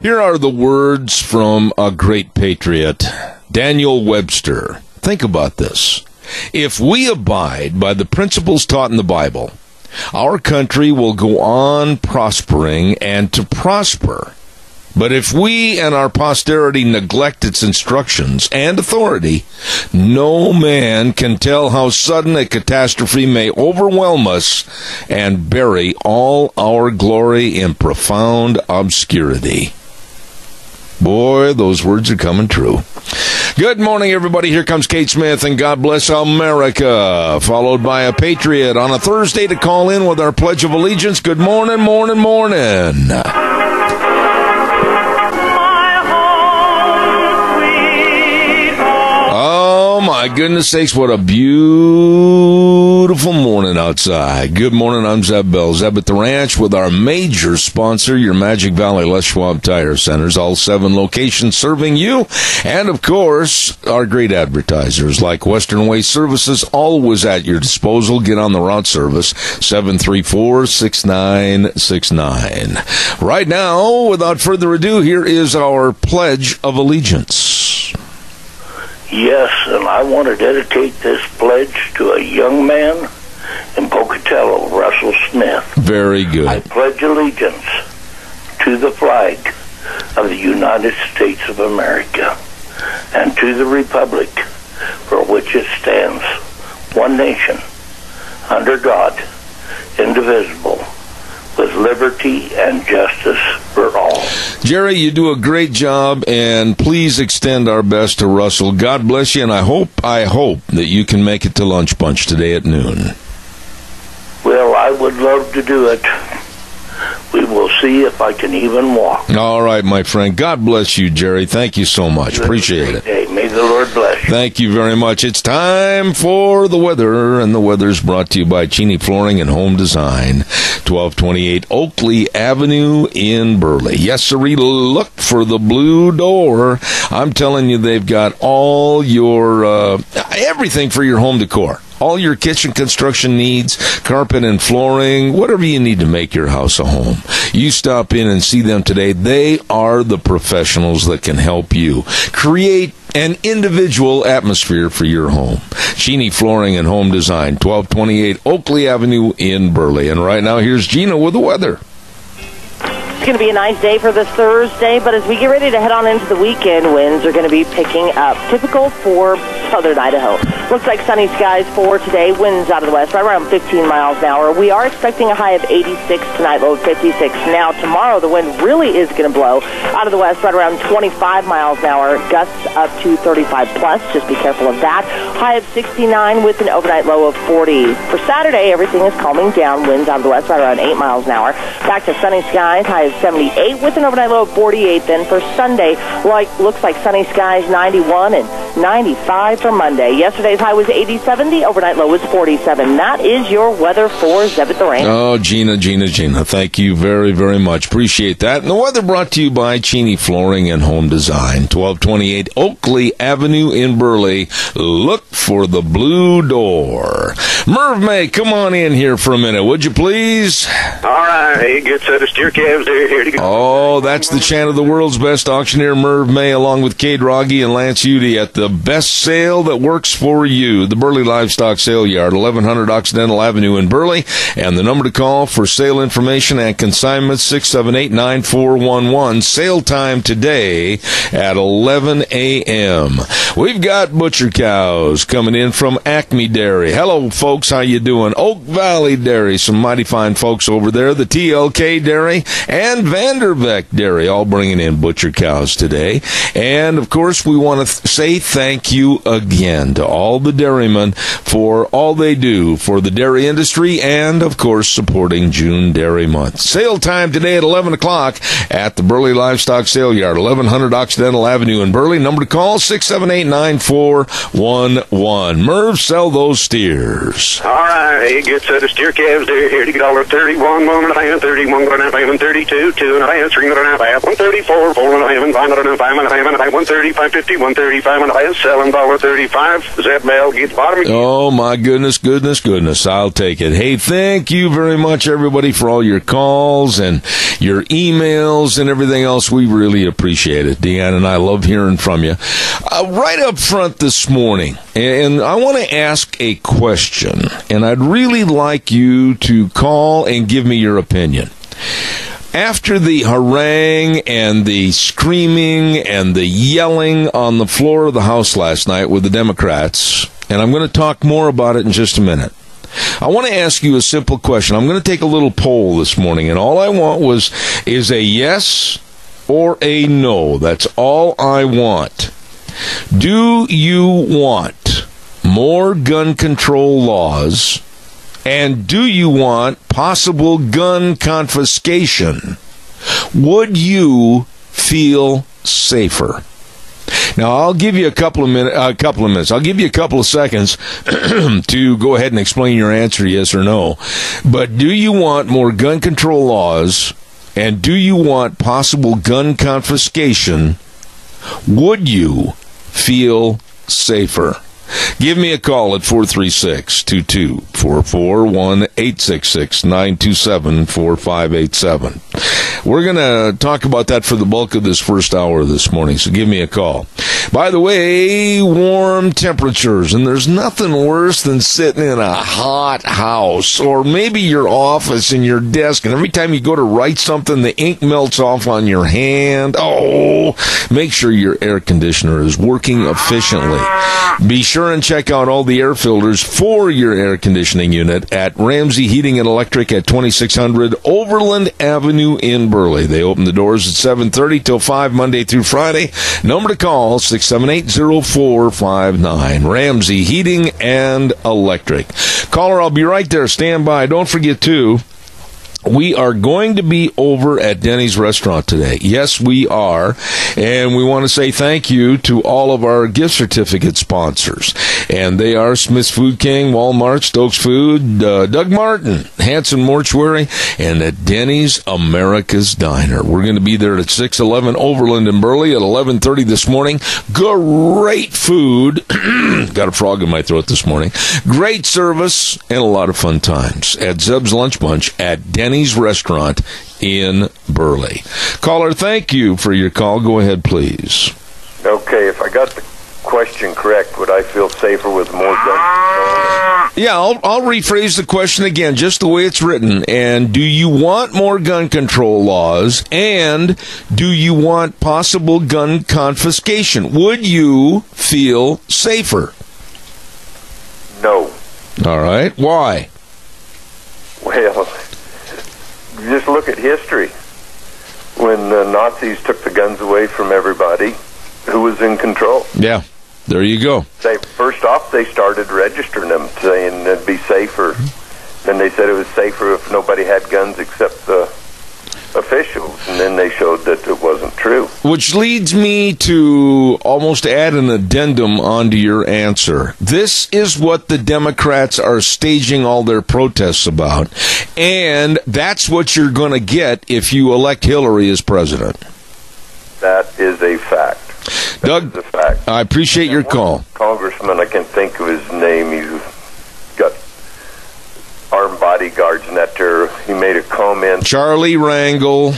Here are the words from a great patriot, Daniel Webster. Think about this. If we abide by the principles taught in the Bible, our country will go on prospering and to prosper. But if we and our posterity neglect its instructions and authority, no man can tell how sudden a catastrophe may overwhelm us and bury all our glory in profound obscurity. Boy, those words are coming true. Good morning, everybody. Here comes Kate Smith and God Bless America, followed by a patriot on a Thursday to call in with our Pledge of Allegiance. Good morning, morning, morning. My goodness sakes, what a beautiful morning outside. Good morning, I'm Zeb Bell. Zeb at the Ranch with our major sponsor, your Magic Valley Les Schwab Tire Centers, all 7 locations serving you. And, of course, our great advertisers like Western Waste Services, always at your disposal. Get on the route service, 734-6969. Right now, without further ado, here is our Pledge of Allegiance. Yes, and I want to dedicate this pledge to a young man in Pocatello, Russell Smith. Very good. I pledge allegiance to the flag of the United States of America and to the republic for which it stands, one nation, under God, indivisible, with liberty and justice for all. Jerry, you do a great job, and please extend our best to Russell. God bless you, and I hope that you can make it to Lunch Bunch today at noon. Well, I would love to do it. We will see if I can even walk. All right, my friend. God bless you, Jerry. Thank you so much. Appreciate it. Day. May the Lord bless you. Thank you very much. It's time for the weather, and the weather's brought to you by Cheney Flooring and Home Design, 1228 Oakley Avenue in Burley. Yes, sirree, look for the blue door. I'm telling you, they've got all your, everything for your home decor. All your kitchen construction needs, carpet and flooring, whatever you need to make your house a home. You stop in and see them today. They are the professionals that can help you create an individual atmosphere for your home. Cheney Flooring and Home Design, 1228 Oakley Avenue in Burley. And right now, here's Gina with the weather. It's going to be a nice day for this Thursday, but as we get ready to head on into the weekend, winds are going to be picking up, typical for southern Idaho. Looks like sunny skies for today, winds out of the west right around 15 miles an hour. We are expecting a high of 86 tonight, low of 56. Now, tomorrow, the wind really is going to blow out of the west right around 25 miles an hour, gusts up to 35 plus. Just be careful of that. High of 69 with an overnight low of 40. For Saturday, everything is calming down, winds out of the west right around 8 miles an hour. Back to sunny skies, high of 78 with an overnight low of 48. Then for Sunday, looks like sunny skies, 91 and 95 for Monday. Yesterday's high was 87. The overnight low was 47. That is your weather for Zeb at the Ranch. Oh, Gina. Thank you very, very much. Appreciate that. And the weather brought to you by Cheney Flooring and Home Design, 1228 Oakley Avenue in Burley. Look for the blue door. Merv May, come on in here for a minute, would you please? All right. Hey, good set of steer calves there. Here to go. Oh, that's the chant of the world's best auctioneer, Merv May, along with Cade Rogge and Lance Udy at the best sale that works for you. The Burley Livestock Sale Yard, 1100 Occidental Avenue in Burley. And the number to call for sale information and consignments, 678-9411. Sale time today at 11 a.m. We've got butcher cows coming in from Acme Dairy. Hello, folks. How you doing? Oak Valley Dairy, some mighty fine folks over there. The TLK Dairy and Vanderbeck Dairy, all bringing in butcher cows today. And, of course, we want to say thank you again to all the dairymen for all they do for the dairy industry and, of course, supporting June Dairy Month. Sale time today at 11 o'clock at the Burley Livestock Sale Yard, 1100 Occidental Avenue in Burley. Number to call, 678-9411. Merv, sell those steers. All right. right, it gets the steer calves there, here to get all 31, 1.5, 31, 1.5, 32, 2.5, 3.5, 134, 4.5, 5.5, 5.5, 130, 550, 135, and I sell them $1.35. Does that bell get the bottom? Oh, my goodness. I'll take it. Hey, thank you very much, everybody, for all your calls and your emails and everything else. We really appreciate it. Deanna and I love hearing from you. Right up front this morning, and I want to ask a question, and I'd really like you to call and give me your opinion. After the harangue and the screaming and the yelling on the floor of the House last night with the Democrats, and I'm going to talk more about it in just a minute, I want to ask you a simple question. I'm going to take a little poll this morning, and all I want is a yes or a no. That's all I want. Do you want more gun control laws? And do you want possible gun confiscation? Would you feel safer? Now, I'll give you a couple of minutes. I'll give you a couple of seconds to go ahead and explain your answer, yes or no. But do you want more gun control laws? And do you want possible gun confiscation? Would you feel safer? Give me a call at 436-2244, 1-866-927-4587. We're going to talk about that for the bulk of this first hour this morning, so give me a call. By the way, warm temperatures, and there's nothing worse than sitting in a hot house, or maybe your office and your desk, and every time you go to write something, the ink melts off on your hand. Oh, make sure your air conditioner is working efficiently. Be sure and check out all the air filters for your air conditioning unit at Ramsey Heating and Electric at 2600 Overland Avenue in Burley. They open the doors at 7:30 till 5 Monday through Friday. Number to call, 678-0459. Ramsey Heating and Electric. Caller, I'll be right there. Stand by. Don't forget, too, we are going to be over at Denny's restaurant today. Yes, we are. And we want to say thank you to all of our gift certificate sponsors. And they are Smith's Food King, Walmart, Stokes Food, Doug Martin, Hanson Mortuary, and at Denny's America's Diner. We're going to be there at 611 Overland in Burley at 11:30 this morning. Great food. Got a frog in my throat this morning. Great service and a lot of fun times at Zeb's Lunch Bunch at Denny's Restaurant in Burley. Caller, thank you for your call. Go ahead, please. Okay, if I got the question correct, would I feel safer with more gun control? Yeah, I'll rephrase the question again, just the way it's written. And do you want more gun control laws? And do you want possible gun confiscation? Would you feel safer? No. All right. Why? Well, just look at history. When the Nazis took the guns away from everybody, who was in control? Yeah, there you go. First off, they started registering them, saying it'd be safer. Then they said it was safer if nobody had guns except the officials, and then they showed that it wasn't true. Which leads me to almost add an addendum onto your answer. This is what the Democrats are staging all their protests about, and that's what you're going to get if you elect Hillary as president. That is a fact. Doug, is a fact. I appreciate your call. Congressman, I can't think of his name. He's got armed bodyguards and that there. He made a comment. Charlie Rangel.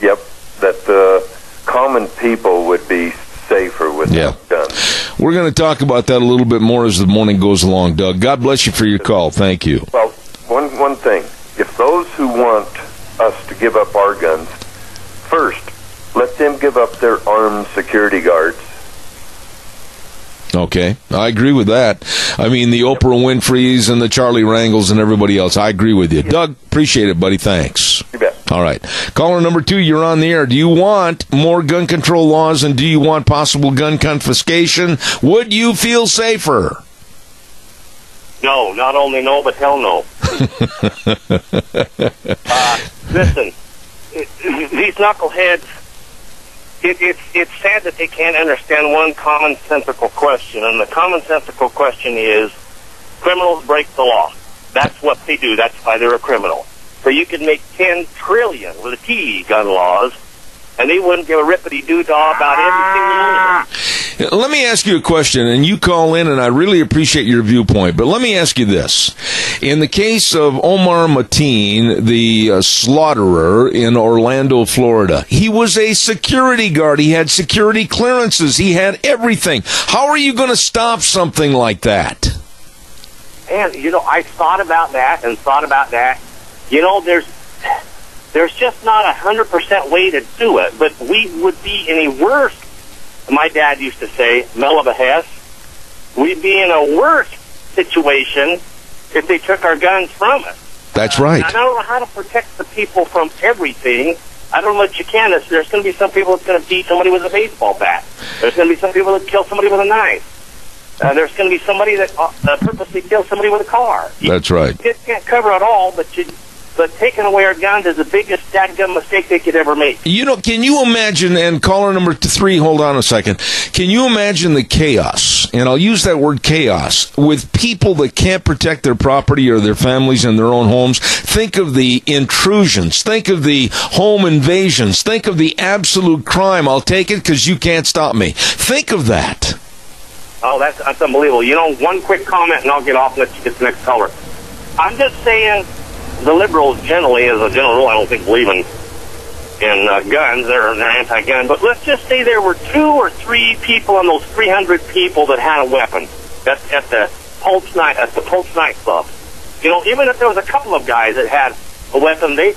Yep, that the common people would be safer with guns. We're going to talk about that a little bit more as the morning goes along, Doug. God bless you for your call. Thank you. Well, one thing. If those who want us to give up our guns, first, let them give up their armed security guards. Okay, I agree with that. I mean, the Oprah Winfreys and the Charlie Rangels and everybody else. I agree with you. Yeah. Doug, appreciate it, buddy. Thanks. You bet. All right. Caller number 2, you're on the air. Do you want more gun control laws, and do you want possible gun confiscation? Would you feel safer? No, not only no, but hell no. Listen, these knuckleheads, it's sad that they can't understand one commonsensical question, and the commonsensical question is, criminals break the law. That's what they do. That's why they're a criminal. So you could make 10 trillion with a T gun laws, and they wouldn't give a rippity-doo-dah about every single one of them. Let me ask you a question, and you call in, and I really appreciate your viewpoint, but let me ask you this. In the case of Omar Mateen, the slaughterer in Orlando, Florida, he was a security guard. He had security clearances. He had everything. How are you going to stop something like that? And, I thought about that and thought about that. There's just not 100% way to do it, but we would be in a worse, my dad used to say, Mel of a Hess, we'd be in a worse situation if they took our guns from us. That's right. I don't know how to protect the people from everything. I don't know what you can. There's going to be some people that's going to beat somebody with a baseball bat. There's going to be some people that kill somebody with a knife. There's going to be somebody that purposely kills somebody with a car. That's right. You can't cover it all, but taking away our guns is the biggest dadgum mistake they could ever make. Can you imagine, and caller number 3, hold on a second, can you imagine the chaos, and I'll use that word chaos, with people that can't protect their property or their families in their own homes? Think of the intrusions. Think of the home invasions. Think of the absolute crime. I'll take it because you can't stop me. Think of that. Oh, that's unbelievable. One quick comment, and I'll get off and let you get the next caller. I'm just saying, the liberals generally, as a general rule, I don't think believe in guns. They're anti-gun. But let's just say there were 2 or 3 people on those 300 people that had a weapon at the Pulse nightclub. Even if there was a couple of guys that had a weapon, they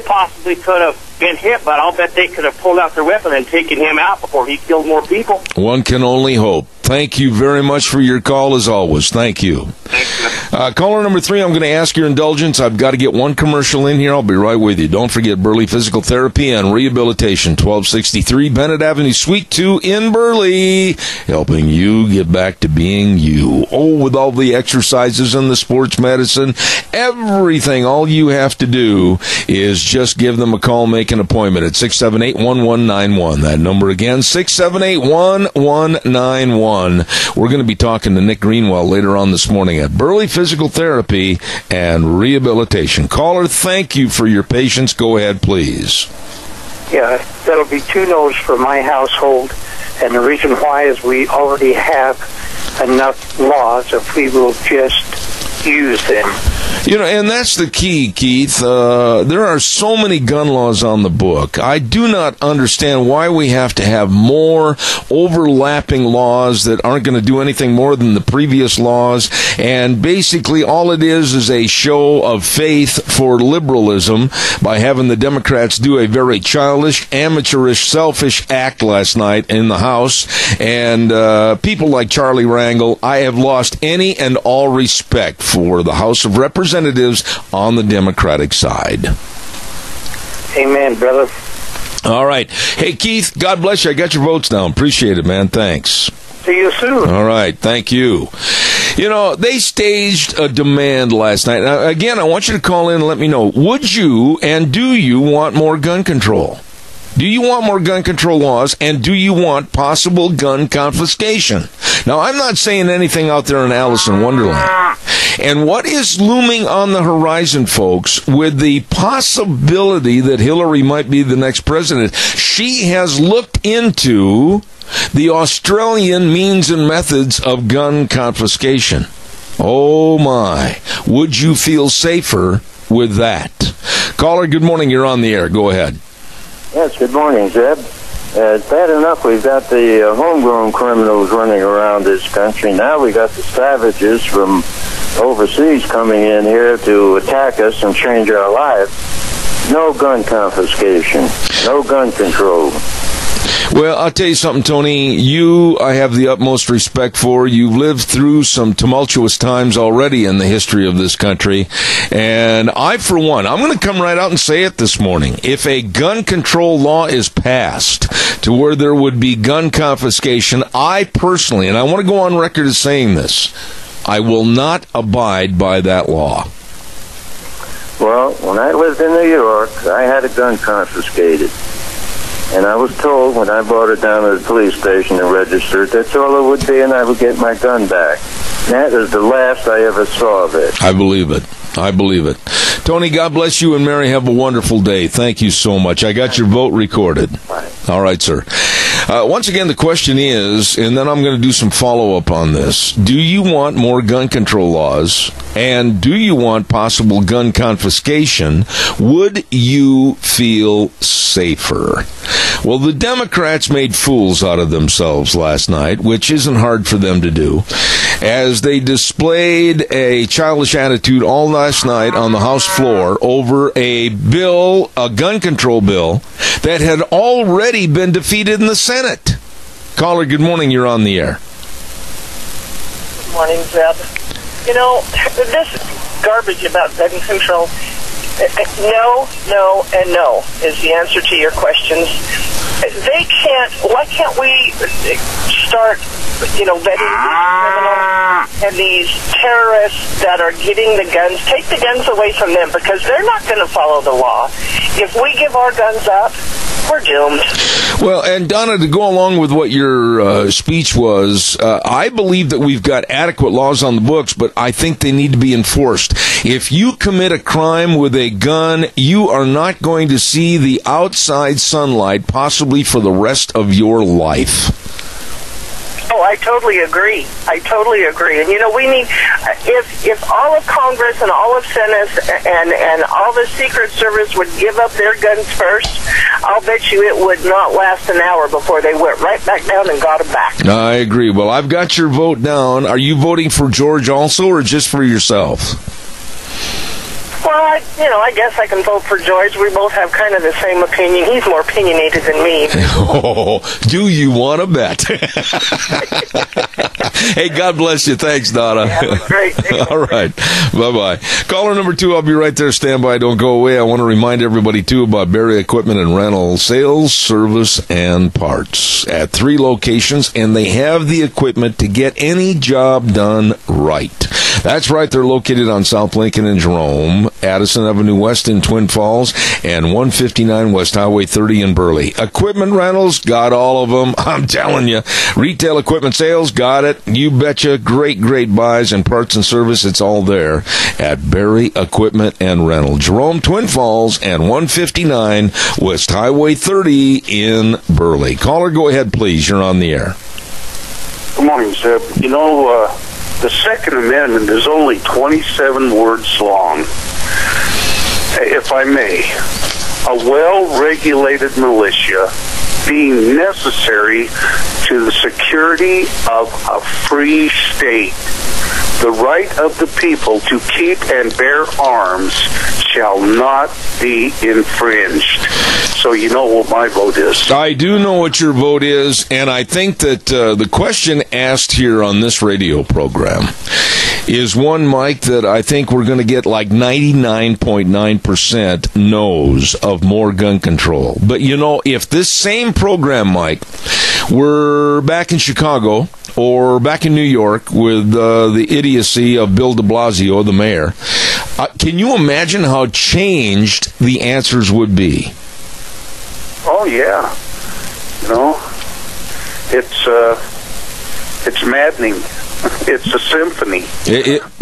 possibly could have been hit, but I'll bet they could have pulled out their weapon and taken him out before he killed more people. One can only hope. Thank you very much for your call, as always. Thank you. Caller number 3, I'm going to ask your indulgence. I've got to get one commercial in here. I'll be right with you. Don't forget Burley Physical Therapy and Rehabilitation, 1263 Bennett Avenue, Suite 2 in Burley, helping you get back to being you. Oh, with all the exercises and the sports medicine, everything, all you have to do is just give them a call, make an appointment at 678-1191. That number again, 678-1191. We're going to be talking to Nick Greenwell later on this morning at Burley Physical Therapy and Rehabilitation. Caller, thank you for your patience. Go ahead, please. Yeah, that'll be 2 no's for my household, and the reason why is we already have enough laws if we will just use them. And that's the key, Keith. There are so many gun laws on the book. I do not understand why we have to have more overlapping laws that aren't going to do anything more than the previous laws. And basically all it is a show of faith for liberalism by having the Democrats do a very childish, amateurish, selfish act last night in the House. And people like Charlie Rangel, I have lost any and all respect for the House of Representatives on the Democratic side. Amen, brother. All right. Hey, Keith, God bless you. I got your votes down. Appreciate it, man. Thanks. See you soon. All right. Thank you. They staged a demand last night. Now, again, I want you to call in and let me know. Would you and do you want more gun control? Do you want more gun control laws, and do you want possible gun confiscation? Now, I'm not saying anything out there in Alice in Wonderland. And what is looming on the horizon, folks, with the possibility that Hillary might be the next president? She has looked into the Australian means and methods of gun confiscation. Oh, my. Would you feel safer with that? Caller, good morning. You're on the air. Go ahead. Yes, good morning, Zeb. It's bad enough we've got the homegrown criminals running around this country. Now we got the savages from overseas coming in here to attack us and change our lives. No gun confiscation. No gun control. Well, I'll tell you something, Tony. I have the utmost respect for. You've lived through some tumultuous times already in the history of this country. And I, for one, I'm going to come right out and say it this morning. If a gun control law is passed to where there would be gun confiscation, I personally, and I want to go on record as saying this, I will not abide by that law. Well, when I lived in New York, I had a gun confiscated. And I was told when I brought it down to the police station and registered, that's all it would be, and I would get my gun back. And that is the last I ever saw of it. I believe it. I believe it. Tony, God bless you, and Mary, have a wonderful day. Thank you so much. I got your vote recorded. All right, sir. Once again, the question is, and then I'm going to do some follow-up on this, do you want more gun control laws, and do you want possible gun confiscation? Would you feel safer? Well, the Democrats made fools out of themselves last night, which isn't hard for them to do, as they displayed a childish attitude all last night on the House floor over a bill, a gun control bill, that had already been defeated in the Senate. Caller, good morning. You're on the air. Good morning, Zeb. You know, this garbage about gun control, no, no, and no is the answer to your questions. Why can't we start, vetting these criminals and these terrorists that are getting the guns, take the guns away from them, because they're not going to follow the law. If we give our guns up, we're doomed. Well, and Donna, to go along with what your speech was, I believe that we've got adequate laws on the books, but I think they need to be enforced. If you commit a crime with a gun, you are not going to see the outside sunlight possibly for the rest of your life. Oh, I totally agree. And we need, if all of Congress and all of Senate and all the Secret Service would give up their guns first, I'll bet you it would not last an hour before they went right back down and got them back. I agree. Well, I've got your vote down. Are you voting for George also, or just for yourself? Well, I guess I can vote for George. We both have kind of the same opinion. He's more opinionated than me. Oh, do you want to bet? Hey, God bless you. Thanks, Donna. Yeah, great. All right. Bye-bye. Caller number 2, I'll be right there. Stand by. Don't go away. I want to remind everybody, too, about Berry Equipment and Rental Sales, Service, and Parts at 3 locations, and they have the equipment to get any job done right. That's right. They're located on South Lincoln and Jerome, Addison Avenue West in Twin Falls, and 159 West Highway 30 in Burley. Equipment rentals, got all of them. I'm telling you. Retail equipment sales, got it. You betcha. Great, great buys and parts and service. It's all there at Berry Equipment and Rental. Jerome, Twin Falls, and 159 West Highway 30 in Burley. Caller, go ahead, please. You're on the air. Good morning, Zeb. The Second Amendment is only 27 words long. If I may, a well-regulated militia being necessary to the security of a free state. The right of the people to keep and bear arms shall not be infringed. So you know what my vote is. I do know what your vote is, and I think that the question asked here on this radio program is one, Mike, that I think we're going to get like 99.9% no's of more gun control. But, if this same program, Mike, were back in Chicago or back in New York with the idiocy of Bill de Blasio, the mayor, can you imagine how changed the answers would be? Oh, yeah. It's maddening. It's a symphony.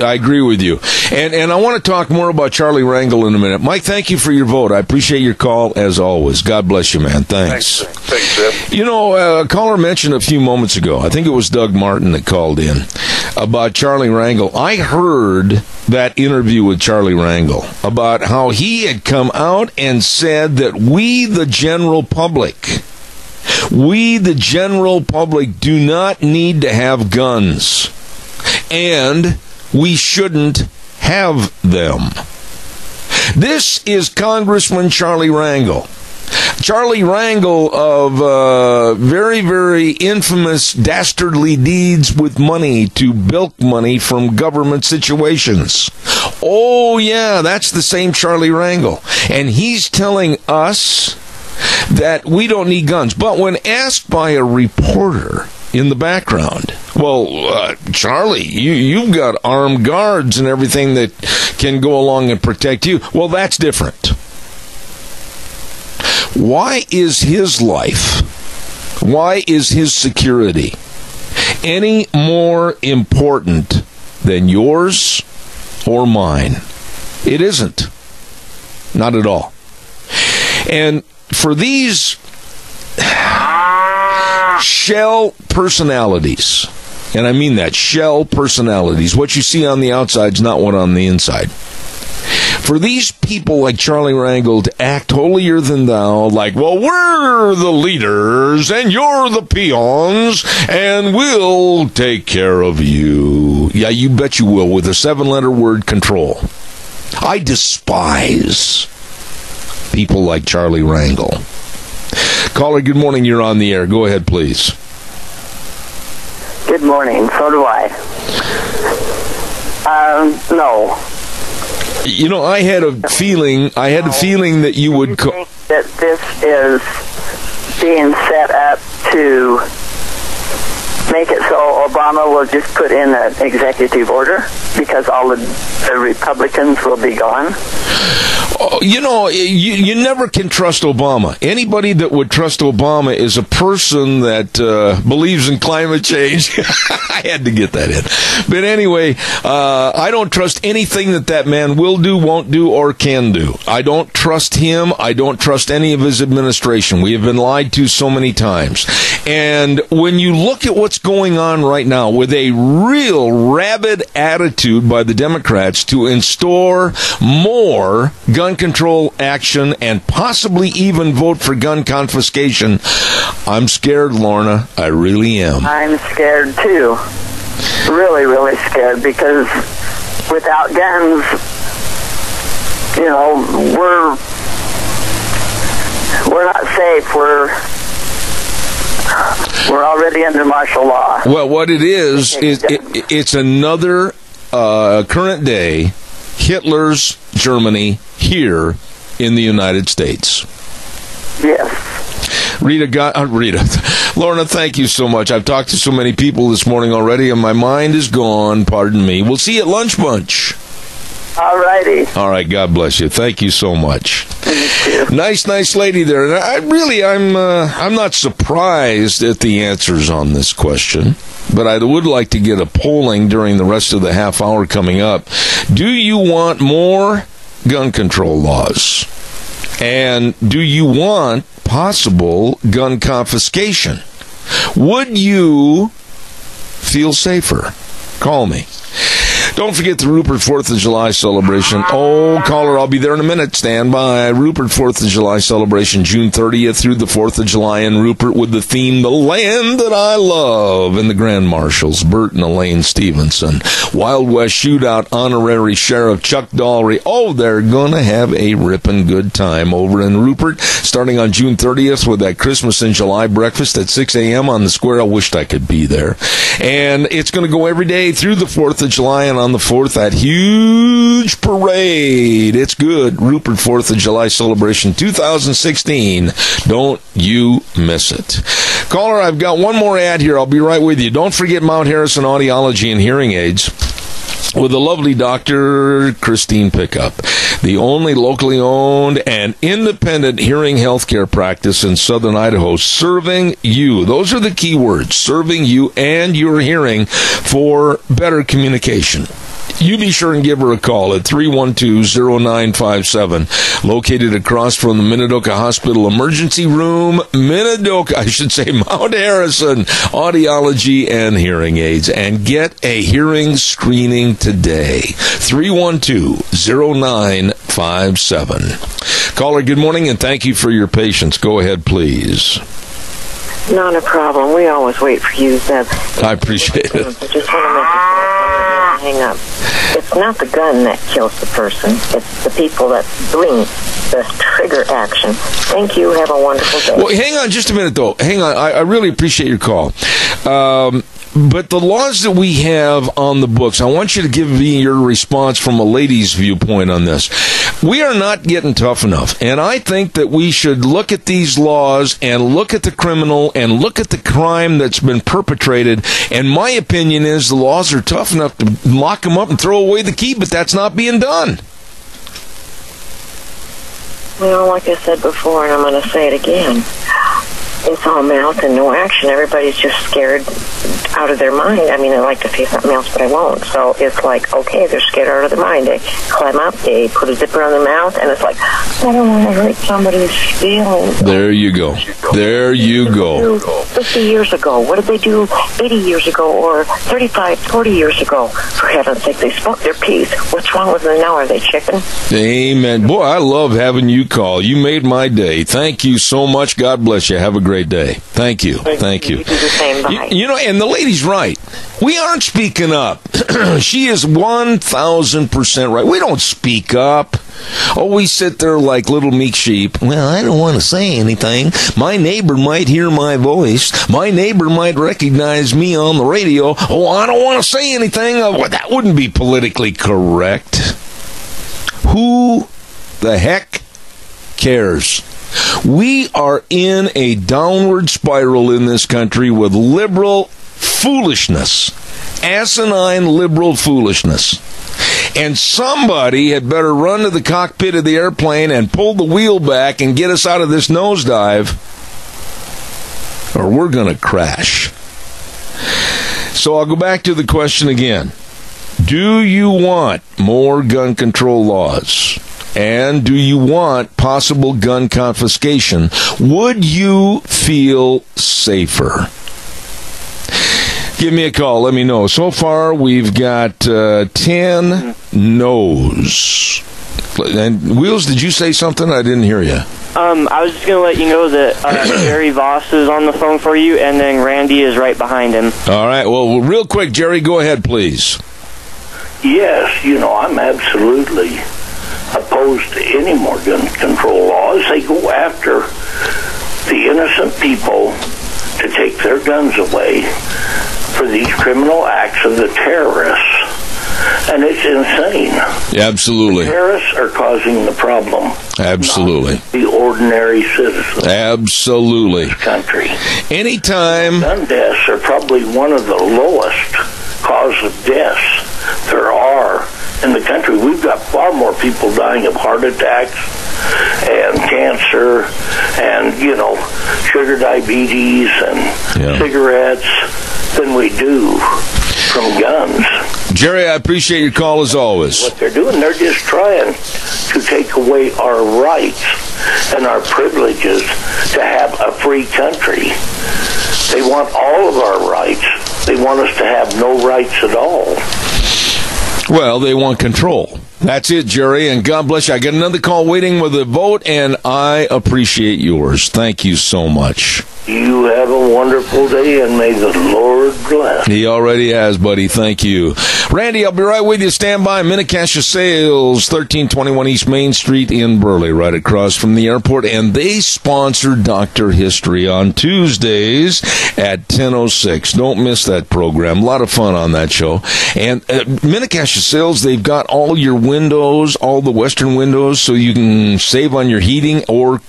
I agree with you. And I want to talk more about Charlie Rangel in a minute. Mike, thank you for your vote. I appreciate your call, as always. God bless you, man. Thanks. Thanks, Seb. A caller mentioned a few moments ago, I think it was Doug Martin that called in, about Charlie Rangel. I heard that interview with Charlie Rangel about how he had come out and said that we, the general public, do not need to have guns, and we shouldn't have them. This is Congressman Charlie Rangel. Charlie Rangel of very, very infamous dastardly deeds with money to bilk money from government situations. Oh, yeah, that's the same Charlie Rangel. And he's telling us that we don't need guns. But when asked by a reporter in the background, well, Charlie, you've got armed guards and everything that can go along and protect you. Well, that's different. Why is his life, why is his security any more important than yours or mine? It isn't. Not at all. And for these shell personalities, and I mean that, shell personalities, what you see on the outside is not what on the inside. For these people like Charlie Rangel to act holier than thou, like, well, we're the leaders and you're the peons and we'll take care of you. Yeah, you bet you will, with a 7-letter word, control. I despise people like Charlie Rangel. Caller, good morning. You're on the air. Go ahead, please. Good morning. So do I. No. You know, I had a feeling that you would think that this is being set up to make it so Obama will just put in an executive order because all the Republicans will be gone? You know, you never can trust Obama. Anybody that would trust Obama is a person that believes in climate change. I had to get that in. But anyway, I don't trust anything that man will do, won't do, or can do. I don't trust him. I don't trust any of his administration. We have been lied to so many times. And when you look at what's going on right now with a real rabid attitude by the Democrats to install more gun control action and possibly even vote for gun confiscation, I'm scared, Lorna. I really am. I'm scared too. Really, really scared, because without guns, you know, we're not safe. We're already under martial law. Well, what it is it's another current day Hitler's Germany here in the United States. Yes. Rita, Lorna, thank you so much. I've talked to so many people this morning already, and my mind is gone. Pardon me. We'll see you at Lunch Bunch. All righty. All right. God bless you. Thank you so much. Nice lady there. And I'm not surprised at the answers on this question, but I would like to get a polling during the rest of the half hour coming up. Do you want more gun control laws? And do you want possible gun confiscation? Would you feel safer? Call me. Don't forget the Rupert 4th of July celebration. Oh, caller, I'll be there in a minute. Stand by. Rupert 4th of July celebration, June 30th through the 4th of July in Rupert, with the theme, The Land That I Love, and the Grand Marshals, Bert and Elaine Stevenson. Wild West Shootout honorary sheriff Chuck Dahlry. Oh, they're going to have a ripping good time over in Rupert, starting on June 30th with that Christmas in July breakfast at 6 a.m. on the square. I wished I could be there. And it's going to go every day through the 4th of July, and on the 4th, that huge parade. It's good. Rupert 4th of July celebration 2016. Don't you miss it. Caller, I've got one more ad here. I'll be right with you. Don't forget Mount Harrison Audiology and Hearing Aids with the lovely Dr. Christine Pickup, the only locally owned and independent hearing healthcare practice in southern Idaho, serving you. Those are the key words, serving you and your hearing for better communication. You be sure and give her a call at 312-0957, located across from the Minidoka Hospital Emergency Room. Mount Harrison Audiology and Hearing Aids. And get a hearing screening today. 312-0957. Caller, good morning, and thank you for your patience. Go ahead, please. Not a problem. We always wait for you, Zeb. I appreciate it. I just want to make it hang up. It's not the gun that kills the person. It's the people that bring the trigger action. Thank you. Have a wonderful day. Well, hang on just a minute, though. Hang on. I really appreciate your call. But the laws that we have on the books, I want you to give me your response from a lady's viewpoint on this. We are not getting tough enough. And I think that we should look at these laws and look at the criminal and look at the crime that's been perpetrated. And my opinion is the laws are tough enough to lock them up and throw away the key, but that's not being done. Well, like I said before, and I'm going to say it again, it's all mouth and no action. Everybody's just scared out of their mind. I mean, I like to say something else, but I won't. So it's like, okay, they're scared out of their mind. They climb up, they put a zipper on their mouth, and it's like, I don't want to hurt somebody's feelings. There you go. There you go. 50 years ago, what did they do 80 years ago or 35, 40 years ago? For heaven's sake, they spoke their piece. What's wrong with them now? Are they chicken? Amen. Boy, I love having you call. You made my day. Thank you so much. God bless you. Have a great day. Thank you. Thank you. You do the same. Bye. You know, and the lady's right. We aren't speaking up. She is 1,000% right. We don't speak up. Oh, we sit there like little meek sheep. Well, I don't want to say anything. My neighbor might hear my voice. My neighbor might recognize me on the radio. Oh, I don't want to say anything. Well, that wouldn't be politically correct. Who the heck cares? We are in a downward spiral in this country with liberal foolishness. Asinine liberal foolishness. And somebody had better run to the cockpit of the airplane and pull the wheel back and get us out of this nosedive, or we're going to crash. So I'll go back to the question again. Do you want more gun control laws? And do you want possible gun confiscation? Would you feel safer? Give me a call. Let me know. So far, we've got 10 no's. And Wheels, did you say something? I didn't hear you. I was just going to let you know that Jerry Voss is on the phone for you, and then Randy is right behind him. All right. Well, real quick, Jerry, go ahead, please. Yes, I'm absolutely opposed to any more gun control laws. They go after the innocent people to take their guns away for these criminal acts of the terrorists. And it's insane. Absolutely. The terrorists are causing the problem. Absolutely. Not the ordinary citizens. Absolutely. Of this country. Anytime. Gun deaths are probably one of the lowest cause of deaths there are in the country. We've got far more people dying of heart attacks and cancer and, sugar diabetes and cigarettes than we do from guns. Jerry, I appreciate your call as always. What they're doing, they're just trying to take away our rights and our privileges to have a free country. They want all of our rights. They want us to have no rights at all. Well, they want control. That's it, Jerry, and God bless you. I got another call waiting with a vote, and I appreciate yours. Thank you so much. You have a wonderful day, and may the Lord bless. He already has, buddy. Thank you. Randy, I'll be right with you. Stand by. Minnecasia Sales, 1321 East Main Street in Burley, right across from the airport. And they sponsor Dr. History on Tuesdays at 10:06. Don't miss that program. A lot of fun on that show. And Minnecasia Sales, they've got all your windows, all the Western windows, so you can save on your heating or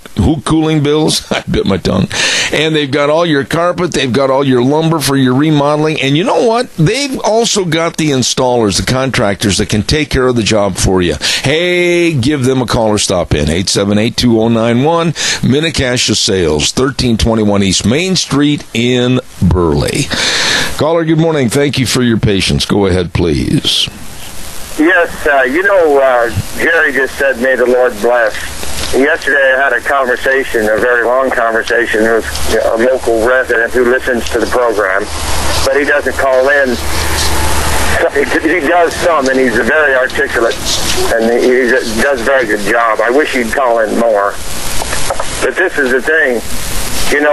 cooling bills. I bit my tongue. And they've got all your carpet. They've got all your lumber for your remodeling. And you know what? They've also got the installers, the contractors that can take care of the job for you. Hey, give them a call or stop in. 878-2091. Minnecasia Sales, 1321 East Main Street in Burley. Caller, good morning. Thank you for your patience. Go ahead, please. Yes, Jerry just said, may the Lord bless. Yesterday I had a conversation, a very long conversation with a local resident who listens to the program, but he doesn't call in. He does some, and he's very articulate, and he does a very good job. I wish he'd call in more. But this is the thing.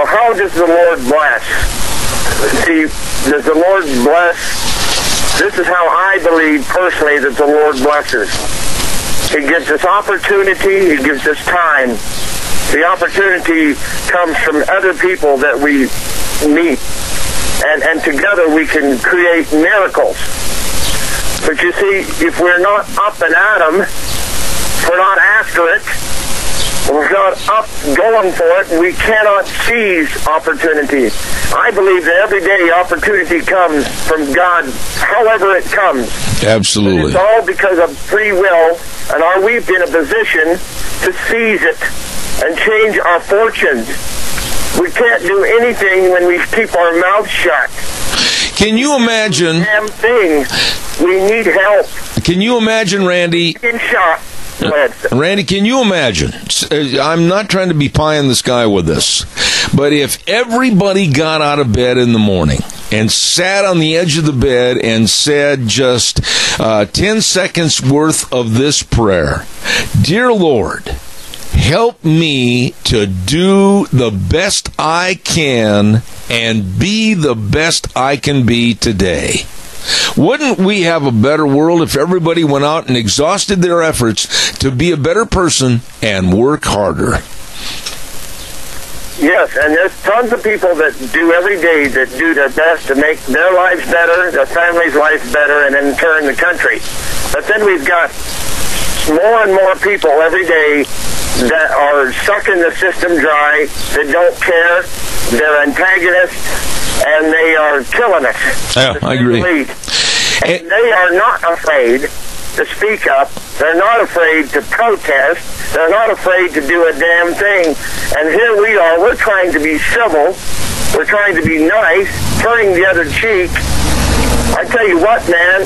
How does the Lord bless? See, does the Lord bless? This is how I believe personally that the Lord blesses. He gives us opportunity. He gives us time. The opportunity comes from other people that we meet. And together we can create miracles. But you see, if we're not up and at them, if we're not after it, we're not up going for it, we cannot seize opportunity. I believe that every day opportunity comes from God, however it comes. Absolutely. It's all because of free will, and are we in a position to seize it and change our fortunes? We can't do anything when we keep our mouth shut. Can you imagine? Damn thing. We need help. Can you imagine, Randy? Getting shot. Go ahead, sir. Randy, can you imagine? I'm not trying to be pie in the sky with this, but if everybody got out of bed in the morning and sat on the edge of the bed and said just 10 seconds worth of this prayer, Dear Lord, help me to do the best I can and be the best I can be today. Wouldn't we have a better world if everybody went out and exhausted their efforts to be a better person and work harder? Yes, and there's tons of people that do every day that do their best to make their lives better, their family's lives better, and in turn the country. But then we've got more and more people every day that are sucking the system dry, that don't care, they're antagonists, and they are killing us. Yeah, I agree. And they are not afraid to speak up. They're not afraid to protest. They're not afraid to do a damn thing. And here we are. We're trying to be civil. We're trying to be nice, turning the other cheek. I tell you what, man,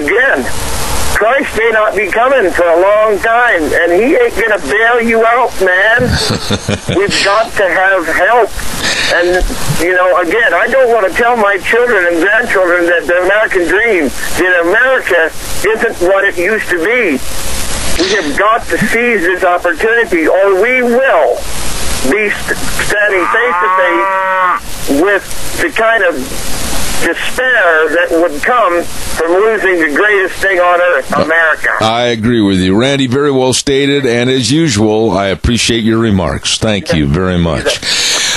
again, Christ may not be coming for a long time, and he ain't going to bail you out, man. We've got to have help. And, you know, again, I don't want to tell my children and grandchildren that the American dream in America isn't what it used to be. We have got to seize this opportunity, or we will be standing face to face with the kind of despair that would come from losing the greatest thing on earth, America. I agree with you. Randy, very well stated, and as usual, I appreciate your remarks. Thank you very much.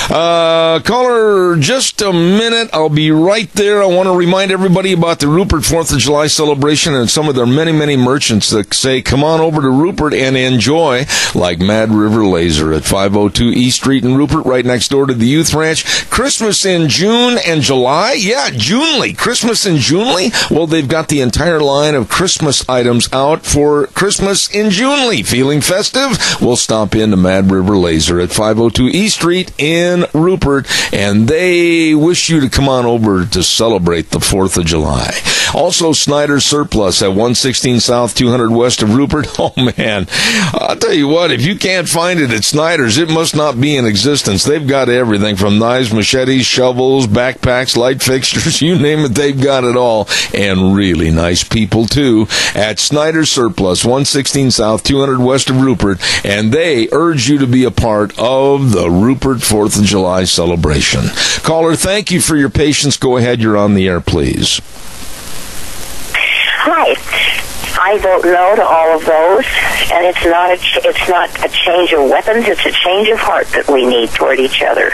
Caller, just a minute. I'll be right there. I want to remind everybody about the Rupert 4th of July celebration and some of their many, many merchants that say, come on over to Rupert and enjoy, like Mad River Laser at 502 East Street in Rupert, right next door to the Youth Ranch. Christmas in June and July? Yeah, Junely. Christmas in Junely? Well, they've got the entire line of Christmas items out for Christmas in Junely. Feeling festive? We'll stop into Mad River Laser at 502 East Street in Rupert, and they wish you to come on over to celebrate the 4th of July. Also, Snyder's Surplus at 116 South, 200 West of Rupert. Oh, man, I'll tell you what, if you can't find it at Snyder's, it must not be in existence. They've got everything from knives, machetes, shovels, backpacks, light fixtures, you name it, they've got it all. And really nice people, too, at Snyder's Surplus, 116 South, 200 West of Rupert, and they urge you to be a part of the Rupert 4th of July celebration. Caller, thank you for your patience. Go ahead, you're on the air, please. Hi. I vote no to all of those, and it's not a change of weapons, it's a change of heart that we need toward each other.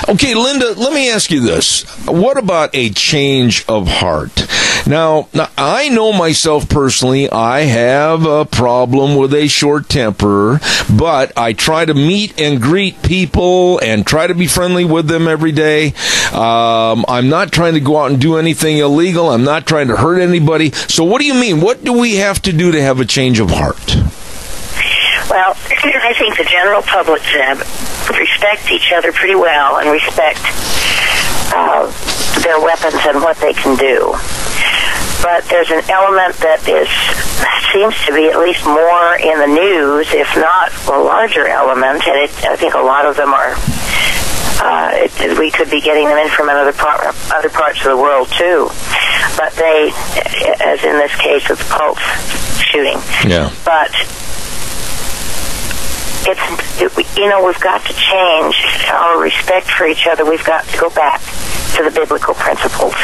Okay, Linda, let me ask you this. What about a change of heart? Now, I know myself personally, I have a problem with a short temper, but I try to meet and greet people and try to be friendly with them every day. I'm not trying to go out and do anything illegal. I'm not trying to hurt anybody. So what do you mean? What do we have to do to have a change of heart? Well, I think the general public, Zeb, respect each other pretty well and respect their weapons and what they can do. But there's an element that seems to be at least more in the news, if not a larger element, and I think a lot of them are, we could be getting them in from other parts of the world too. But they, as in this case of the Pulse shooting. Yeah. But we've got to change our respect for each other. We've got to go back to the biblical principles.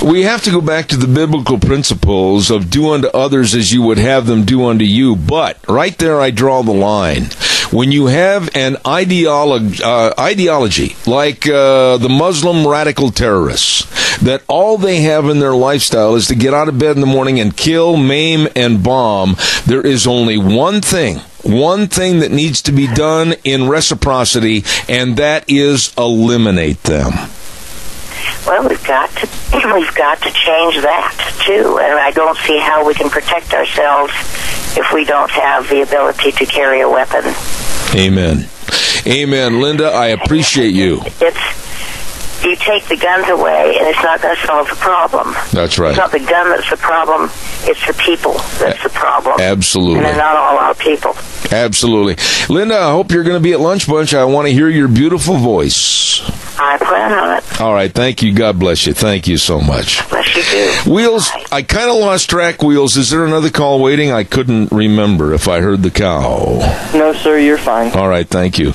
We have to go back to the biblical principles of do unto others as you would have them do unto you. But right there I draw the line. When you have an ideology like the Muslim radical terrorists, that all they have in their lifestyle is to get out of bed in the morning and kill, maim, and bomb, there is only one thing that needs to be done in reciprocity, and that is eliminate them. Well, we've got to change that too, and I don't see how we can protect ourselves if we don't have the ability to carry a weapon. Amen. Amen. Linda, I appreciate you. you take the guns away, and it's not going to solve the problem. That's right. It's not the gun that's the problem. It's the people that's the problem. Absolutely. And they're not all our people. Absolutely. Linda, I hope you're going to be at Lunch Bunch. I want to hear your beautiful voice. I plan on it. All right. Thank you. God bless you. Thank you so much. Bless you too. Wheels, I kind of lost track, Wheels. Is there another call waiting? I couldn't remember if I heard the cow. No, sir, you're fine. All right. Thank you.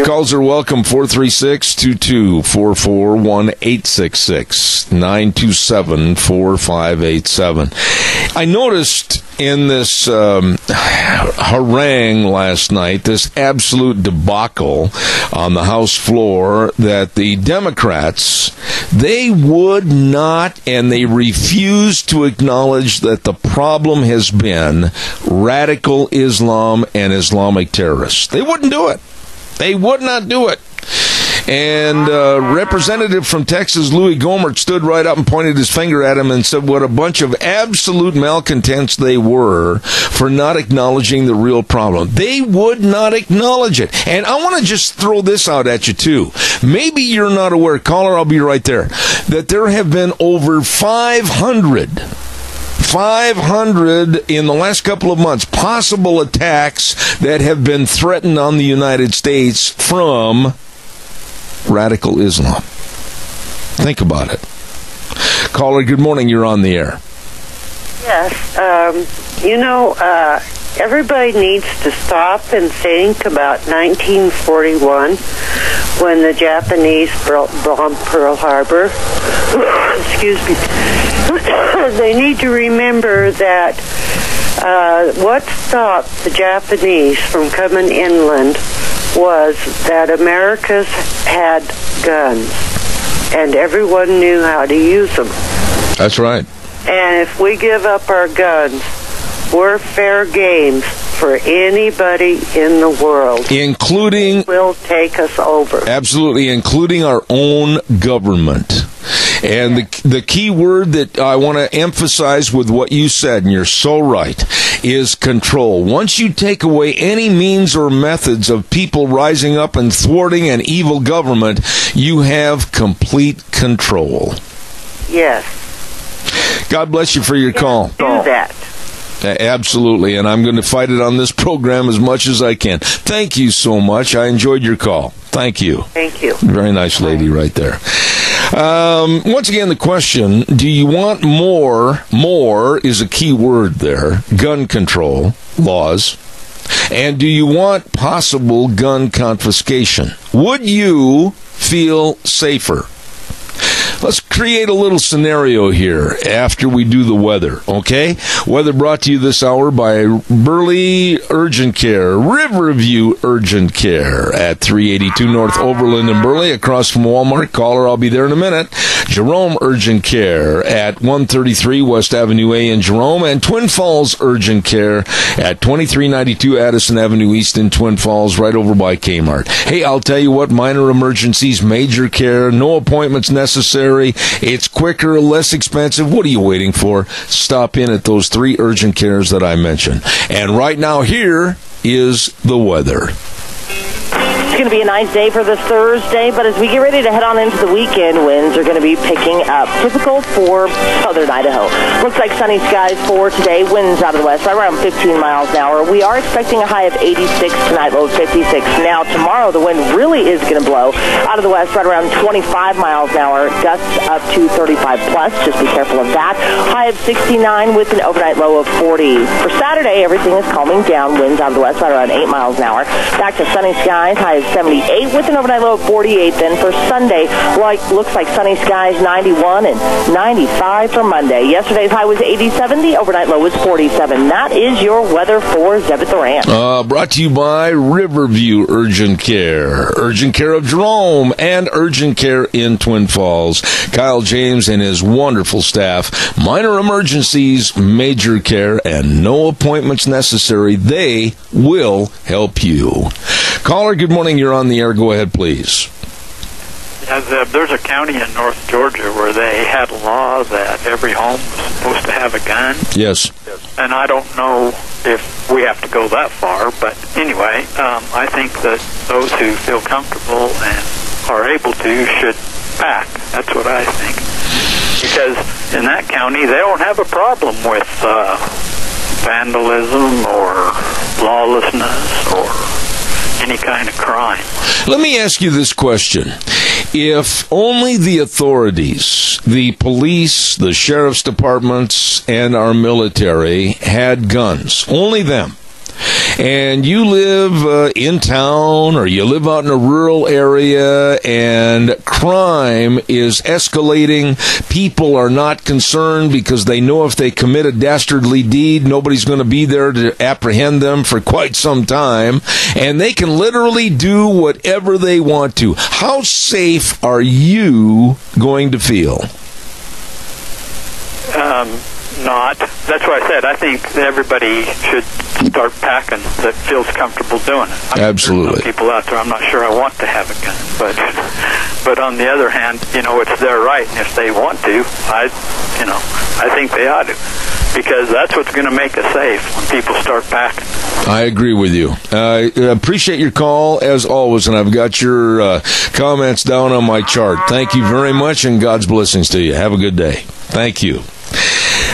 Calls are welcome, 436-2244, 1-866-927-4587. I noticed in this harangue last night, this absolute debacle on the House floor, that the Democrats, they would not and they refused to acknowledge that the problem has been radical Islam and Islamic terrorists. They wouldn't do it. They would not do it. And Representative from Texas, Louis Gohmert, stood right up and pointed his finger at him and said what a bunch of absolute malcontents they were for not acknowledging the real problem. They would not acknowledge it. And I want to just throw this out at you, too. Maybe you're not aware, caller, I'll be right there, that there have been over 500 in the last couple of months, possible attacks that have been threatened on the United States from radical Islam. Think about it. Caller, good morning. You're on the air. Yes. Everybody needs to stop and think about 1941 when the Japanese bombed Pearl Harbor. Excuse me. They need to remember that what stopped the Japanese from coming inland was that Americans had guns, and everyone knew how to use them. That's right. And if we give up our guns, we're fair game for anybody in the world, including will take us over. Absolutely, including our own government. And the key word that I want to emphasize with what you said, and you're so right, is control. Once you take away any means or methods of people rising up and thwarting an evil government, you have complete control. Yes. God bless you for your call. Do that. Absolutely, and I'm going to fight it on this program as much as I can. Thank you so much. I enjoyed your call. Thank you. Thank you. Very nice lady right there. Once again, the question, do you want more? More is a key word there. Gun control laws. And do you want possible gun confiscation? Would you feel safer? Let's create a little scenario here after we do the weather, okay? Weather brought to you this hour by Burley Urgent Care, Riverview Urgent Care at 382 North Overland in Burley, across from Walmart. Caller, I'll be there in a minute. Jerome Urgent Care at 133 West Avenue A in Jerome, and Twin Falls Urgent Care at 2392 Addison Avenue East in Twin Falls, right over by Kmart. Hey, I'll tell you what, minor emergencies, major care, no appointments necessary. It's quicker, less expensive. What are you waiting for? Stop in at those 3 urgent cares that I mentioned. And right now, here is the weather. It's going to be a nice day for this Thursday, but as we get ready to head on into the weekend, winds are going to be picking up. Typical for southern Idaho. Looks like sunny skies for today. Winds out of the west, right around 15 miles an hour. We are expecting a high of 86 tonight, low of 56. Now, tomorrow, the wind really is going to blow out of the west, right around 25 miles an hour. Gusts up to 35 plus. Just be careful of that. High of 69 with an overnight low of 40. For Saturday, everything is calming down. Winds out of the west, right around 8 miles an hour. Back to sunny skies. High of 78 with an overnight low of 48. Then for Sunday, looks like sunny skies, 91 and 95 for Monday. Yesterday's high was 87. The overnight low was 47. That is your weather for Zebit Duran. Brought to you by Riverview Urgent Care. Urgent Care of Jerome and Urgent Care in Twin Falls. Kyle James and his wonderful staff. Minor emergencies, major care, and no appointments necessary. They will help you. Caller, good morning. You're on the air. Go ahead, please. There's a county in North Georgia where they had a law that every home was supposed to have a gun. Yes. And I don't know if we have to go that far, but anyway, I think that those who feel comfortable and are able to should back. That's what I think. Because in that county, they don't have a problem with vandalism or lawlessness or any kind of crime. Let me ask you this question. If only the authorities, the police, the sheriff's departments, and our military had guns, only them, and you live in town or you live out in a rural area and crime is escalating, people are not concerned because they know if they commit a dastardly deed, nobody's going to be there to apprehend them for quite some time, and they can literally do whatever they want to. How safe are you going to feel? Not. That's why I said I think everybody should start packing that feels comfortable doing it. Absolutely. There's some people out there, I'm not sure I want to have a gun, but on the other hand, it's their right, and if they want to, I think they ought to, because that's what's going to make us safe when people start packing. I agree with you. I appreciate your call as always, and I've got your comments down on my chart. Thank you very much, and God's blessings to you. Have a good day. Thank you.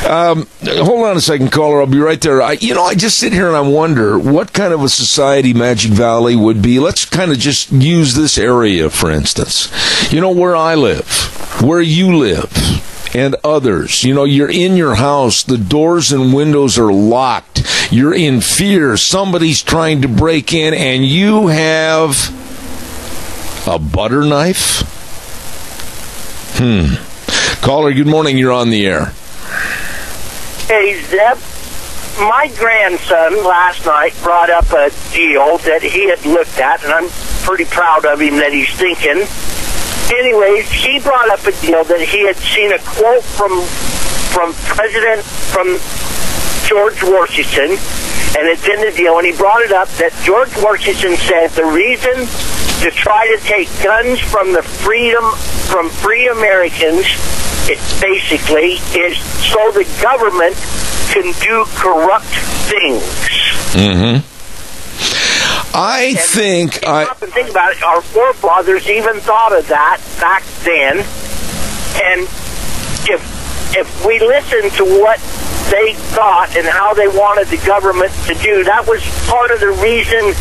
Hold on a second, caller. I'll be right there. I just sit here and I wonder what kind of a society Magic Valley would be. Let's kind of just use this area, for instance. Where I live, where you live, and others. You're in your house. The doors and windows are locked. You're in fear. Somebody's trying to break in, and you have a butter knife? Caller, good morning. You're on the air. Hey, Zeb, my grandson last night brought up a deal that he had looked at, and I'm pretty proud of him that he's thinking. Anyways, he brought up a deal that he had seen a quote from George Washington, and it's in the deal, and he brought it up that George Washington said the reason to try to take guns from free Americans, it basically is so the government can do corrupt things. Mm-hmm. I think think about it. Our forefathers even thought of that back then, and if we listen to what they thought and how they wanted the government to do, that was part of the reason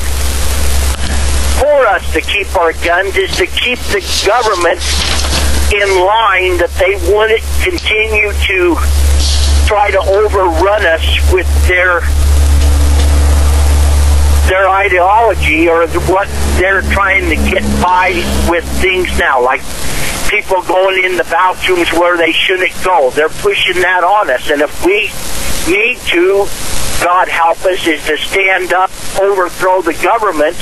for us to keep our guns, is to keep the government in line, that they wouldn't continue to try to overrun us with their ideology or what they're trying to get by with things now, like people going in the bathrooms where they shouldn't go. They're pushing that on us, and if we need to, God help us, is to stand up, overthrow the government,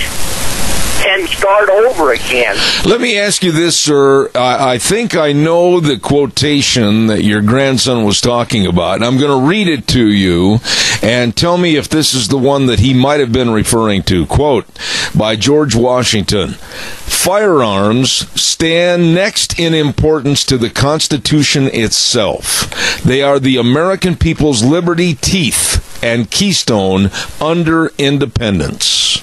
and start over again. Let me ask you this, sir. I think I know the quotation that your grandson was talking about, and I'm going to read it to you and tell me if this is the one that he might have been referring to. Quote by George Washington: "Firearms stand next in importance to the Constitution itself. They are the American people's liberty, teeth, and keystone under independence."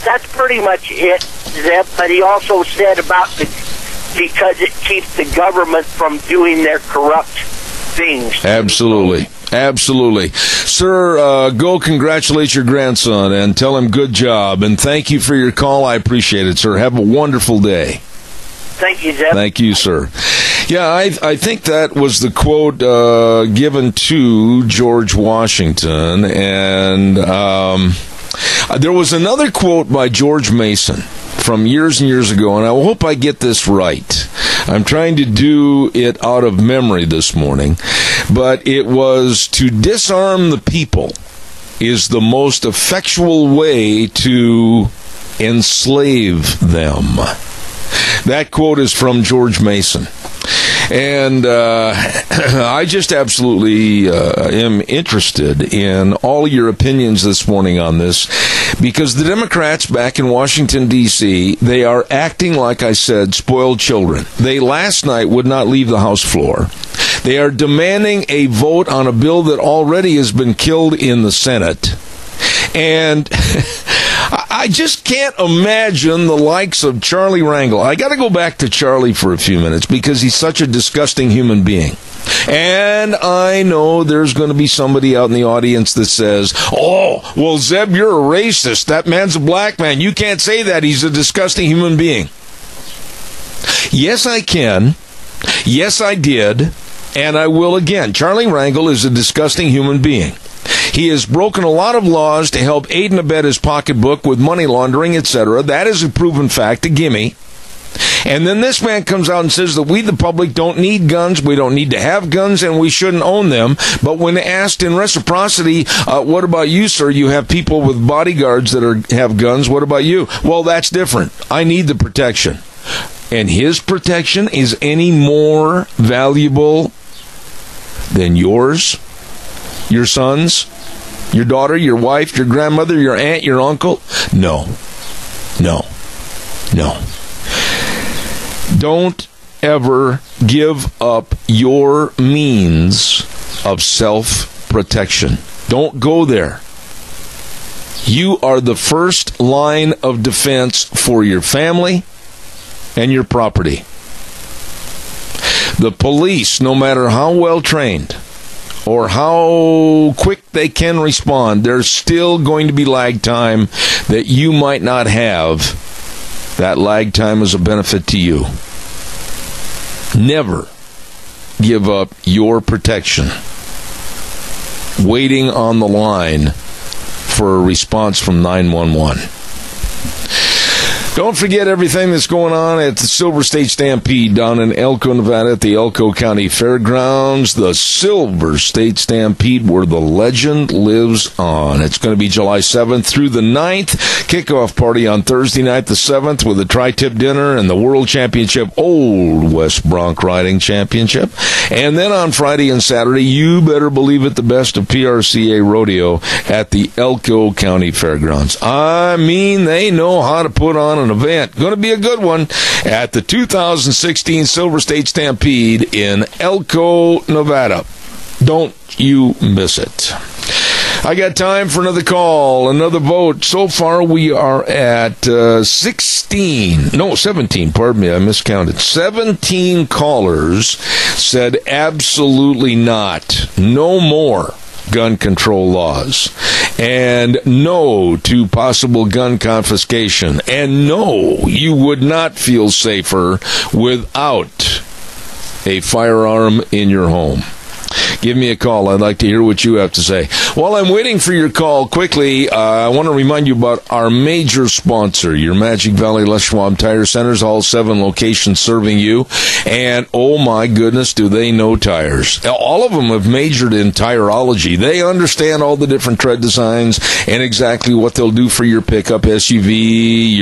That's pretty much it, Zeb. But he also said about because it keeps the government from doing their corrupt things. Absolutely. Absolutely. Sir, go congratulate your grandson and tell him good job. And thank you for your call. I appreciate it, sir. Have a wonderful day. Thank you, Zeb. Thank you, sir. Yeah, I think that was the quote given to George Washington. And there was another quote by George Mason from years and years ago, and I hope I get this right. I'm trying to do it out of memory this morning, but it was, "To disarm the people is the most effectual way to enslave them." That quote is from George Mason. And I just absolutely am interested in all your opinions this morning on this, because the Democrats back in Washington, D.C., they are acting, like I said, spoiled children. They last night would not leave the House floor. They are demanding a vote on a bill that already has been killed in the Senate. And I I just can't imagine the likes of Charlie Rangel. I got to go back to Charlie for a few minutes because he's such a disgusting human being. And I know there's going to be somebody out in the audience that says, oh, well, Zeb, you're a racist. That man's a black man. You can't say that. He's a disgusting human being. Yes, I can. Yes, I did. And I will again. Charlie Rangel is a disgusting human being. He has broken a lot of laws to help aid and abet his pocketbook with money laundering, etc. That is a proven fact, a gimme. And then this man comes out and says that we, the public, don't need guns, we don't need to have guns, and we shouldn't own them. But when asked in reciprocity, what about you, sir? You have people with bodyguards that have guns. What about you? Well, that's different. I need the protection. And his protection is any more valuable than yours, your son's, your daughter, your wife, your grandmother, your aunt, your uncle? No. No. No. Don't ever give up your means of self-protection. Don't go there. You are the first line of defense for your family and your property. The police, no matter how well trained or how quick they can respond, there's still going to be lag time that you might not have. That lag time is a benefit to you. Never give up your protection waiting on the line for a response from 911. Don't forget everything that's going on at the Silver State Stampede down in Elko, Nevada at the Elko County Fairgrounds. The Silver State Stampede where the legend lives on. It's going to be July 7th through the 9th. Kickoff party on Thursday night the 7th with a tri-tip dinner and the World Championship, Old West Bronc Riding Championship. And then on Friday and Saturday, you better believe it, the best of PRCA Rodeo at the Elko County Fairgrounds. I mean, they know how to put on an event. Going to be a good one at the 2016 Silver State Stampede in Elko, Nevada. Don't you miss it. I got time for another call, another vote. So far, we are at 17, pardon me, I miscounted. 17 callers said absolutely not. No more gun control laws, and no to possible gun confiscation, and no, you would not feel safer without a firearm in your home. Give me a call. I'd like to hear what you have to say. While I'm waiting for your call, quickly, I want to remind you about our major sponsor, your Magic Valley Les Schwab Tire Centers, all 7 locations serving you. And, oh my goodness, do they know tires. All of them have majored in tireology. They understand all the different tread designs and exactly what they'll do for your pickup SUV,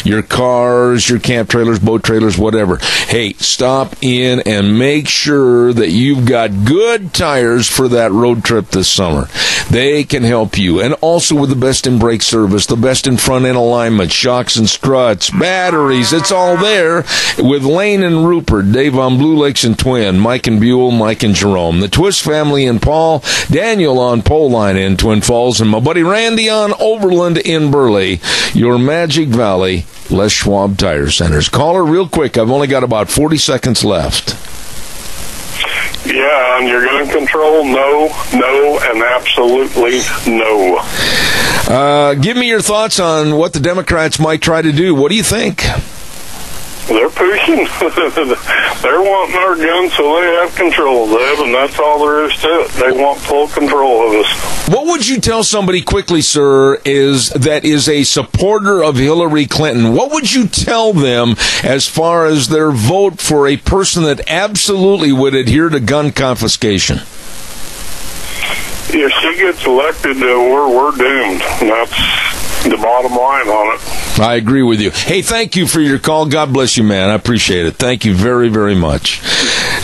your cars, your camp trailers, boat trailers, whatever. Hey, stop in and make sure that you've got good tires for that road trip this summer. They can help you. And also with the best in brake service, the best in front end alignment, shocks and struts, batteries, it's all there with Lane and Rupert, Dave on Blue Lakes and Twin, Mike and Buell, Mike and Jerome, the Twist family in Paul, Daniel on Pole Line in Twin Falls, and my buddy Randy on Overland in Burley. Your Magic Valley Les Schwab Tire Centers. Caller, real quick. I've only got about 40 seconds left. Yeah, on your gun control, no, and absolutely no. Give me your thoughts on what the Democrats might try to do. What do you think? They're pushing. They're wanting our guns so they have control of them, and that's all there is to it. They want full control of us. What would you tell somebody quickly, sir, that is a supporter of Hillary Clinton? What would you tell them as far as their vote for a person that absolutely would adhere to gun confiscation? If she gets elected, we're doomed. That's the bottom line on it. I agree with you. Hey, thank you for your call. God bless you, man. I appreciate it. Thank you very, very much.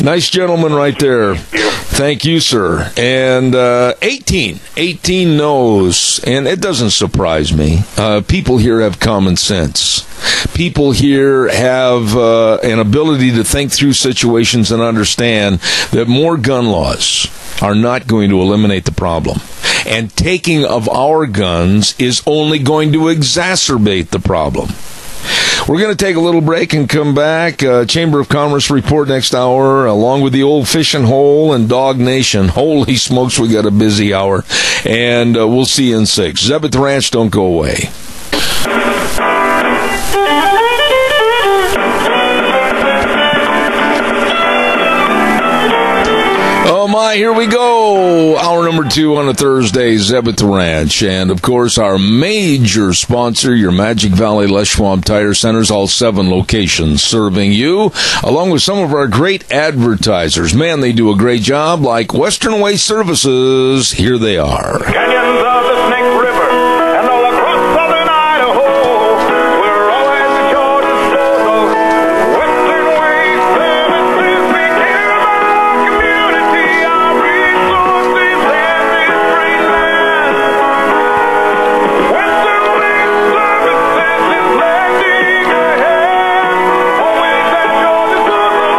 Nice gentleman right there. Thank you, sir. And 18 knows, and it doesn't surprise me. People here have common sense. People here have an ability to think through situations and understand that more gun laws are not going to eliminate the problem. And taking of our guns is only going to exacerbate the problem. We're going to take a little break and come back. Chamber of Commerce report next hour, along with the old Fishing Hole and Dog Nation. Holy smokes, we got a busy hour. And we'll see you in 6. Zeb at the Ranch, don't go away. Oh my, here we go. Hour number 2 on a Thursday, Zeb at the Ranch. And of course, our major sponsor, your Magic Valley Les Schwab Tire Centers, all 7 locations serving you, along with some of our great advertisers. Man, they do a great job, like Western Way Services. Here they are. Canyons of the Snake River and all across southern Idaho, we're always at your disposal. Western Way Services, we care about our community, our resources, and this great land. Western Way Services is lending a hand, always at your disposal.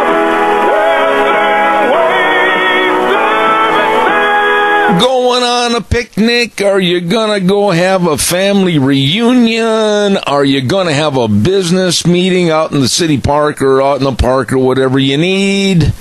Western Way Services. Going on a picnic? Are you going to go have a family reunion? Are you going to have a business meeting out in the city park or out in the park or whatever you need?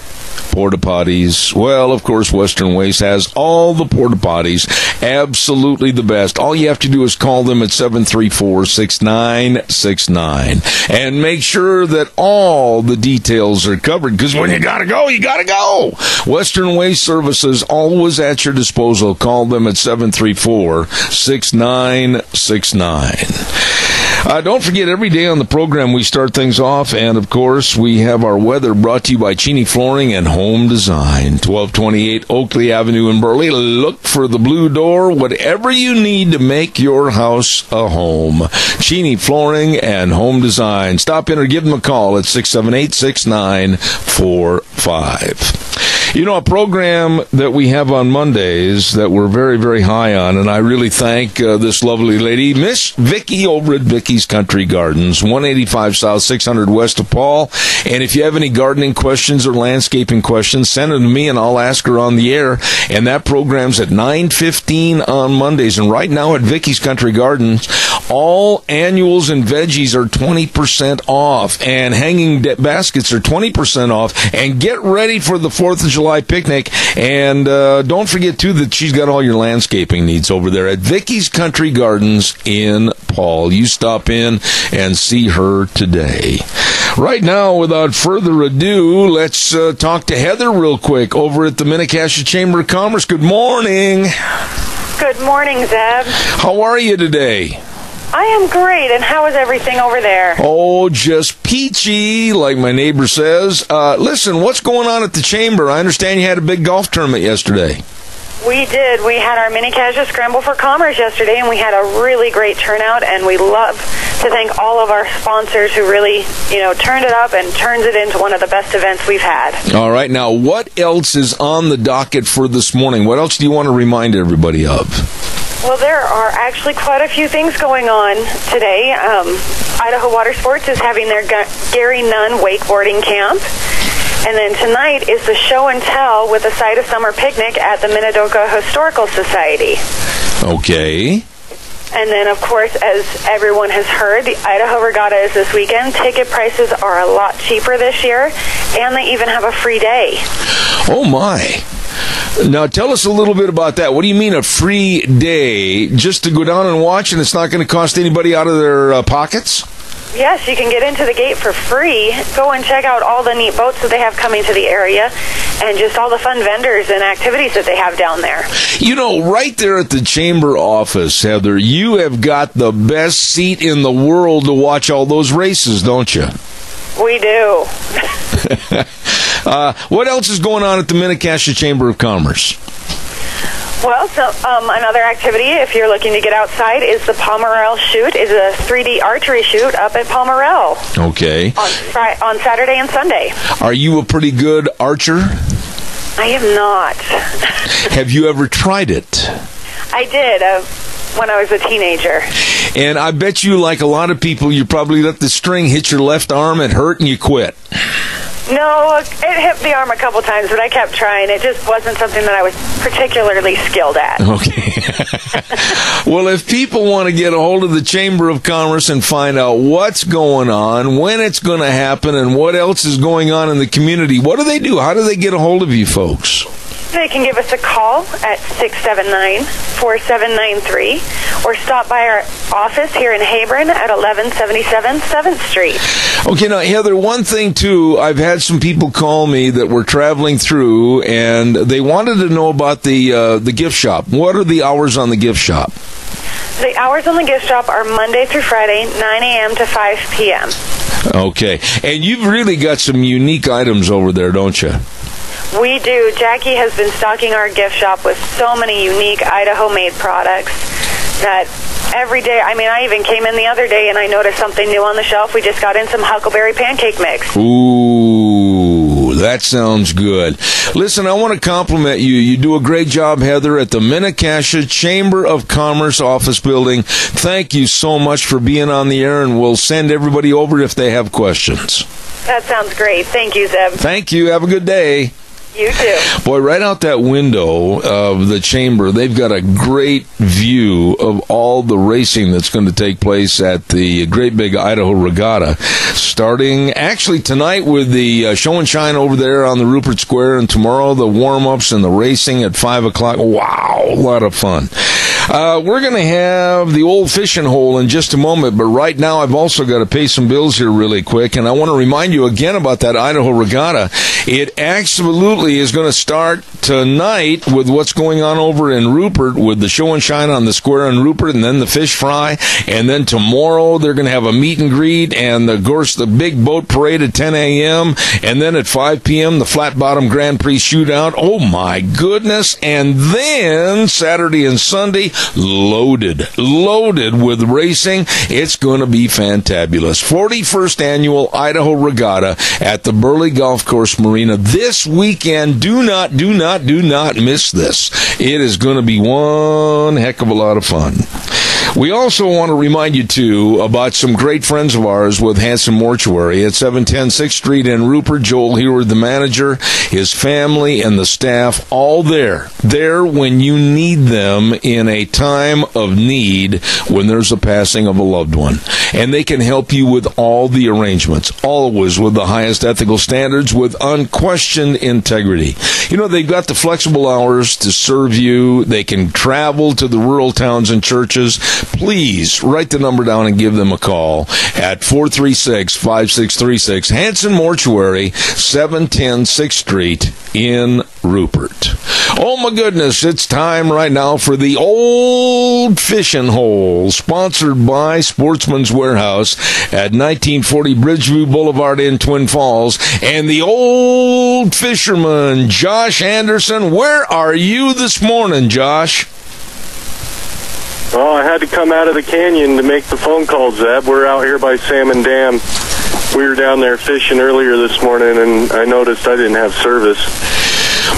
Porta potties. Well, of course, Western Waste has all the porta potties. Absolutely the best. All you have to do is call them at 734-6969 and make sure that all the details are covered, because when you gotta go, you gotta go. Western Waste Services, always at your disposal. Call them at 734-6969. Don't forget, every day on the program we start things off, and of course we have our weather brought to you by Cheney Flooring and Home Design, 1228 Oakley Avenue in Burley. Look for the blue door, whatever you need to make your house a home. Cheney Flooring and Home Design. Stop in or give them a call at 678-6945. You know, a program that we have on Mondays that we're very, very high on, and I really thank this lovely lady, Miss Vicky over at Vicky's Country Gardens, 185 South, 600 West of Paul. And if you have any gardening questions or landscaping questions, send them to me and I'll ask her on the air. And that program's at 9:15 on Mondays. And right now at Vicky's Country Gardens, all annuals and veggies are 20% off, and hanging baskets are 20% off. And get ready for the 4th of July picnic. And don't forget, too, that she's got all your landscaping needs over there at Vicky's Country Gardens in Paul. You stop in and see her today. Right now, without further ado, let's talk to Heather real quick over at the Mini-Cassia Chamber of Commerce. Good morning. Good morning, Zeb. How are you today? I am great, and how is everything over there? Oh, just peachy, like my neighbor says. Listen, what's going on at the Chamber? I understand you had a big golf tournament yesterday. We did. We had our Mini-Cassia Scramble for Commerce yesterday, and we had a really great turnout, and we love to thank all of our sponsors who really, turned it up and turned it into one of the best events we've had. All right. Now, what else is on the docket for this morning? What else do you want to remind everybody of? Well, there are actually quite a few things going on today. Idaho Water Sports is having their Gary Nunn wakeboarding camp. And then tonight is the show and tell with a side of summer picnic at the Minidoka Historical Society. Okay. And then, of course, as everyone has heard, the Idaho Regatta is this weekend. Ticket prices are a lot cheaper this year, and they even have a free day. Oh, my. Now, tell us a little bit about that. What do you mean a free day? Just to go down and watch, and it's not going to cost anybody out of their pockets? Yes, you can get into the gate for free. Go and check out all the neat boats that they have coming to the area and just all the fun vendors and activities that they have down there. Right there at the Chamber office, Heather, you have got the best seat in the world to watch all those races, don't you? We do. What else is going on at the Mini-Cassia Chamber of Commerce? Well, another activity, if you're looking to get outside, is the Pomerelle Shoot. It's a 3D archery shoot up at Pomerelle. Okay. On Saturday and Sunday. Are you a pretty good archer? I am not. Have you ever tried it? I did when I was a teenager. And I bet you, like a lot of people, you probably let the string hit your left arm, it hurt, and you quit. No, it hit the arm a couple times, but I kept trying. It just wasn't something that I was particularly skilled at. Okay. Well, if people want to get a hold of the Chamber of Commerce and find out what's going on, when it's going to happen, and what else is going on in the community, what do they do? How do they get a hold of you folks? They can give us a call at 679-4793 or stop by our office here in Hebron at 1177 7th Street. Okay, now, Heather, one thing, too, I've had some people call me that were traveling through, and they wanted to know about the gift shop. What are the hours on the gift shop? The hours on the gift shop are Monday through Friday, 9 a.m. to 5 p.m. Okay, and you've really got some unique items over there, don't you? We do. Jackie has been stocking our gift shop with so many unique Idaho-made products that every day, I mean, I even came in the other day and I noticed something new on the shelf. We just got in some Huckleberry pancake mix. Ooh, that sounds good. Listen, I want to compliment you. You do a great job, Heather, at the Mini-Cassia Chamber of Commerce office building. Thank you so much for being on the air, and we'll send everybody over if they have questions. That sounds great. Thank you, Zeb. Thank you. Have a good day. You too. Boy, right out that window of the chamber, they've got a great view of all the racing that's going to take place at the Great Big Idaho Regatta, starting actually tonight with the show and shine over there on the Rupert Square, and tomorrow the warm-ups and the racing at 5 o'clock. Wow, a lot of fun. We're going to have the old fishing hole in just a moment, but right now I've also got to pay some bills here really quick, and I want to remind you again about that Idaho Regatta. It absolutely is going to start tonight with what's going on over in Rupert with the show and shine on the square in Rupert, and then the fish fry, and then tomorrow they're going to have a meet and greet and of course the big boat parade at 10 a.m. and then at 5 p.m. the Flat Bottom Grand Prix shootout. Oh my goodness. And then Saturday and Sunday loaded with racing. It's going to be fantabulous. 41st annual Idaho Regatta at the Burley Golf Course Marina this weekend. Do not miss this. It is going to be one heck of a lot of fun. We also want to remind you, too, about some great friends of ours with Hanson Mortuary at 710 6th Street in Rupert. Joel Heward, the manager, his family, and the staff, all there when you need them in a time of need when there's a passing of a loved one. And they can help you with all the arrangements, always with the highest ethical standards, with unquestioned integrity. You know, they've got the flexible hours to serve you. They can travel to the rural towns and churches. Please write the number down and give them a call at 436-5636. Hanson Mortuary, 710 6th Street in Rupert. Oh my goodness, it's time right now for the Old Fishing Hole, sponsored by Sportsman's Warehouse at 1940 Bridgeview Boulevard in Twin Falls. And the old fisherman, Josh Anderson. Where are you this morning, Josh? Well, I had to come out of the canyon to make the phone call, Zeb. We're out here by Salmon Dam. We were down there fishing earlier this morning, and I noticed I didn't have service.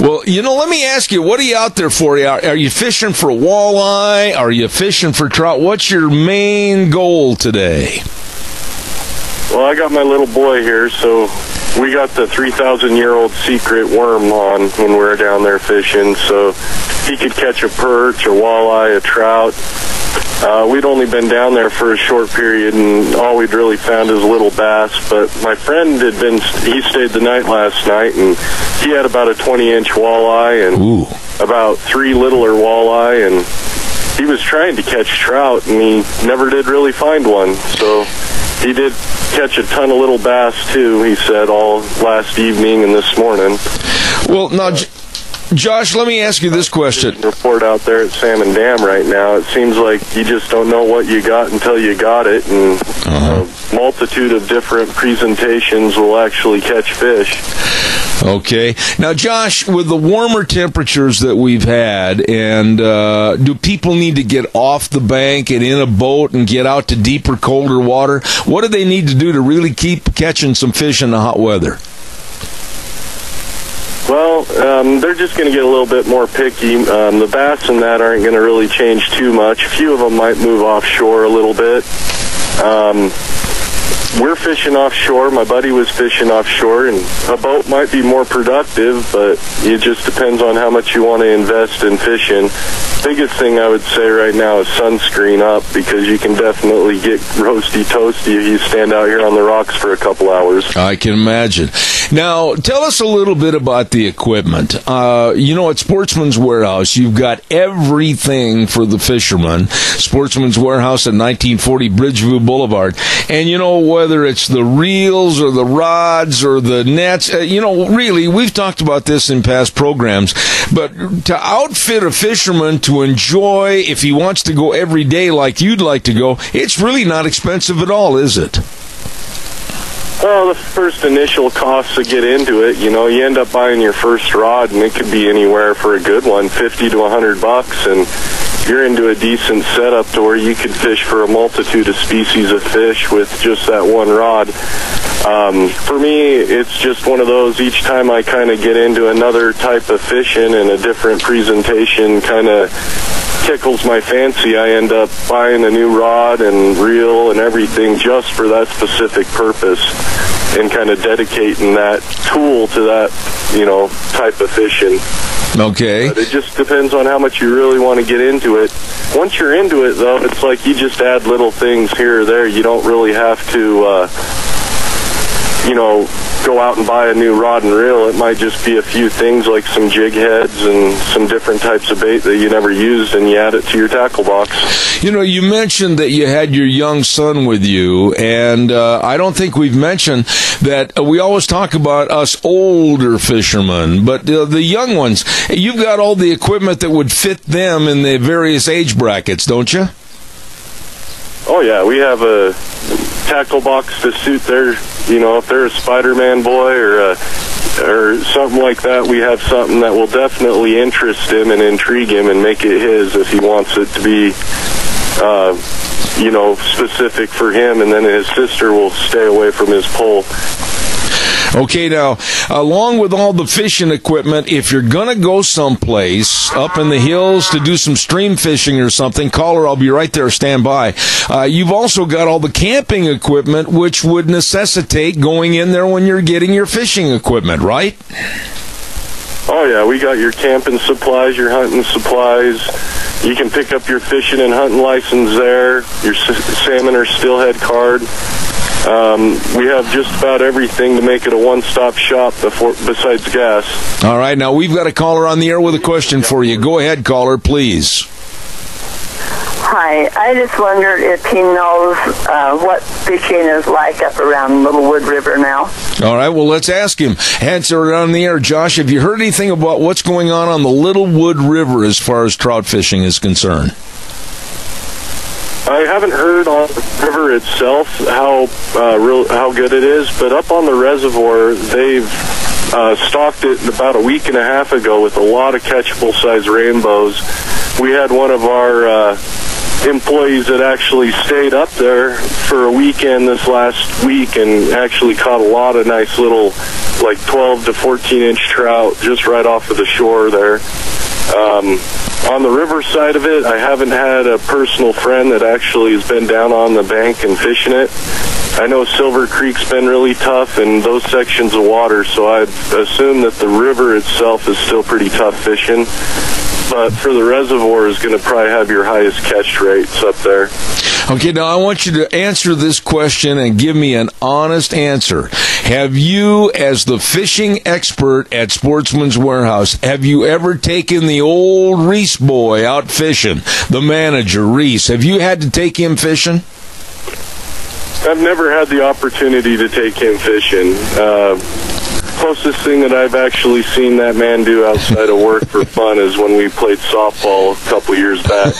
Well, you know, let me ask you, what are you out there for? Are you fishing for walleye? Are you fishing for trout? What's your main goal today? Well, I got my little boy here, so we got the 3,000-year-old secret worm on when we were down there fishing, so he could catch a perch, a walleye, a trout. We'd only been down there for a short period, and all we'd really found is little bass. But my friend he stayed the night last night, and he had about a 20-inch walleye and about 3 littler walleye, and he was trying to catch trout, and he never did really find one. So he did catch a ton of little bass, too, he said, all last evening and this morning. Well, now, Josh, let me ask you this question. Report out there at Salmon Dam right now. It seems like you just don't know what you got until you got it, and a multitude of different presentations will actually catch fish. Okay. Now, Josh, with the warmer temperatures that we've had, and do people need to get off the bank and in a boat and get out to deeper, colder water? What do they need to do to really keep catching some fish in the hot weather? Well, they're just going to get a little bit more picky. The bass and that aren't going to really change too much. A few of them might move offshore a little bit. we're fishing offshore. My buddy was fishing offshore, and a boat might be more productive, but it just depends on how much you want to invest in fishing. Biggest thing I would say right now is sunscreen up, because you can definitely get roasty toasty if you stand out here on the rocks for a couple hours. I can imagine. Now, tell us a little bit about the equipment. At Sportsman's Warehouse, you've got everything for the fisherman. Sportsman's Warehouse at 1940 Bridgeview Boulevard. And, whether it's the reels or the rods or the nets, really, we've talked about this in past programs, but to outfit a fisherman to enjoy, if he wants to go every day like you'd like to go, it's really not expensive at all, is it? Well, the first initial costs to get into it, you end up buying your first rod, and it could be anywhere for a good one, $50 to $100, and you're into a decent setup to where you could fish for a multitude of species of fish with just that one rod. For me, it's just one of those, each time I kind of get into another type of fishing and a different presentation kind of tickles my fancy, I end up buying a new rod and reel and everything just for that specific purpose, and kind of dedicating that tool to that, type of fishing. Okay. But it just depends on how much you really want to get into it. Once you're into it, though, it's like you just add little things here or there. You don't really have to, go out and buy a new rod and reel. It might just be a few things like some jig heads and some different types of bait that you never used, and you add it to your tackle box. You mentioned that you had your young son with you, and I don't think we've mentioned that we always talk about us older fishermen, but the young ones, you've got all the equipment that would fit them in the various age brackets, don't you? Oh, yeah, we have a tackle box to suit their, if they're a Spider-Man boy or something like that, we have something that will definitely interest him and intrigue him and make it his if he wants it to be, specific for him, and then his sister will stay away from his pole. Okay, now, along with all the fishing equipment, if you're going to go someplace up in the hills to do some stream fishing or something, caller, I'll be right there, stand by. You've also got all the camping equipment, which would necessitate going in there when you're getting your fishing equipment, right? Oh, yeah, we got your camping supplies, your hunting supplies. You can pick up your fishing and hunting license there, your salmon or steelhead card. We have just about everything to make it a one-stop shop besides gas. All right, now we've got a caller on the air with a question for you. Go ahead, caller, please. Hi, I just wondered if he knows what fishing is like up around Littlewood River now. All right, well, let's ask him. Answer it on the air. Josh, have you heard anything about what's going on the Littlewood River as far as trout fishing is concerned? I haven't heard on the river itself how good it is, but up on the reservoir, they've stocked it about a week and a half ago with a lot of catchable size rainbows. We had one of our employees that actually stayed up there for a weekend this last week and actually caught a lot of nice little, like 12 to 14-inch trout just right off of the shore there. On the river side of it, I haven't had a personal friend that actually has been down on the bank and fishing it. I know Silver Creek's been really tough in those sections of water, so I'd assume that the river itself is still pretty tough fishing. But for the reservoir is going to probably have your highest catch rates up there. Okay, now I want you to answer this question and give me an honest answer. Have you, as the fishing expert at Sportsman's Warehouse, have you ever taken the old Reese boy out fishing, the manager, Reese? Have you had to take him fishing? I've never had the opportunity to take him fishing. Closest thing that I've actually seen that man do outside of work for fun is when we played softball a couple years back,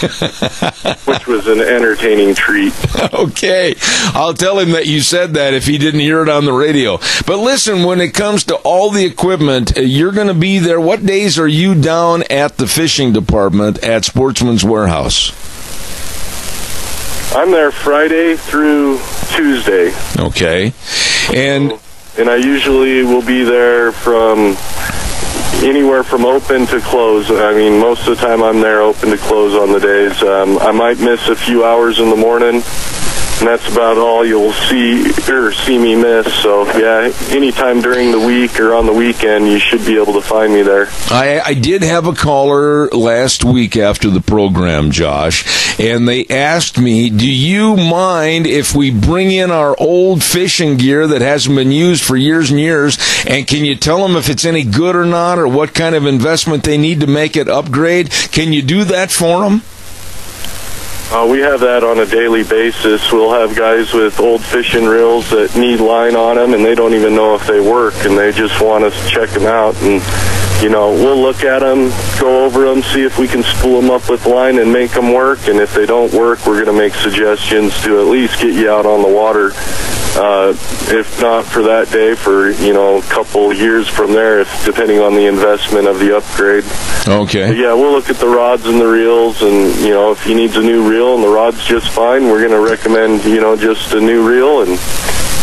which was an entertaining treat. Okay, I'll tell him that you said that if he didn't hear it on the radio. But listen, when it comes to all the equipment, you're going to be there. What days are you down at the fishing department at Sportsman's Warehouse? I'm there Friday through Tuesday. Okay. And I usually will be there from anywhere from open to close. I mean, most of the time I'm there open to close on the days. I might miss a few hours in the morning, and that's about all you'll see me miss. So, yeah, anytime during the week or on the weekend, you should be able to find me there. I did have a caller last week after the program, Josh, and they asked me, do you mind if we bring in our old fishing gear that hasn't been used for years and years, and can you tell them if it's any good or not, or what kind of investment they need to make it upgrade? Can you do that for them? We have that on a daily basis. We'll have guys with old fishing reels that need line on them, and they don't even know if they work, and they just want us to check them out. And, you know, we'll look at them, go over them, see if we can spool them up with line and make them work. And if they don't work, we're going to make suggestions to at least get you out on the water. If not for that day, for, you know, a couple years from there, depending on the investment of the upgrade. Okay. But yeah, we'll look at the rods and the reels, and, you know, if he needs a new reel and the rod's just fine, we're going to recommend, you know, just a new reel and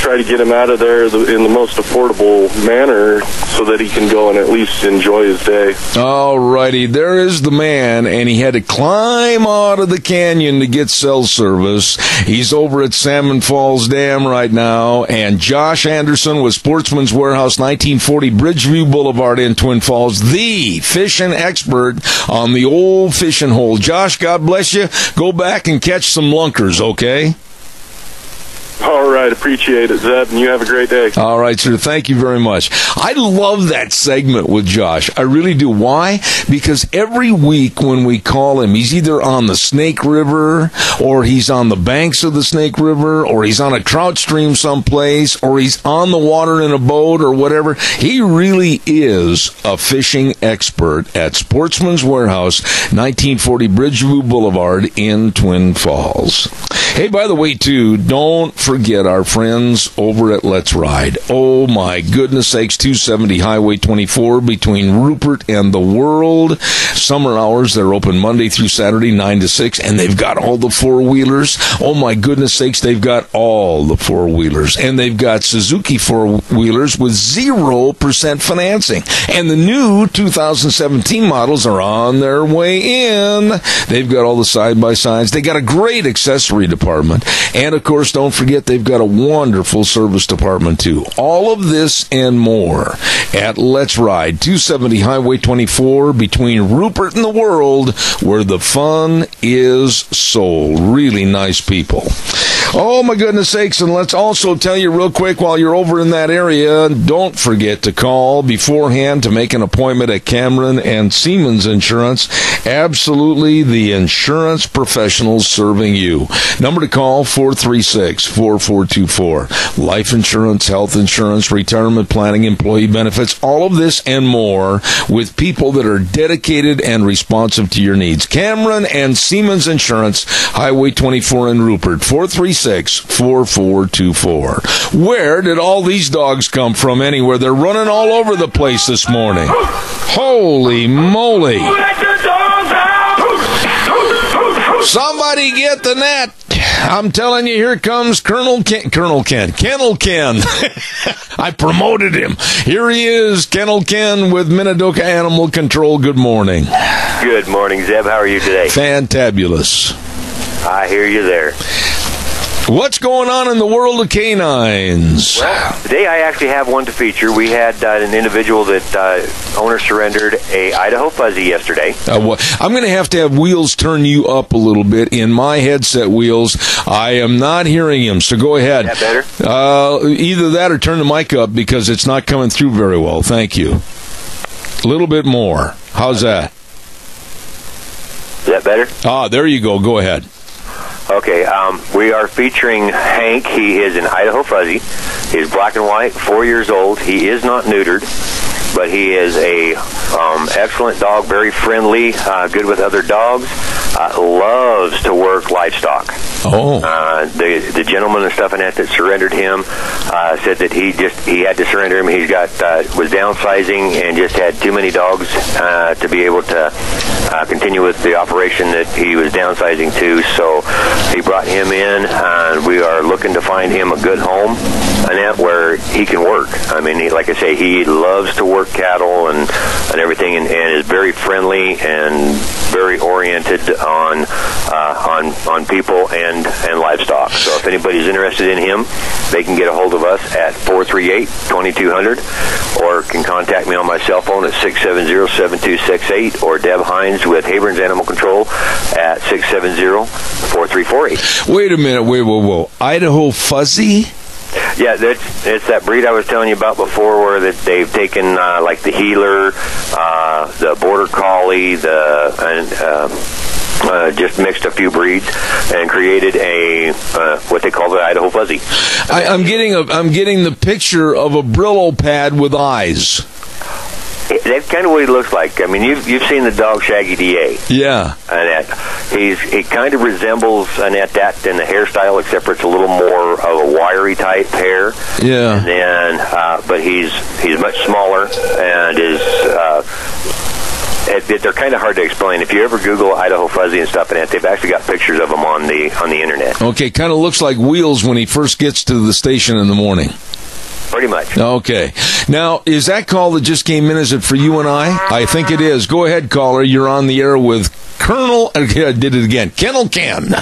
try to get him out of there in the most affordable manner so that he can go and at least enjoy his day. All righty, there is the man, and he had to climb out of the canyon to get cell service. He's over at Salmon Falls Dam right now, and Josh Anderson with Sportsman's Warehouse, 1940 Bridgeview Boulevard in Twin Falls, the fishing expert on the old fishing hole. Josh, God bless you. Go back and catch some lunkers, okay? All right, appreciate it, Zeb, and you have a great day. All right, sir. Thank you very much. I love that segment with Josh. I really do. Why? Because every week when we call him, he's either on the Snake River, or he's on the banks of the Snake River, or he's on a trout stream someplace, or he's on the water in a boat or whatever. He really is a fishing expert at Sportsman's Warehouse, 1940 Bridgeview Boulevard in Twin Falls. Hey, by the way, too, don't forget our friends over at Let's Ride. Oh, my goodness sakes, 270 Highway 24 between Rupert and the World. Summer hours, they're open Monday through Saturday, 9 to 6, and they've got all the four-wheelers. Oh, my goodness sakes, they've got all the four-wheelers. And they've got Suzuki four-wheelers with 0% financing. And the new 2017 models are on their way in. They've got all the side-by-sides. They got a great accessory department. And, of course, don't forget they've got a wonderful service department, too. All of this and more at Let's Ride, 270 Highway 24 between Rupert and the World, where the fun is sold. Really nice people. Oh, my goodness sakes, and let's also tell you real quick while you're over in that area, don't forget to call beforehand to make an appointment at Cameron and Siemens Insurance. Absolutely the insurance professionals serving you. Number to call, 436-4424. Life insurance, health insurance, retirement planning, employee benefits, all of this and more with people that are dedicated and responsive to your needs. Cameron and Siemens Insurance, Highway 24 in Rupert, 436-4424. Where did all these dogs come from anywhere? They're running all over the place this morning. Holy moly. Somebody get the net. I'm telling you, here comes Kennel Ken. I promoted him. Here he is, Kennel Ken with Minidoka Animal Control. Good morning. Good morning, Zeb. How are you today? Fantabulous. I hear you there. What's going on in the world of canines? Well, today I actually have one to feature. We had an individual that owner surrendered a Idaho Fuzzy yesterday. I'm going to have Wheels turn you up a little bit. In my headset, Wheels, I am not hearing him, so go ahead. Is that better? Either that or turn the mic up because it's not coming through very well. Thank you. A little bit more. How's that? Is that better? There you go. Go ahead. Okay, we are featuring Hank. He is an Idaho Fuzzy. He's black and white, 4 years old. He is not neutered, but he is a excellent dog, very friendly, good with other dogs, loves to work livestock. Oh. The gentleman and stuff in that surrendered him said that he had to surrender him. He's got was downsizing and just had too many dogs to be able to continue with the operation that he was downsizing to. So he brought him in. We are looking to find him a good home, and where he can work. I mean, like I say, he loves to work cattle and everything, and is very friendly and very oriented on people and livestock. So if anybody's interested in him, they can get a hold of us at 438-2200, or can contact me on my cell phone at 670-7268, or Deb Hines with Haberns Animal Control at 670-4348. Wait a minute. Whoa. Idaho Fuzzy? Yeah, it's that breed I was telling you about before, where that they've taken like the Heeler, the Border Collie, just mixed a few breeds and created a what they call the Idaho Fuzzy. I'm getting the picture of a Brillo pad with eyes. That's kind of what he looks like. I mean, you've seen the dog Shaggy DA. Yeah. Annette. He kind of resembles Annette that in the hairstyle, except for it's a little more of a wiry type hair. Yeah. And then, but he's much smaller and is. They're kind of hard to explain. If you ever Google Idaho Fuzzy and stuff, and they've actually got pictures of him on the internet. Okay, kind of looks like Wheels when he first gets to the station in the morning. Pretty much. Okay. Now, is that call that just came in, is it for you and I? I think it is. Go ahead, caller. You're on the air with Colonel... I did it again. Kennel Ken.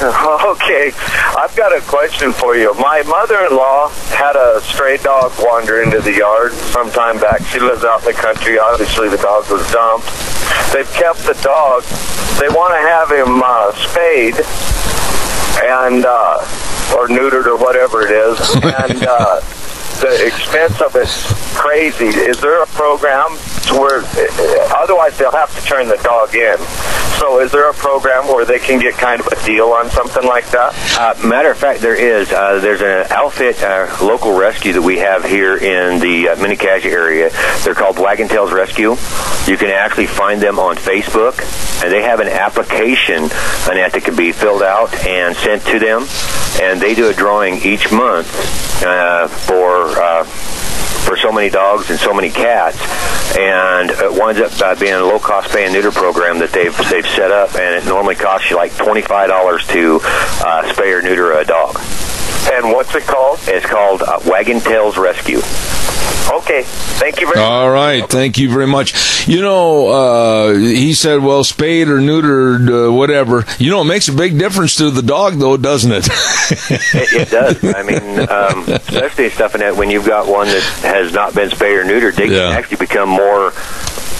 Okay. I've got a question for you. My mother-in-law had a stray dog wander into the yard some time back. She lives out in the country. Obviously, the dog was dumped. They've kept the dog. They want to have him spayed and... or neutered or whatever it is, and the expense of it's crazy. Is there a program to where, otherwise they'll have to turn the dog in, so is there a program where they can get kind of a deal on something like that? Matter of fact, there is. There's an outfit, local rescue that we have here in the Mini-Cassia area. They're called Wagon Tails Rescue. You can actually find them on Facebook, and they have an application that can be filled out and sent to them, and they do a drawing each month for so many dogs and so many cats, and it winds up being a low-cost pay and neuter program that they've set up, and it normally costs you like $25 to spay or neuter a dog. And what's it called? It's called Wagon Tails Rescue. Okay. Thank you very much. All right. Thank you very much. You know, he said, well, spayed or neutered, whatever. You know, it makes a big difference to the dog, though, doesn't it? It does. I mean, especially stuff in that when you've got one that has not been spayed or neutered, they can actually become more...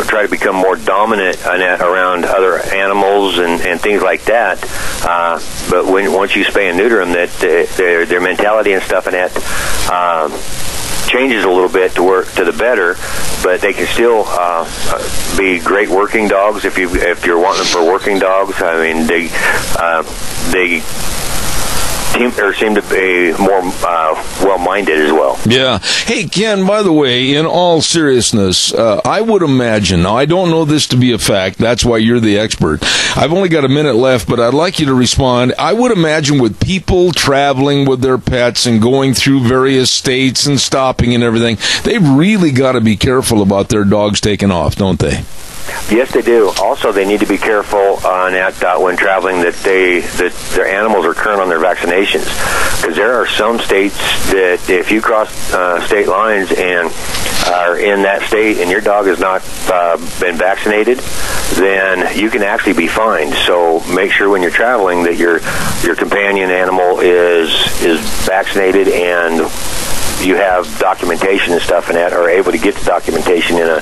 try to become more dominant around other animals and things like that. But once you spay and neuter them, that their mentality and stuff and that changes a little bit to the better. But they can still be great working dogs if you're wanting them for working dogs. I mean, they seem to be more well-minded as well. Yeah. Hey, Ken, by the way, in all seriousness, I would imagine, now I don't know this to be a fact, that's why you're the expert. I've only got a minute left, but I'd like you to respond. I would imagine with people traveling with their pets and going through various states and stopping and everything, they've really got to be careful about their dogs taking off, don't they? Yes, they do. Also, they need to be careful on that when traveling that their animals are current on their vaccinations, because there are some states that if you cross state lines and are in that state and your dog has not been vaccinated, then you can actually be fined. So make sure when you're traveling that your companion animal is vaccinated and you have documentation and stuff, and that are able to get the documentation in a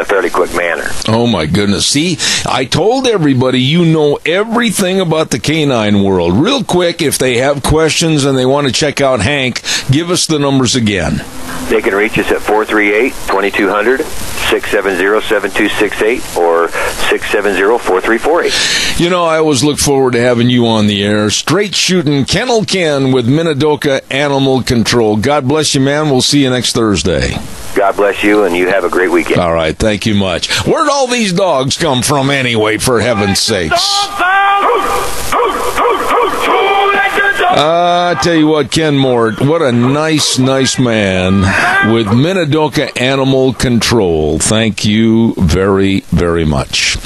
fairly quick manner. Oh my goodness. See, I told everybody you know everything about the canine world. Real quick, if they have questions and they want to check out Hank, give us the numbers again. They can reach us at 438-2200, 670-7268, or 670-4348. You know, I always look forward to having you on the air. Straight shooting Kennel Ken with Minidoka Animal Control. God bless you, man. We'll see you next Thursday. God bless you, and you have a great weekend. All right. Thank you much. Where'd all these dogs come from anyway, for heaven's sakes? I tell you what, Ken Mort, what a nice man with Minidoka Animal Control. Thank you very, very much.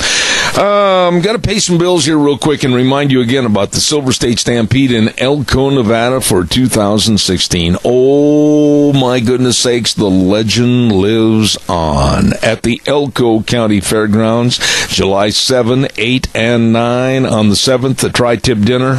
Got to pay some bills here real quick and remind you again about the Silver State Stampede in Elko, Nevada for 2016. Oh, my goodness sakes, the legend lives on at the Elko County Fairgrounds, July 7, 8, and 9. On the 7th, the Tri-Tip Dinner.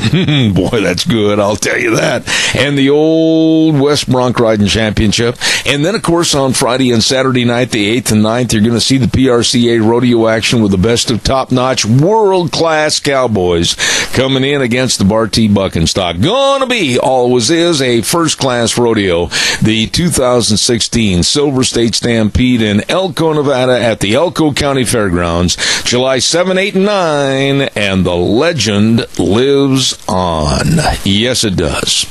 Boy, that's good, I'll tell you that. And the Old West Bronc Riding Championship. And then, of course, on Friday and Saturday night, the 8th and 9th, you're going to see the PRCA rodeo action with the best of top-notch, world-class cowboys coming in against the Bartee Buckenstock. Gonna be, always is, a first-class rodeo. The 2016 Silver State Stampede in Elko, Nevada at the Elko County Fairgrounds, July 7, 8, and 9, and the legend lives on. Yes, it does.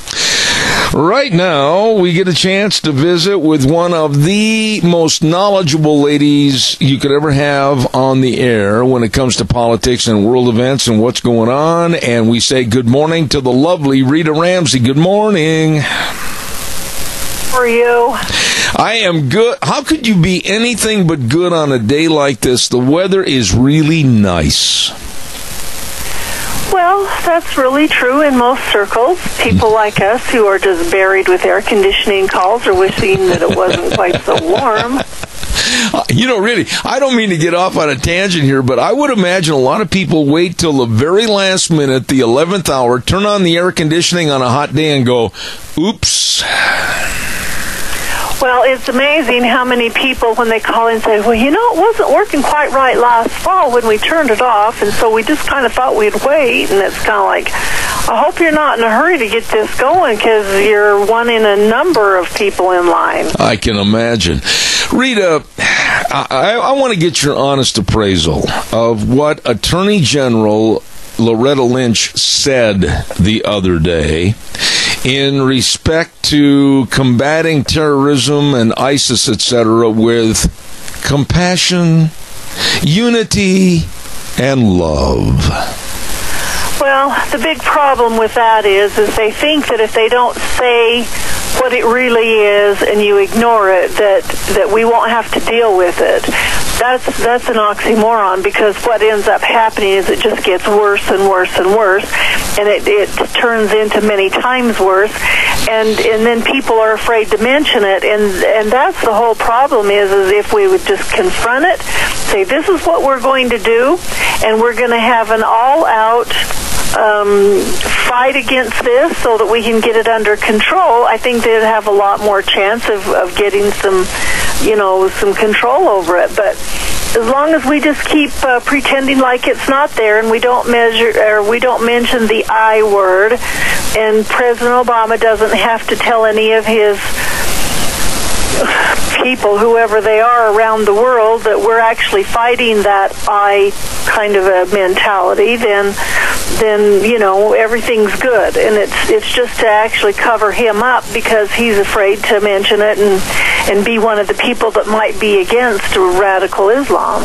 Right now, we get a chance to visit with one of the most knowledgeable ladies you could ever have on the air when it comes to politics and world events and what's going on. And we say good morning to the lovely Rita Ramsey. Good morning. How are you? I am good. How could you be anything but good on a day like this? The weather is really nice. Well, that's really true in most circles. People like us who are just buried with air conditioning calls are wishing that it wasn't quite so warm. You know, really, I don't mean to get off on a tangent here, but I would imagine a lot of people wait till the very last minute, the 11th hour, turn on the air conditioning on a hot day and go, oops. Well, it's amazing how many people, when they call in, say, well, you know, it wasn't working quite right last fall when we turned it off, and so we just kind of thought we'd wait, and it's kind of like, I hope you're not in a hurry to get this going because you're one in a number of people in line. I can imagine. Rita, I want to get your honest appraisal of what Attorney General Loretta Lynch said the other day in respect to combating terrorism and ISIS, etc., with compassion, unity, and love. Well, the big problem with that is they think that if they don't say what it really is and you ignore it, that we won't have to deal with it. That's an oxymoron, because what ends up happening is it just gets worse and worse and worse, and it turns into many times worse, and then people are afraid to mention it, and that's the whole problem is if we would just confront it, say this is what we're going to do, and we're going to have an all-out fight against this so that we can get it under control, I think they'd have a lot more chance of getting some control over it. But as long as we just keep pretending like it's not there, and we don't mention the I word, and President Obama doesn't have to tell any of his people, whoever they are around the world, that we're actually fighting that I kind of a mentality, then everything's good. And it's just to actually cover him up because he's afraid to mention it and be one of the people that might be against radical Islam.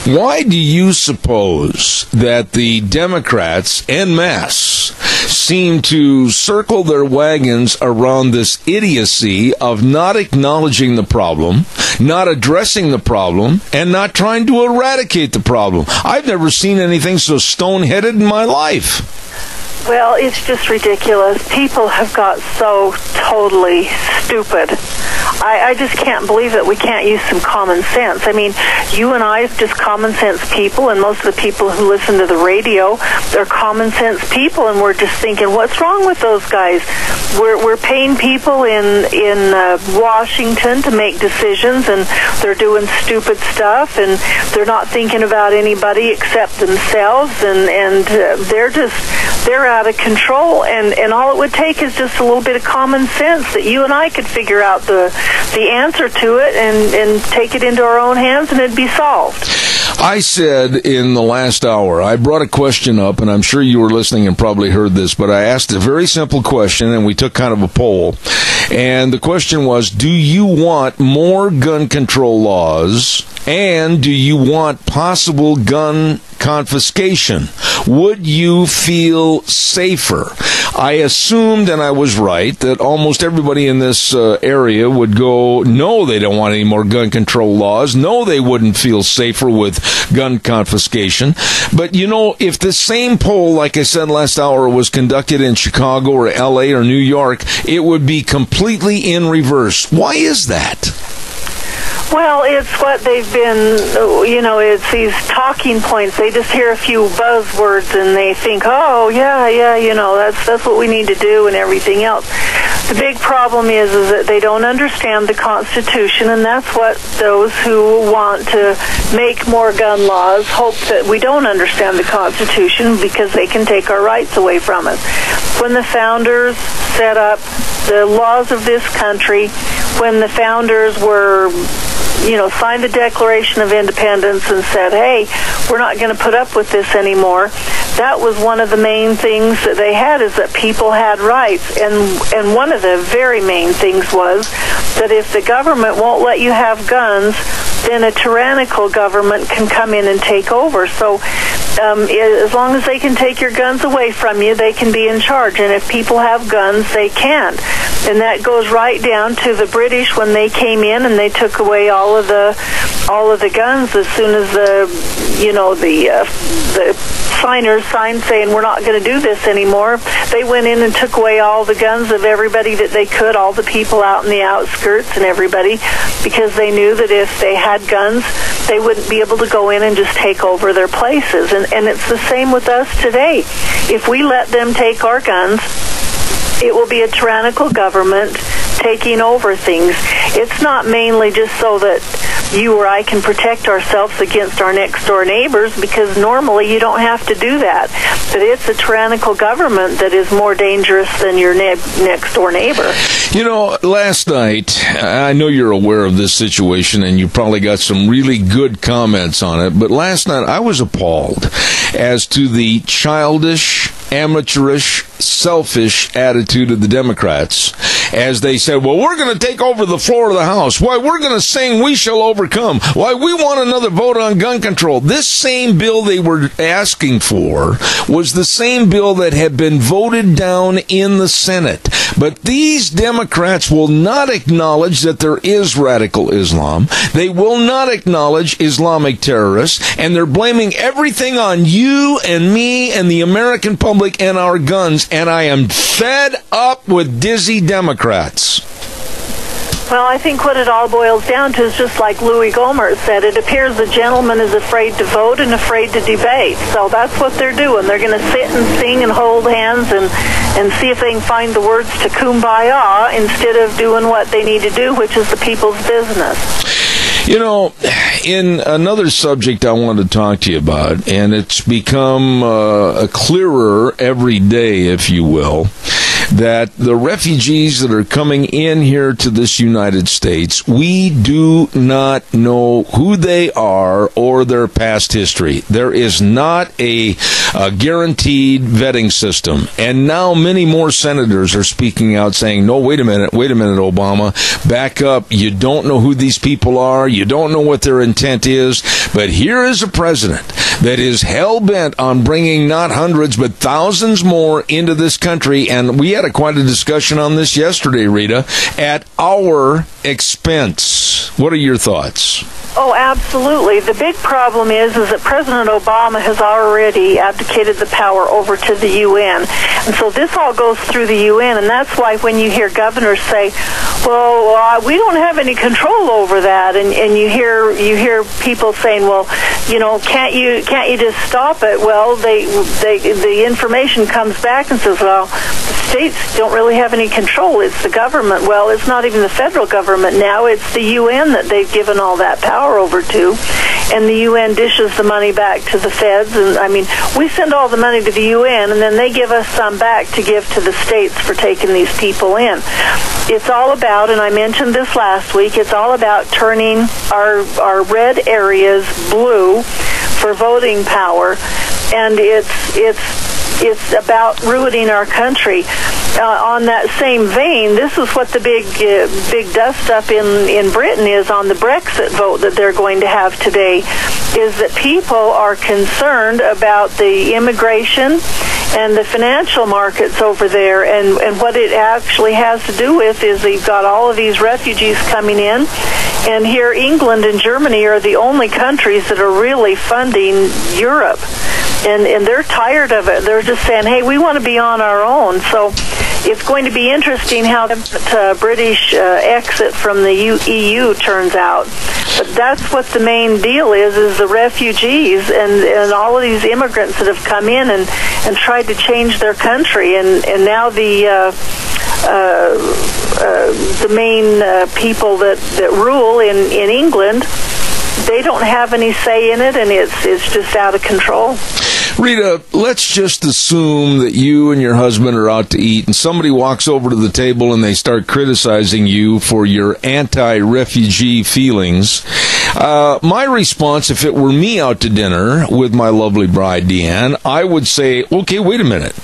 Why do you suppose that the Democrats en masse seem to circle their wagons around this idiocy of not acknowledging the problem, not addressing the problem, and not trying to eradicate the problem? I've never seen anything so stone-headed in my life. Well, it's just ridiculous. People have got so totally stupid. I just can't believe that we can't use some common sense. I mean, you and I are just common sense people, and most of the people who listen to the radio, they're common sense people, and we're just thinking, what's wrong with those guys? We're paying people in Washington to make decisions, and they're doing stupid stuff, and they're not thinking about anybody except themselves, and they're out of control, and all it would take is just a little bit of common sense that you and I could figure out the answer to it and take it into our own hands, and it'd be solved. I said in the last hour, I brought a question up, and I'm sure you were listening and probably heard this, but I asked a very simple question, and we took kind of a poll. And the question was, do you want more gun control laws, and do you want possible gun confiscation? Would you feel safer? I assumed, and I was right, that almost everybody in this area would go, no, they don't want any more gun control laws. No, they wouldn't feel safer with gun confiscation. But, you know, if the same poll, like I said last hour, was conducted in Chicago or L.A. or New York, it would be completely in reverse. Why is that? Well, it's what they've been, you know, it's these talking points. They just hear a few buzzwords and they think, oh, yeah, you know, that's what we need to do and everything else. The big problem is that they don't understand the Constitution, and that's what those who want to make more gun laws hope that we don't understand the Constitution, because they can take our rights away from us. When the founders set up the laws of this country, when the founders were, you know, signed the Declaration of Independence and said, hey, we're not going to put up with this anymore, that was one of the main things that they had, is that people had rights. And one of the very main things was that if the government won't let you have guns, then a tyrannical government can come in and take over. So as long as they can take your guns away from you, they can be in charge. And if people have guns, they can't. And that goes right down to the British when they came in and they took away all of the guns as soon as the signers signed saying we're not going to do this anymore. They went in and took away all the guns of everybody that they could, all the people out in the outskirts and everybody, because they knew that if they had guns, they wouldn't be able to go in and just take over their places. And it's the same with us today. If we let them take our guns, it will be a tyrannical government taking over things. It's not mainly just so that you or I can protect ourselves against our next-door neighbors, because normally you don't have to do that. But it's a tyrannical government that is more dangerous than your next-door neighbor. You know, last night, I know you're aware of this situation, and you probably got some really good comments on it, but last night I was appalled as to the childish, amateurish, selfish attitude of the Democrats as they said, well, we're going to take over the floor of the House. Why, we're going to sing We Shall Overcome. Why, we want another vote on gun control. This same bill they were asking for was the same bill that had been voted down in the Senate. But these Democrats will not acknowledge that there is radical Islam. They will not acknowledge Islamic terrorists, and they're blaming everything on you and me and the American public and our guns, and I am fed up with dizzy Democrats. Well, I think what it all boils down to is just like Louis Gohmert said, it appears the gentleman is afraid to vote and afraid to debate. So that's what they're doing. They're going to sit and sing and hold hands and see if they can find the words to kumbaya instead of doing what they need to do, which is the people's business. You know, in another subject I want to talk to you about, and it's become clearer every day, if you will, that the refugees that are coming in here to this United States, we do not know who they are or their past history. There is not a guaranteed vetting system. And now many more senators are speaking out saying, no, wait a minute, Obama, back up. You don't know who these people are. You don't know what their intent is. But here is a president that is hell-bent on bringing not hundreds but thousands more into this country. And we had quite a discussion on this yesterday, Rita, at our expense. What are your thoughts? Oh, absolutely. The big problem is that President Obama has already abdicated the power over to the UN. And so this all goes through the UN, and that's why when you hear governors say, well, we don't have any control over that, and you hear people saying, well, you know, can't you just stop it? Well, the information comes back and says, well, the states don't really have any control. It's the government. Well, it's not even the federal government now. It's the UN that they've given all that power over to, and the UN dishes the money back to the feds. And I mean, we send all the money to the UN, and then they give us some back to give to the states for taking these people in. It's all about, and I mentioned this last week, it's all about turning our red areas blue for voting power, and it's about ruining our country. On that same vein, this is what the big dust-up in Britain is on the Brexit vote that they're going to have today, is that people are concerned about the immigration and the financial markets over there. And what it actually has to do with is you've got all of these refugees coming in, and here England and Germany are the only countries that are really funding Europe. And they're tired of it. They're just saying, hey, we want to be on our own. So it's going to be interesting how the British exit from the EU turns out. But that's what the main deal is the refugees and all of these immigrants that have come in and tried to change their country. And now the main people that rule in England, they don't have any say in it, and it's just out of control. Rita, let's just assume that you and your husband are out to eat and somebody walks over to the table and they start criticizing you for your anti-refugee feelings. My response, if it were me out to dinner with my lovely bride, Deanne, I would say, okay, wait a minute.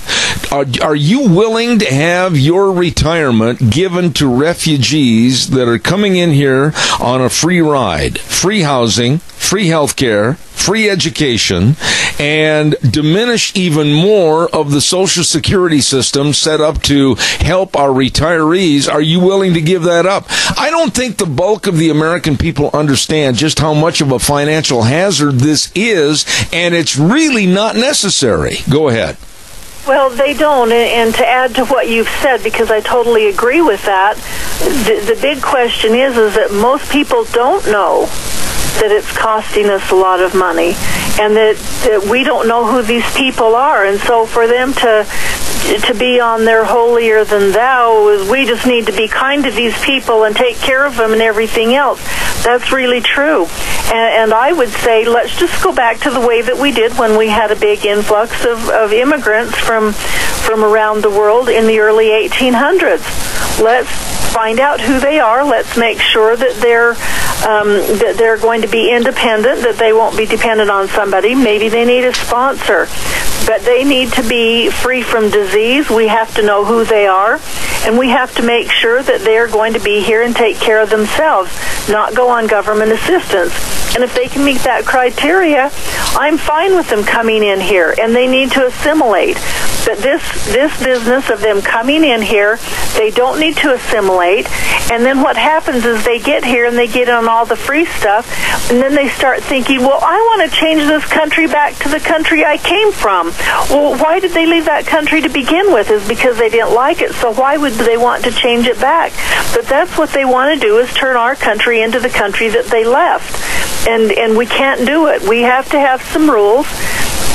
Are you willing to have your retirement given to refugees that are coming in here on a free ride, free housing, free health care, free education, and diminish even more of the Social Security system set up to help our retirees? Are you willing to give that up? I don't think the bulk of the American people understand just how much of a financial hazard this is, and it's really not necessary. Go ahead. Well, they don't, and to add to what you've said, because I totally agree with that, the big question is that most people don't know that it's costing us a lot of money, and that we don't know who these people are. And so for them to be on their holier than thou, we just need to be kind to these people and take care of them and everything else. That's really true. And I would say let's just go back to the way that we did when we had a big influx of immigrants from around the world in the early 1800s. Let's find out who they are. Let's make sure that they're going to be independent, that they won't be dependent on somebody. Maybe they need a sponsor, but they need to be free from disease. We have to know who they are, and we have to make sure that they're going to be here and take care of themselves, not go on government assistance. And if they can meet that criteria, I'm fine with them coming in here, and they need to assimilate. But this business of them coming in here, they don't need to assimilate. And then what happens is they get here and they get on all the free stuff, and then they start thinking, well, I want to change this country back to the country I came from. Well, why did they leave that country to begin with? Is because they didn't like it. So why would they want to change it back? But that's what they want to do, is turn our country into the country that they left. And we can't do it. We have to have some rules.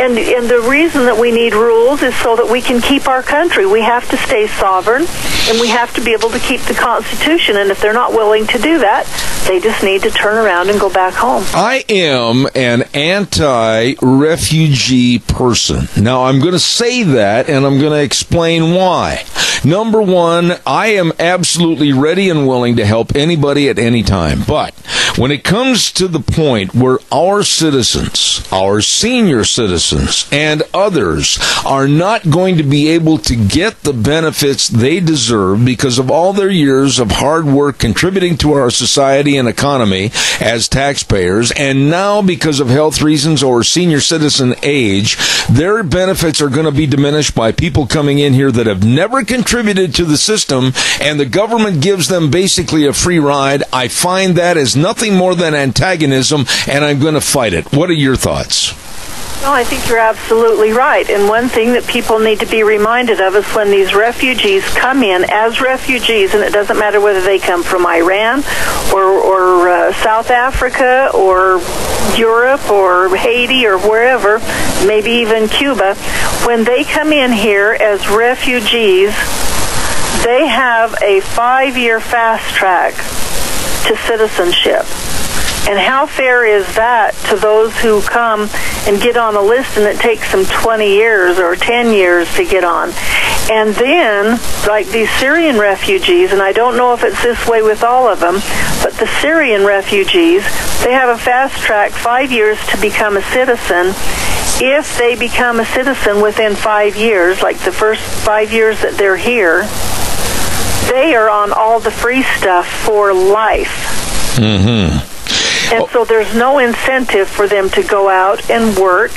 And the reason that we need rules is so that we can keep our country. We have to stay sovereign, and we have to be able to keep the Constitution. And if they're not willing to do that, they just need to turn around and go back home. I am an anti-refugee person. Now, I'm going to say that, and I'm going to explain why. Number one, I am absolutely ready and willing to help anybody at any time. But when it comes to the point where our citizens, our senior citizens, and others are not going to be able to get the benefits they deserve because of all their years of hard work contributing to our society and economy as taxpayers, and now because of health reasons or senior citizen age, their benefits are going to be diminished by people coming in here that have never contributed to the system, and the government gives them basically a free ride. I find that as nothing more than antagonism, and I'm going to fight it. What are your thoughts? No, I think you're absolutely right. And one thing that people need to be reminded of is when these refugees come in as refugees, and it doesn't matter whether they come from Iran or South Africa or Europe or Haiti or wherever, maybe even Cuba, when they come in here as refugees, they have a 5-year fast track to citizenship. And how fair is that to those who come and get on a list and it takes them 20 years or 10 years to get on? And then, like these Syrian refugees, and I don't know if it's this way with all of them, but the Syrian refugees, they have a fast track, 5 years to become a citizen. If they become a citizen within 5 years, like the first 5 years that they're here, they are on all the free stuff for life. Mm-hmm. And so there's no incentive for them to go out and work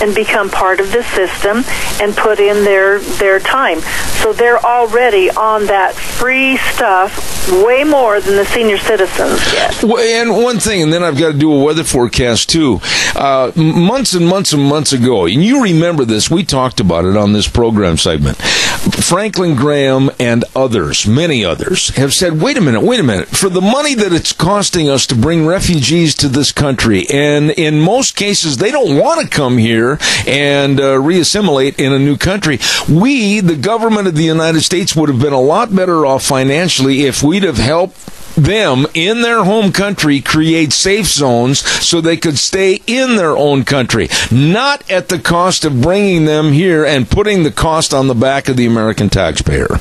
and become part of the system and put in their time. So they're already on that free stuff way more than the senior citizens get. Well, and one thing, and then I've got to do a weather forecast too. Months and months and months ago, and you remember this, we talked about it on this program segment. Franklin Graham and others, many others, have said, wait a minute, for the money that it's costing us to bring refugees to this country, and in most cases they don't want to come here and reassimilate in a new country, we, the government of the United States, would have been a lot better off financially if we'd have helped them in their home country create safe zones so they could stay in their own country, not at the cost of bringing them here and putting the cost on the back of the American taxpayer.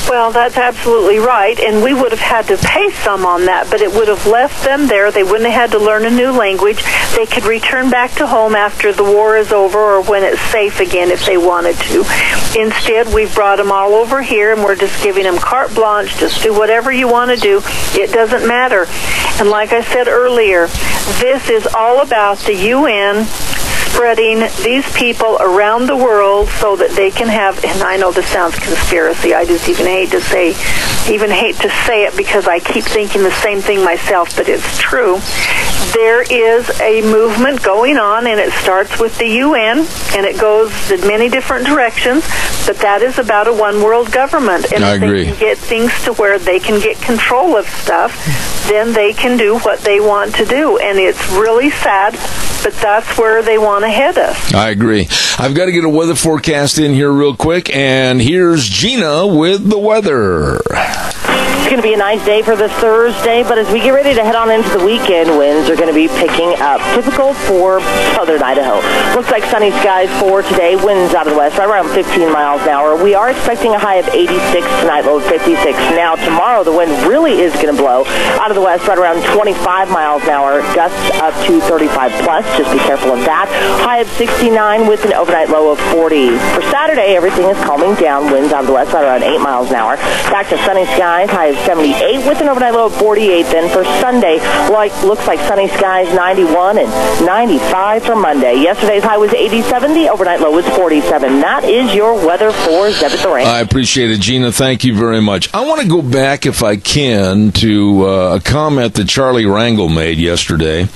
Well, that's absolutely right, and we would have had to pay some on that, but it would have left them there. They wouldn't have had to learn a new language. They could return back to home after the war is over or when it's safe again if they wanted to. Instead, we've brought them all over here, and we're just giving them carte blanche. Just do whatever you want to do. It doesn't matter. And like I said earlier, this is all about the UN spreading these people around the world so that they can have, and I know this sounds conspiracy, I just even hate to say it because I keep thinking the same thing myself, but it's true. There is a movement going on, and it starts with the UN, and it goes in many different directions, but that is about a one-world government. And if they can get things to where they can get control of stuff, then they can do what they want to do. And it's really sad, but that's where they want to head us. I agree. I've got to get a weather forecast in here real quick, and here's Gina with the weather. It's going to be a nice day for this Thursday, but as we get ready to head on into the weekend, winds are going to be picking up. Typical for southern Idaho. Looks like sunny skies for today. Winds out of the west right around 15 miles an hour. We are expecting a high of 86 tonight, low of 56. Now, tomorrow, the wind really is going to blow out of the west right around 25 miles an hour. Gusts up to 35 plus. Just be careful of that. High of 69 with an overnight low of 40. For Saturday, everything is calming down. Winds out of the west right around 8 miles an hour. Back to sunny skies. High of 78 with an overnight low of 48. Then for Sunday, looks like sunny skies, 91 and 95 for Monday. Yesterday's high was 87. The overnight low was 47. That is your weather for Zeb at the Range. I appreciate it, Gina. Thank you very much. I want to go back, if I can, to a comment that Charlie Rangel made yesterday,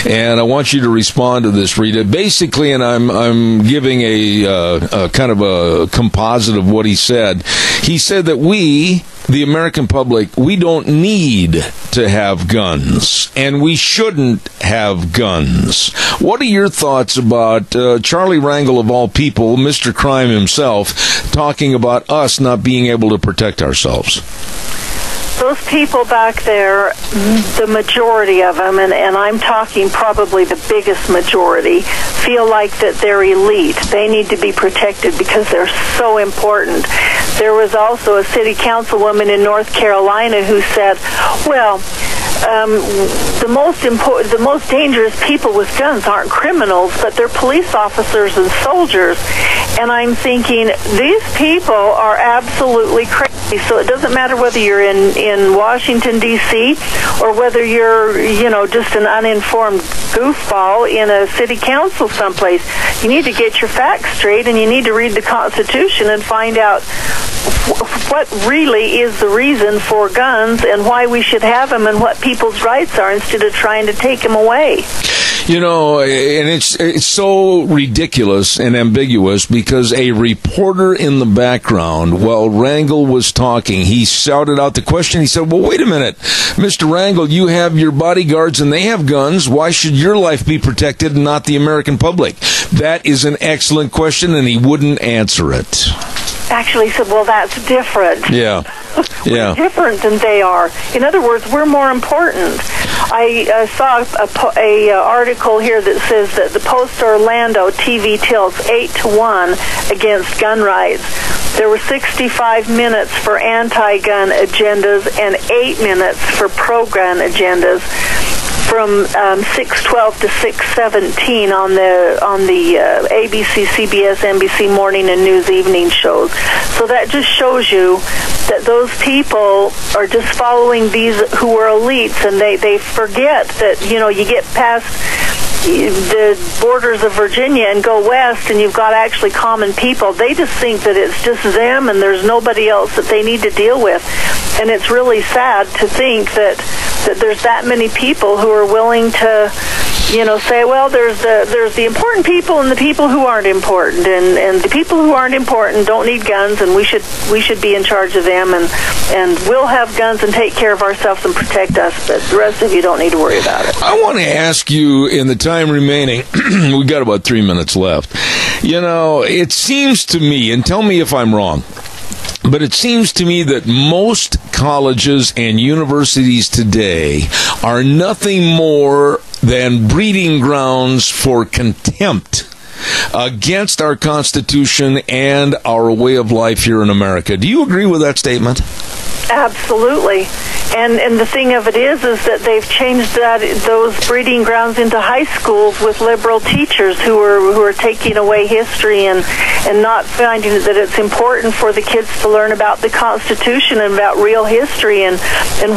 and I want you to respond to this, Rita. Basically, and I'm giving a kind of a composite of what he said. He said that we, the American public, we don't need to have guns, and we shouldn't have guns. What are your thoughts about Charlie Rangel, of all people, Mr. Crime himself, talking about us not being able to protect ourselves? Those people back there, the majority of them, and I'm talking probably the biggest majority, feel like that they're elite. They need to be protected because they're so important. There was also a city councilwoman in North Carolina who said, well, the most dangerous people with guns aren't criminals, but they're police officers and soldiers. And I'm thinking, these people are absolutely crazy. So it doesn't matter whether you're in Washington, D.C., or whether you're, just an uninformed goofball in a city council someplace. You need to get your facts straight, and you need to read the Constitution and find out what really is the reason for guns and why we should have them and what people's rights are instead of trying to take them away. And it's so ridiculous and ambiguous because a reporter in the background, while Rangel was talking, he shouted out the question. He said, well, wait a minute, Mr. Rangel, you have your bodyguards and they have guns. Why should your life be protected and not the American public? That is an excellent question, and he wouldn't answer it. Actually said, well, that's different. Yeah. We're different than they are. In other words, we're more important. I saw a article here that says that the Post-Orlando TV tilts 8-1 against gun rights. There were 65 minutes for anti-gun agendas and 8 minutes for pro-gun agendas, from 6:12 to 6:17 on the ABC, CBS, NBC morning and news evening shows. So that just shows you that those people are just following these who are elites, and they forget that you get past the borders of Virginia and go west, and you've got actually common people. They just think that it's just them and there's nobody else that they need to deal with. And it's really sad to think that there's that many people who are willing to, say, well, there's the important people and the people who aren't important, and the people who aren't important don't need guns, and we should be in charge of them, and we'll have guns and take care of ourselves and protect us, but the rest of you don't need to worry about it. I want to ask you, in the time remaining, we got about 3 minutes left. It seems to me, and tell me if I'm wrong, but it seems to me that most colleges and universities today are nothing more than breeding grounds for contempt against our Constitution and our way of life here in America. Do you agree with that statement? Absolutely. And the thing of it is that they've changed those breeding grounds into high schools with liberal teachers who are taking away history and not finding that it's important for the kids to learn about the Constitution and about real history and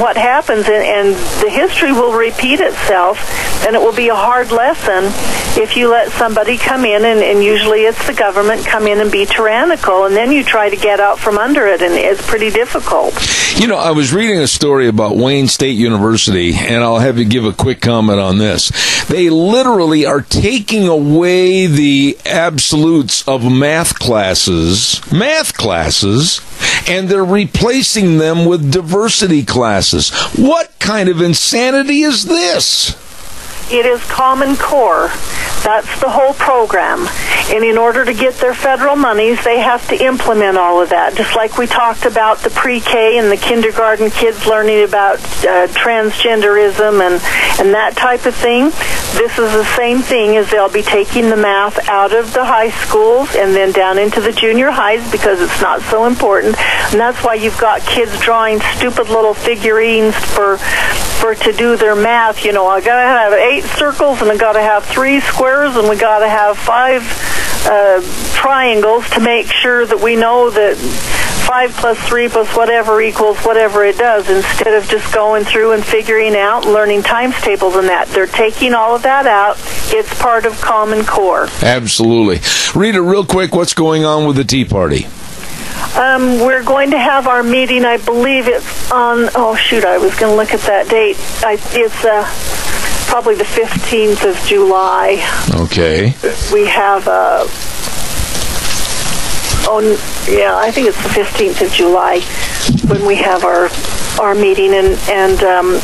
what happens. And the history will repeat itself, and it will be a hard lesson if you let somebody come in, and usually it's the government, come in and be tyrannical, and then you try to get out from under it, and it's pretty difficult. I was reading a story about Wayne State University, and I'll have you give a quick comment on this. They literally are taking away the absolutes of math classes, and they're replacing them with diversity classes. What kind of insanity is this? It is Common Core. That's the whole program. And in order to get their federal monies, they have to implement all of that. Just like we talked about the pre-K and the kindergarten kids learning about transgenderism and that type of thing. This is the same thing, as they'll be taking the math out of the high schools and then down into the junior highs because it's not so important. And that's why you've got kids drawing stupid little figurines to do their math. I gotta have 8 circles, and I gotta have 3 squares, and we gotta have 5 triangles to make sure that we know that 5 plus 3 plus whatever equals whatever it does, instead of just going through and figuring out and learning times tables and that. They're taking all of that out. It's part of Common Core. Absolutely. Rita, real quick, what's going on with the Tea Party? We're going to have our meeting, I believe it's on, I was going to look at that date. It's probably the 15th of July. Okay. We have, I think it's the 15th of July when we have our meeting, and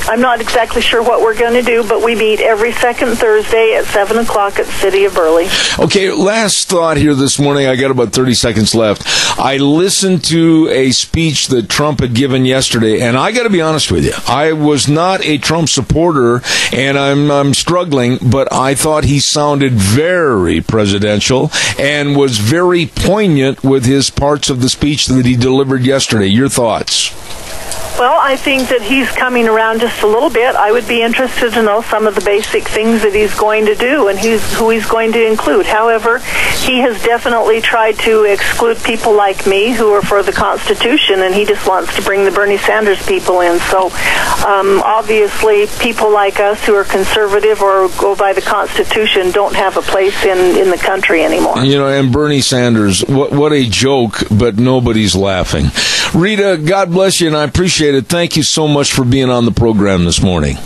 I'm not exactly sure what we're going to do, but we meet every second Thursday at 7 o'clock at the City of Burley. Okay, last thought here this morning. I got about 30 seconds left. I listened to a speech that Trump had given yesterday, and I got to be honest with you. I was not a Trump supporter, and I'm struggling, but I thought he sounded very presidential and was very poignant with his parts of the speech that he delivered yesterday. Your thoughts? Well, I think that he's coming around just a little bit. I would be interested to know some of the basic things that he's going to do and who he's going to include. However, he has definitely tried to exclude people like me who are for the Constitution, and he just wants to bring the Bernie Sanders people in. So, obviously, people like us who are conservative or go by the Constitution don't have a place in the country anymore. And Bernie Sanders, what a joke, but nobody's laughing. Rita, God bless you, and I appreciate it. Thank you so much for being on the program this morning.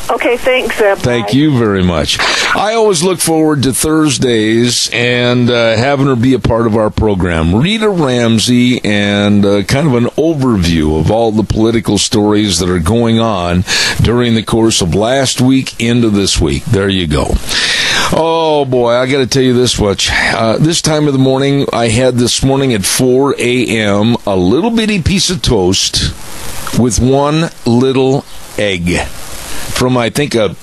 Okay, thanks, Zeb. Thank you very much. I always look forward to Thursdays and having her be a part of our program. Rita Ramsey, and kind of an overview of all the political stories that are going on during the course of last week into this week. There you go. Oh, boy, I got to tell you this much. This time of the morning, I had this morning at 4 a.m. a little bitty piece of toast with one little egg from, I think, a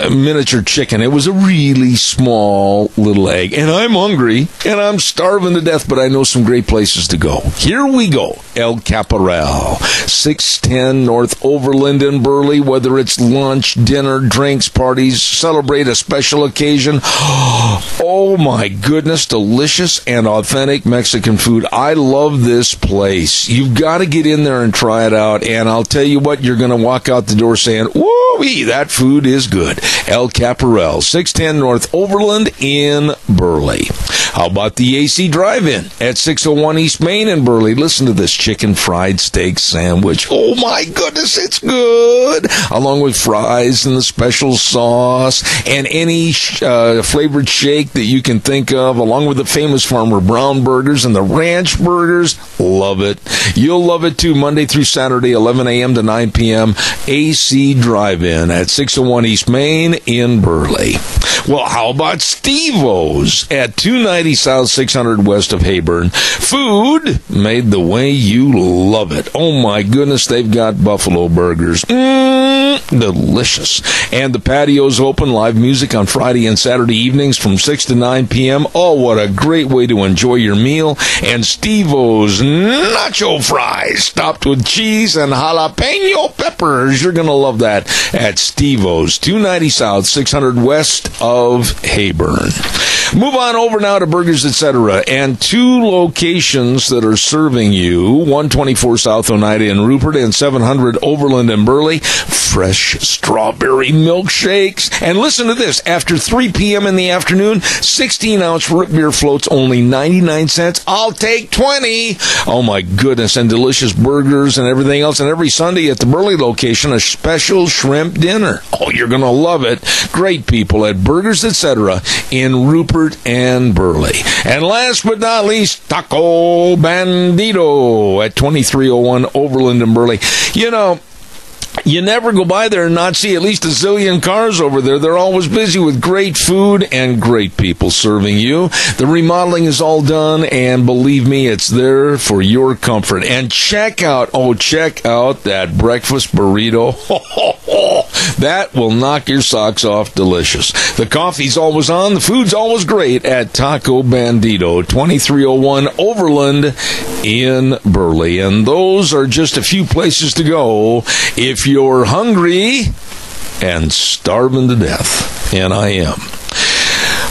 miniature chicken. It was a really small little egg. And I'm hungry, and I'm starving to death, but I know some great places to go. Here we go. El Caporal, 610 North Overland in Burley. Whether it's lunch, dinner, drinks, parties, celebrate a special occasion. Oh, my goodness, delicious and authentic Mexican food. I love this place. You've got to get in there and try it out, and I'll tell you what, you're going to walk out the door saying, woo-wee, that food is good. good. El Caparel, 610 North Overland in Burley. How about the AC Drive-In at 601 East Main in Burley? Listen to this chicken fried steak sandwich. Oh, my goodness, it's good. Along with fries and the special sauce and any flavored shake that you can think of, along with the famous Farmer Brown burgers and the ranch burgers. Love it. You'll love it, too. Monday through Saturday, 11 a.m. to 9 p.m. AC Drive-In at 601 East Main in Burley. Well, how about Steve-O's at 290 South 600 West of Heyburn? Food made the way you love it. Oh, my goodness, they've got buffalo burgers. Delicious. And the patio's open. Live music on Friday and Saturday evenings from 6 to 9 p.m. Oh, what a great way to enjoy your meal. And Steve-O's nacho fries topped with cheese and jalapeno peppers. You're going to love that at Steve-O's, 290 South 600 West of Heyburn. Move on over now to Burgers Etc. and two locations that are serving you, 124 South Oneida in Rupert and 700 Overland in Burley. Fresh strawberry milkshakes. And listen to this. After 3 p.m. in the afternoon, 16-ounce root beer floats only 99 cents. I'll take 20. Oh, my goodness. And delicious burgers and everything else. And every Sunday at the Burley location, a special shrimp dinner. Oh, you're going to love it. Great people at Burgers Etc. in Rupert and Burley. And last but not least, Taco Bandito at 2301 Overland and Burley. You know, you never go by there and not see at least a zillion cars over there. They're always busy with great food and great people serving you. The remodeling is all done, and believe me, it's there for your comfort. And check out that breakfast burrito. That will knock your socks off delicious. The coffee's always on. The food's always great at Taco Bandito, 2301 Overland in Burley. And those are just a few places to go if you're hungry and starving to death. And I am.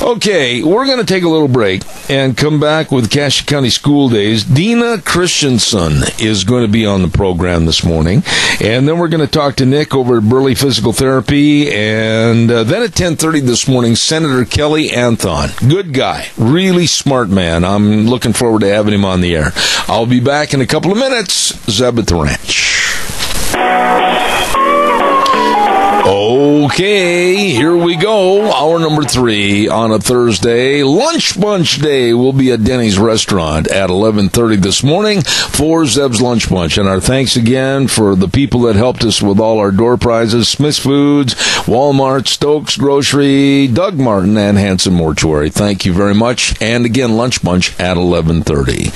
Okay, we're going to take a little break and come back with Cache County School Days. Dina Christensen is going to be on the program this morning. And then we're going to talk to Nick over at Burley Physical Therapy. And then at 10:30 this morning, Senator Kelly Anthon. Good guy. Really smart man. I'm looking forward to having him on the air. I'll be back in a couple of minutes. Zeb at the Ranch. Okay, here we go. Hour number 3 on a Thursday. Lunch Bunch Day will be at Denny's Restaurant at 11:30 this morning for Zeb's Lunch Bunch. And our thanks again for the people that helped us with all our door prizes. Smith's Foods, Walmart, Stokes Grocery, Doug Martin, and Hanson Mortuary. Thank you very much. And again, Lunch Bunch at 11:30.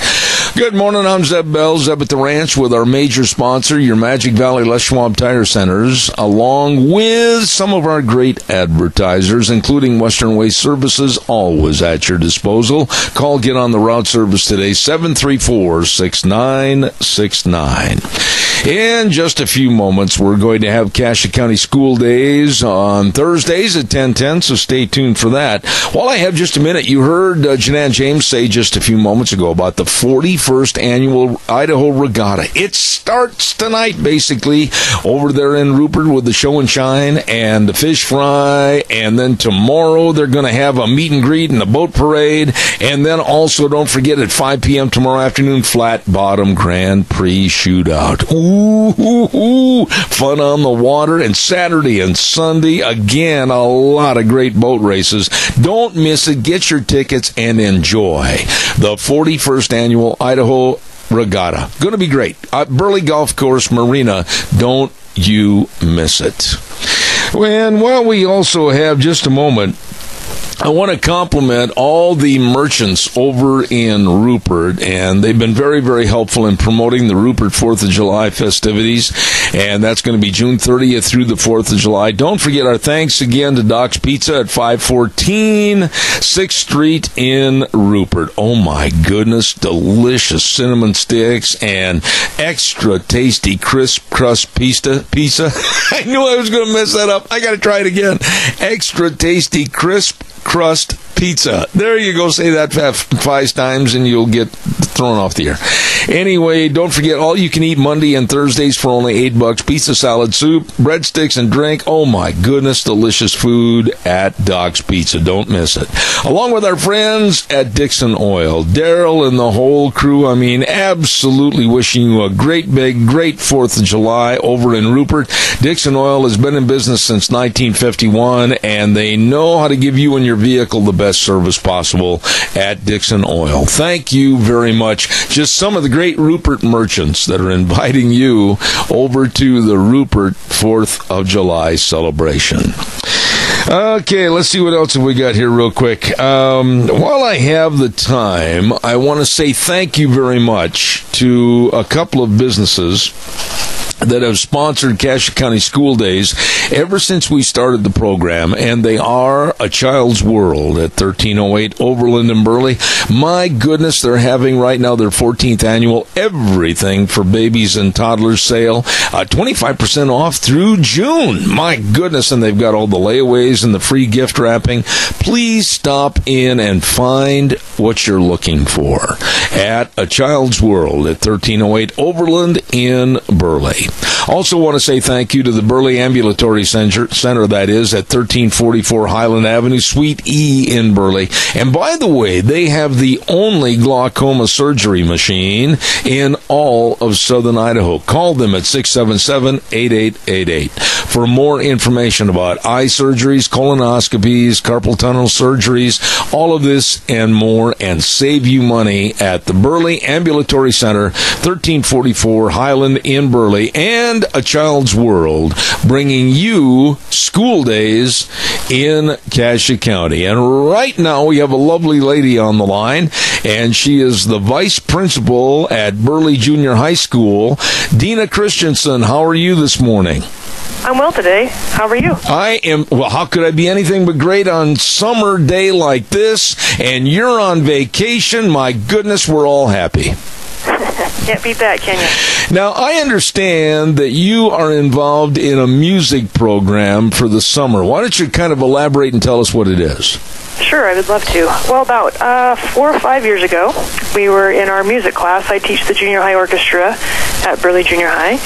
Good morning, I'm Zeb Bell, Zeb at the Ranch, with our major sponsor, your Magic Valley Les Schwab Tire Centers, along with some of our great advertisers, including Western Waste Services, always at your disposal. Call, get on the route service today, 734-6969. In just a few moments, we're going to have Cache County School Days on Thursdays at 10:10, so stay tuned for that. While I have just a minute, you heard Janan James say just a few moments ago about the 41st Annual Idaho Regatta. It starts tonight, basically, over there in Rupert with the show and shine and the fish fry, and then tomorrow they're going to have a meet and greet and a boat parade, and then also, don't forget, at 5 p.m. tomorrow afternoon, Flat Bottom Grand Prix Shootout. Ooh, fun on the water. And Saturday and Sunday, again, a lot of great boat races. Don't miss it. Get your tickets and enjoy the 41st Annual Idaho Regatta. Going to be great. Burley Golf Course Marina. Don't you miss it. And while we also have just a moment, I want to compliment all the merchants over in Rupert, and they've been very, very helpful in promoting the Rupert 4th of July festivities, and that's going to be June 30th through the 4th of July. Don't forget our thanks again to Doc's Pizza at 514 6th Street in Rupert. Oh, my goodness, delicious cinnamon sticks and extra tasty crisp crust pizza. I knew I was going to mess that up. I got to try it again. Extra tasty crisp crust pizza. There you go. Say that 5 times and you'll get thrown off the air. Anyway, don't forget, all you can eat Monday and Thursdays for only $8. Pizza, salad, soup, breadsticks, and drink. Oh my goodness, delicious food at Doc's Pizza. Don't miss it. Along with our friends at Dixon Oil, Daryl and the whole crew, I mean, absolutely wishing you a great 4th of July over in Rupert. Dixon Oil has been in business since 1951, and they know how to give you and your vehicle the best service possible at Dixon Oil. Thank you very much. Just some of the great Rupert merchants that are inviting you over to the Rupert 4th of July celebration. Okay, let's see what else have we got here real quick. While I have the time, I want to say thank you very much to a couple of businesses that have sponsored Cassia County School Days ever since we started the program, and they are A Child's World at 1308 Overland in Burley. My goodness, they're having right now their 14th annual Everything for Babies and Toddlers sale, 25% off through June. My goodness, and they've got all the layaways and the free gift wrapping. Please stop in and find what you're looking for at A Child's World at 1308 Overland in Burley. Also want to say thank you to the Burley Ambulatory Center, that is, at 1344 Highland Avenue, Suite E in Burley. And by the way, they have the only glaucoma surgery machine in all of southern Idaho. Call them at 677-8888 for more information about eye surgeries, colonoscopies, carpal tunnel surgeries, all of this and more, and save you money at the Burley Ambulatory Center, 1344 Highland in Burley, and A Child's World, bringing you school days in Cassia County. And right now we have a lovely lady on the line, and she is the vice principal at Burley Junior High School. Dina Christensen, how are you this morning? I'm well today. How are you? I am, well, how could I be anything but great on summer day like this? And you're on vacation. My goodness, we're all happy. Can't beat that, can you? Now, I understand that you are involved in a music program for the summer. Why don't you kind of elaborate and tell us what it is? Sure, I would love to. Well, about 4 or 5 years ago, we were in our music class. I teach the junior high orchestra at Burley Junior High,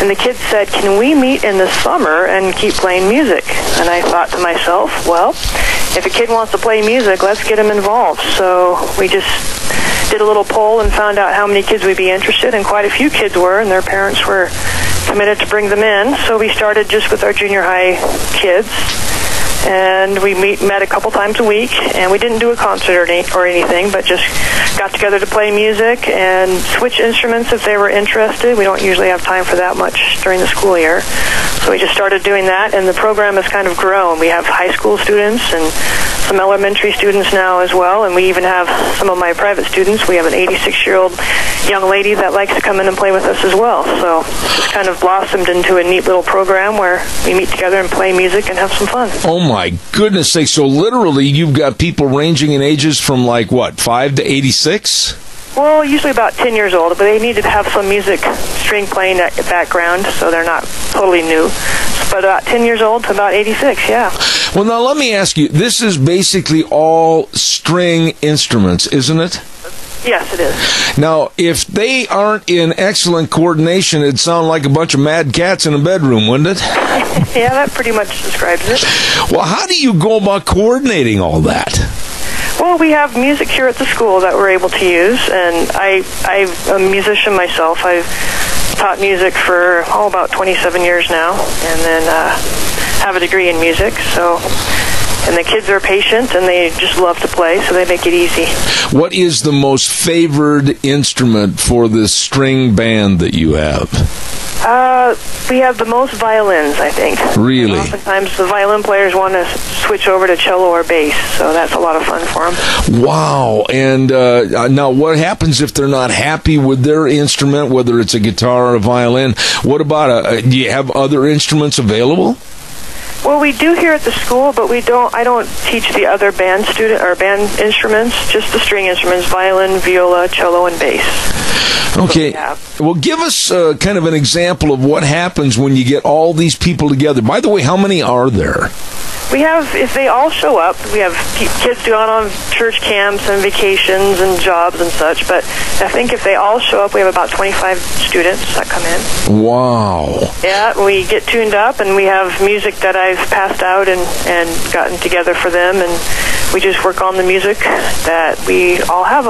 and the kids said, can we meet in the summer and keep playing music? And I thought to myself, well, if a kid wants to play music, let's get him involved. So we just did a little poll and found out how many kids would be interested, and quite a few kids were, and their parents were committed to bring them in. So we started just with our junior high kids, and we met a couple times a week, and we didn't do a concert or anything, but just got together to play music and switch instruments if they were interested. We don't usually have time for that much during the school year, so we just started doing that, and the program has kind of grown. We have high school students and some elementary students now as well, and we even have some of my private students. We have an 86-year-old young lady that likes to come in and play with us as well. So it's just kind of blossomed into a neat little program where we meet together and play music and have some fun. Oh my goodness sake, so literally you've got people ranging in ages from like what, 5 to 86? Well, usually about 10 years old, but they need to have some music string playing background, so they're not totally new. But about 10 years old to about 86, yeah. Well, now let me ask you, this is basically all string instruments, isn't it? Yes, it is. Now, if they aren't in excellent coordination, it'd sound like a bunch of mad cats in a bedroom, wouldn't it? Yeah, that pretty much describes it. Well, how do you go about coordinating all that? Well, we have music here at the school that we're able to use, and I'm a musician myself. I've taught music for about 27 years now, and then have a degree in music. So, and the kids are patient, and they just love to play, so they make it easy. What is the most favored instrument for this string band that you have? We have the most violins, I think. Really? And oftentimes the violin players want to switch over to cello or bass, so that's a lot of fun for them. Wow. And now what happens if they're not happy with their instrument, whether it's a guitar or a violin? What about do you have other instruments available? Well, we do here at the school, but I don't teach the other band instruments, just the string instruments: violin, viola, cello, and bass. Okay. Well, give us kind of an example of what happens when you get all these people together. By the way, how many are there? We have, if they all show up, we have kids going on church camps and vacations and jobs and such, but I think if they all show up, we have about 25 students that come in. Wow. Yeah, we get tuned up, and we have music that I've passed out and gotten together for them, and we just work on the music that we all have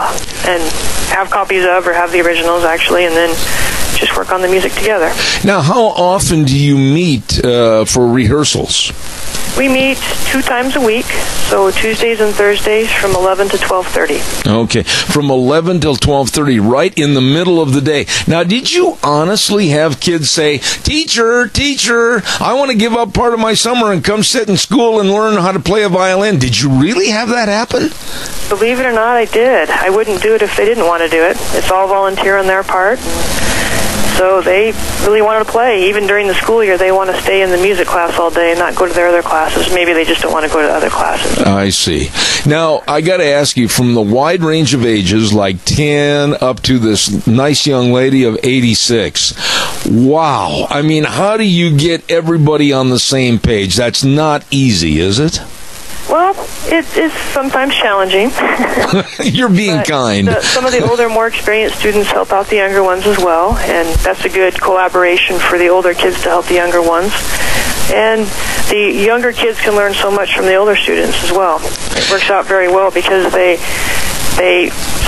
and have copies of, or have the originals actually, and then just work on the music together. Now, how often do you meet for rehearsals? We meet 2 times a week, so Tuesdays and Thursdays from 11 to 12:30. Okay, from 11 till 12:30, right in the middle of the day. Now, did you honestly have kids say, Teacher, I want to give up part of my summer and come sit in school and learn how to play a violin? Did you really have that happen? Believe it or not, I did. I wouldn't do it if they didn't want to do it. It's all volunteer on their part. So they really wanted to play. Even during the school year, they want to stay in the music class all day and not go to their other classes. Maybe they just don't want to go to other classes. I see. Now, I got to ask you, from the wide range of ages, like 10 up to this nice young lady of 86, wow. I mean, how do you get everybody on the same page? That's not easy, is it? Well, it is sometimes challenging. You're being kind. Some of the older, more experienced students help out the younger ones as well, and that's a good collaboration for the older kids to help the younger ones. And the younger kids can learn so much from the older students as well. It works out very well because they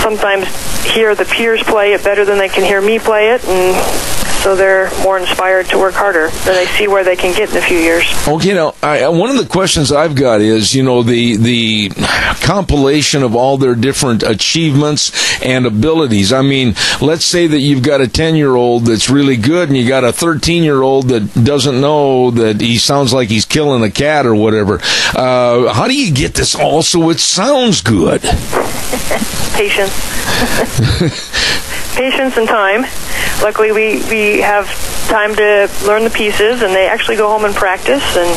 sometimes hear the peers play it better than they can hear me play it, and so they're more inspired to work harder. Then they see where they can get in a few years. Okay, now, one of the questions I've got is, the compilation of all their different achievements and abilities. I mean, let's say that you've got a 10-year-old that's really good, and you got a 13-year-old that doesn't know that he sounds like he's killing a cat or whatever. How do you get this all so it sounds good? Patience. Patience and time. Luckily, we have time to learn the pieces, and they actually go home and practice. And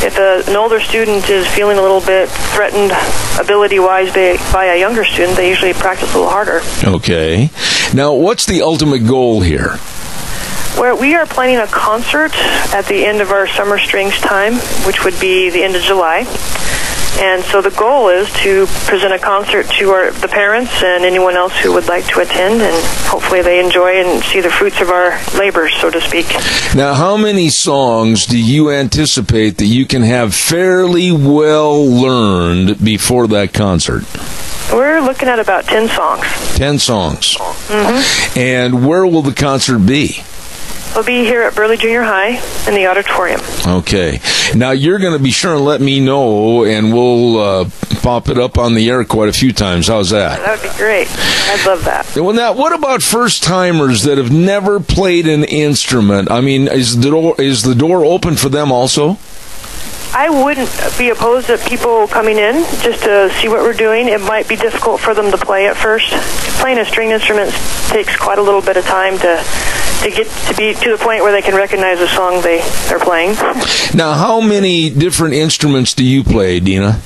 if an older student is feeling a little bit threatened ability-wise by a younger student, they usually practice a little harder. Okay. Now, what's the ultimate goal here? Where we are planning a concert at the end of our summer strings time, which would be the end of July. And so the goal is to present a concert to the parents and anyone else who would like to attend, and hopefully they enjoy and see the fruits of our labors, so to speak. Now, how many songs do you anticipate that you can have fairly well learned before that concert? We're looking at about 10 songs. 10 songs. Mm-hmm. And where will the concert be? We'll be here at Burley Junior High in the auditorium. Okay. Now, you're going to be sure and let me know, and we'll pop it up on the air quite a few times. How's that? That would be great. I'd love that. Well, now, what about first-timers that have never played an instrument? I mean, is the door open for them also? I wouldn't be opposed to people coming in just to see what we're doing. It might be difficult for them to play at first. Playing a string instrument takes quite a little bit of time to get to be to the point where they can recognize the song they're playing. Now, how many different instruments do you play, Dina?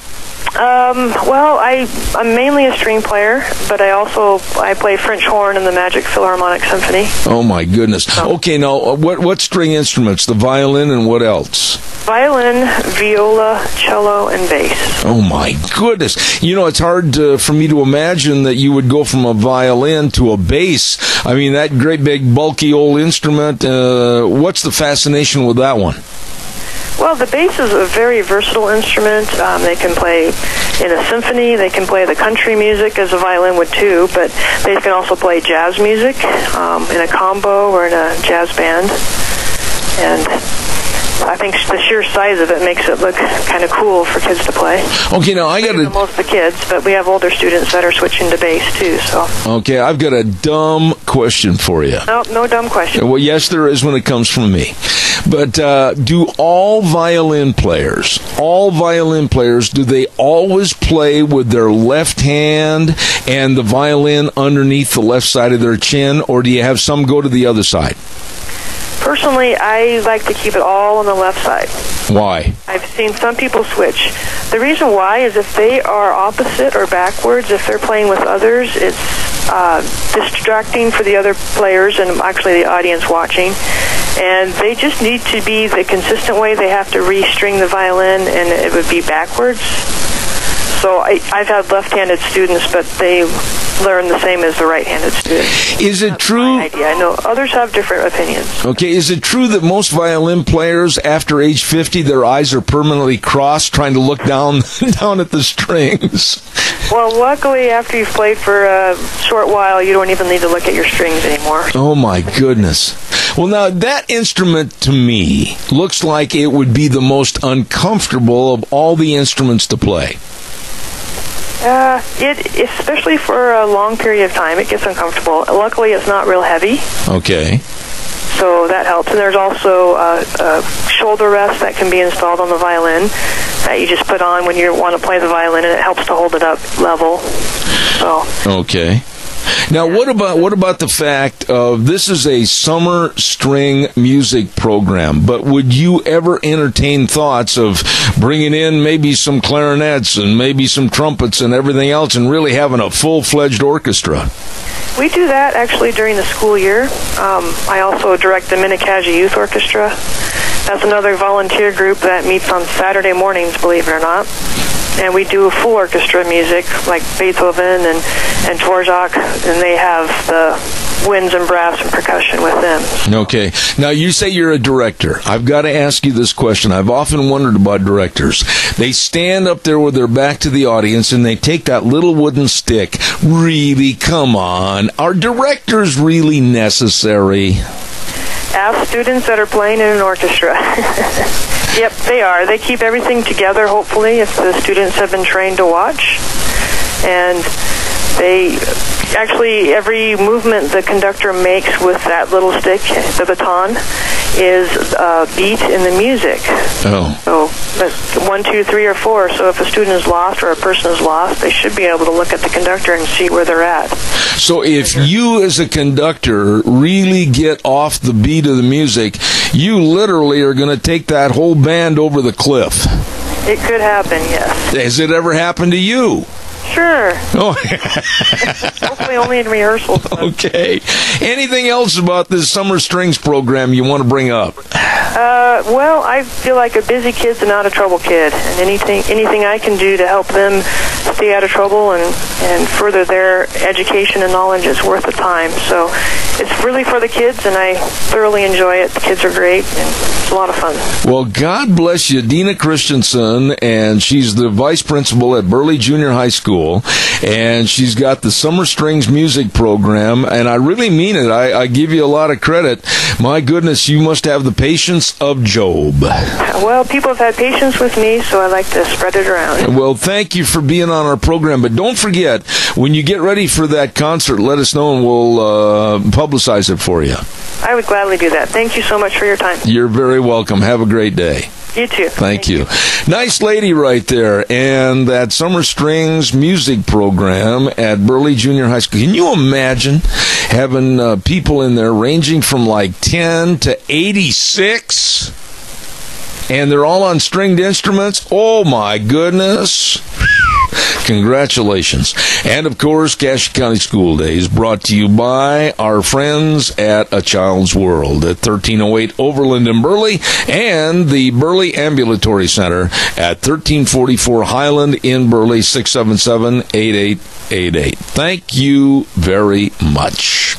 Well, I'm mainly a string player, but I play French horn in the Magic Philharmonic Symphony. Oh my goodness! Okay, now what string instruments? The violin and what else? Violin, viola, cello, and bass. Oh my goodness! It's hard for me to imagine that you would go from a violin to a bass. I mean, that great big bulky old instrument. What's the fascination with that one? Well, the bass is a very versatile instrument. They can play in a symphony. They can play the country music as a violin would too, but they can also play jazz music in a combo or in a jazz band. And I think the sheer size of it makes it look kind of cool for kids to play. Okay, now I got to... Most of the kids, but we have older students that are switching to bass too, so... Okay, I've got a dumb question for you. No dumb question. Well, yes, there is when it comes from me. But do all violin players, do they always play with their left hand and the violin underneath the left side of their chin, or do you have some go to the other side? Personally, I like to keep it all on the left side. Why? I've seen some people switch. The reason why is if they are opposite or backwards, if they're playing with others, it's distracting for the other players and actually the audience watching. And they just need to be the consistent way. They have to restring the violin, and it would be backwards. So I've had left-handed students, but they learn the same as the right-handed students. Is it true? My idea. I know others have different opinions. Okay, is it true that most violin players after age 50, their eyes are permanently crossed trying to look down down at the strings? Well, luckily, after you've played for a short while, you don't even need to look at your strings anymore. Oh, my goodness. Well, now, that instrument, to me, looks like it would be the most uncomfortable of all the instruments to play. Especially for a long period of time, it gets uncomfortable. Luckily, it's not real heavy. Okay. So that helps. And there's also a shoulder rest that can be installed on the violin that you just put on when you want to play the violin, and it helps to hold it up level. So. Okay. Now, what about the fact of this is a summer string music program, but would you ever entertain thoughts of bringing in maybe some clarinets and maybe some trumpets and everything else and really having a full-fledged orchestra? We do that actually during the school year. I also direct the Minnecaja Youth Orchestra. That's another volunteer group that meets on Saturday mornings, believe it or not. And we do full orchestra music, like Beethoven and Dvorak, and they have the winds and brass and percussion with them. Okay. Now, you say you're a director. I've got to ask you this question. I've often wondered about directors. They stand up there with their back to the audience, and they take that little wooden stick. Really, come on. Are directors really necessary? Ask students that are playing in an orchestra. Yep, they are. They keep everything together, hopefully, if the students have been trained to watch. And they actually, every movement the conductor makes with that little stick, the baton, is a beat in the music. Oh. So that's 1, 2, 3, or 4. So if a student is lost or a person is lost, they should be able to look at the conductor and see where they're at. So if you as a conductor really get off the beat of the music, you literally are going to take that whole band over the cliff. It could happen, yes. Has it ever happened to you? Sure. Oh. Hopefully only in rehearsals. Okay. Anything else about this summer strings program you want to bring up? Well, I feel like a busy kid's an out of trouble kid, and anything I can do to help them stay out of trouble and further their education and knowledge is worth the time. So it's really for the kids, and I thoroughly enjoy it. The kids are great, and it's a lot of fun. Well, God bless you, Dina Christensen, and she's the vice principal at Burley Junior High School, and she's got the Summer Strings Music Program, and I really mean it. I give you a lot of credit. My goodness, you must have the patience of Job. Well, people have had patience with me, so I like to spread it around. Well, thank you for being on our program, but don't forget, when you get ready for that concert, let us know and we'll publicize it for you. I would gladly do that. Thank you so much for your time. You're very welcome. Have a great day. You too. Thank you. Nice lady right there. And that Summer Strings music program at Burley Junior High School. Can you imagine having people in there ranging from like 10 to 86? And they're all on stringed instruments? Oh, my goodness. Congratulations. And, of course, Cache County School Days brought to you by our friends at A Child's World at 1308 Overland in Burley and the Burley Ambulatory Center at 1344 Highland in Burley, 677-8888. Thank you very much.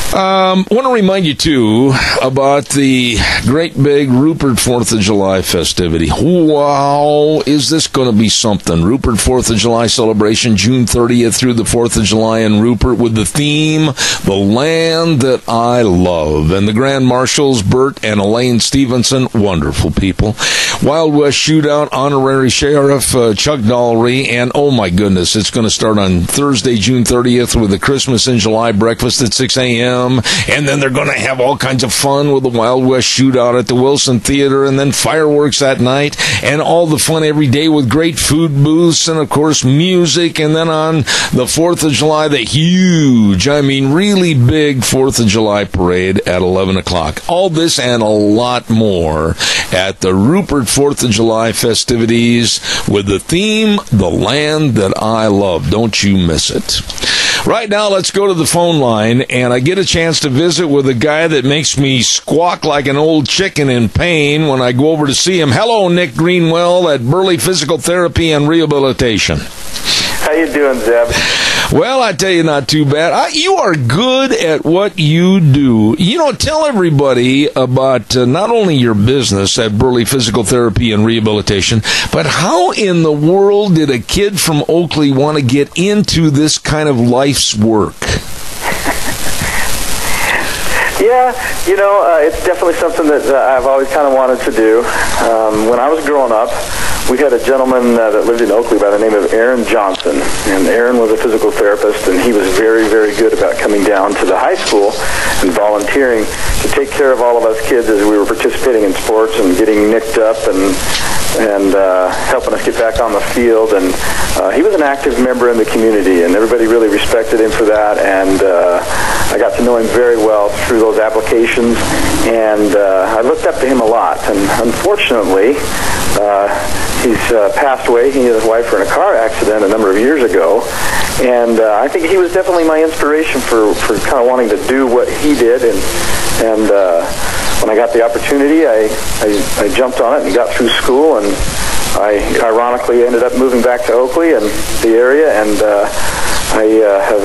I want to remind you, too, about the great big Rupert 4th of July festivity. Wow, is this going to be something? Rupert 4th of July celebration, June 30th through the 4th of July in Rupert with the theme, The Land That I Love. And the Grand Marshals, Bert and Elaine Stevenson, wonderful people. Wild West Shootout, Honorary Sheriff Chuck Dollery, and oh my goodness, it's going to start on Thursday, June 30th with the Christmas in July breakfast at 6 a.m., and then they're going to have all kinds of fun with the Wild West Shootout at the Wilson Theater, and then fireworks at night, and all the fun every day with great food booths, and of course music, and then on the 4th of July, the huge, really big 4th of July parade at 11 o'clock. All this and a lot more at the Rupert 4th of July festivities with the theme, The Land That I Love. Don't you miss it. Right now, let's go to the phone line, and I get a chance to visit with a guy that makes me squawk like an old chicken in pain when I go over to see him. Hello, Nick Greenwell at Burley Physical Therapy and Rehabilitation. How you doing, Zeb? Well, I tell you, not too bad. You are good at what you do. You know, tell everybody about not only your business at Burley Physical Therapy and Rehabilitation, but how in the world did a kid from Oakley want to get into this kind of life's work? Yeah, you know, it's definitely something that I've always kind of wanted to do. When I was growing up, we had a gentleman that lived in Oakley by the name of Aaron Johnson, and Aaron was a physical therapist, and he was very, very good about coming down to the high school and volunteering to take care of all of us kids as we were participating in sports and getting nicked up and helping us get back on the field. And he was an active member in the community, and everybody really respected him for that. And I got to know him very well through those applications, and I looked up to him a lot. And unfortunately, he's passed away. He and his wife were in a car accident a number of years ago, and I think he was definitely my inspiration for kind of wanting to do what he did. And when I got the opportunity, I jumped on it and got through school, and I ironically ended up moving back to Oakley and the area, and I have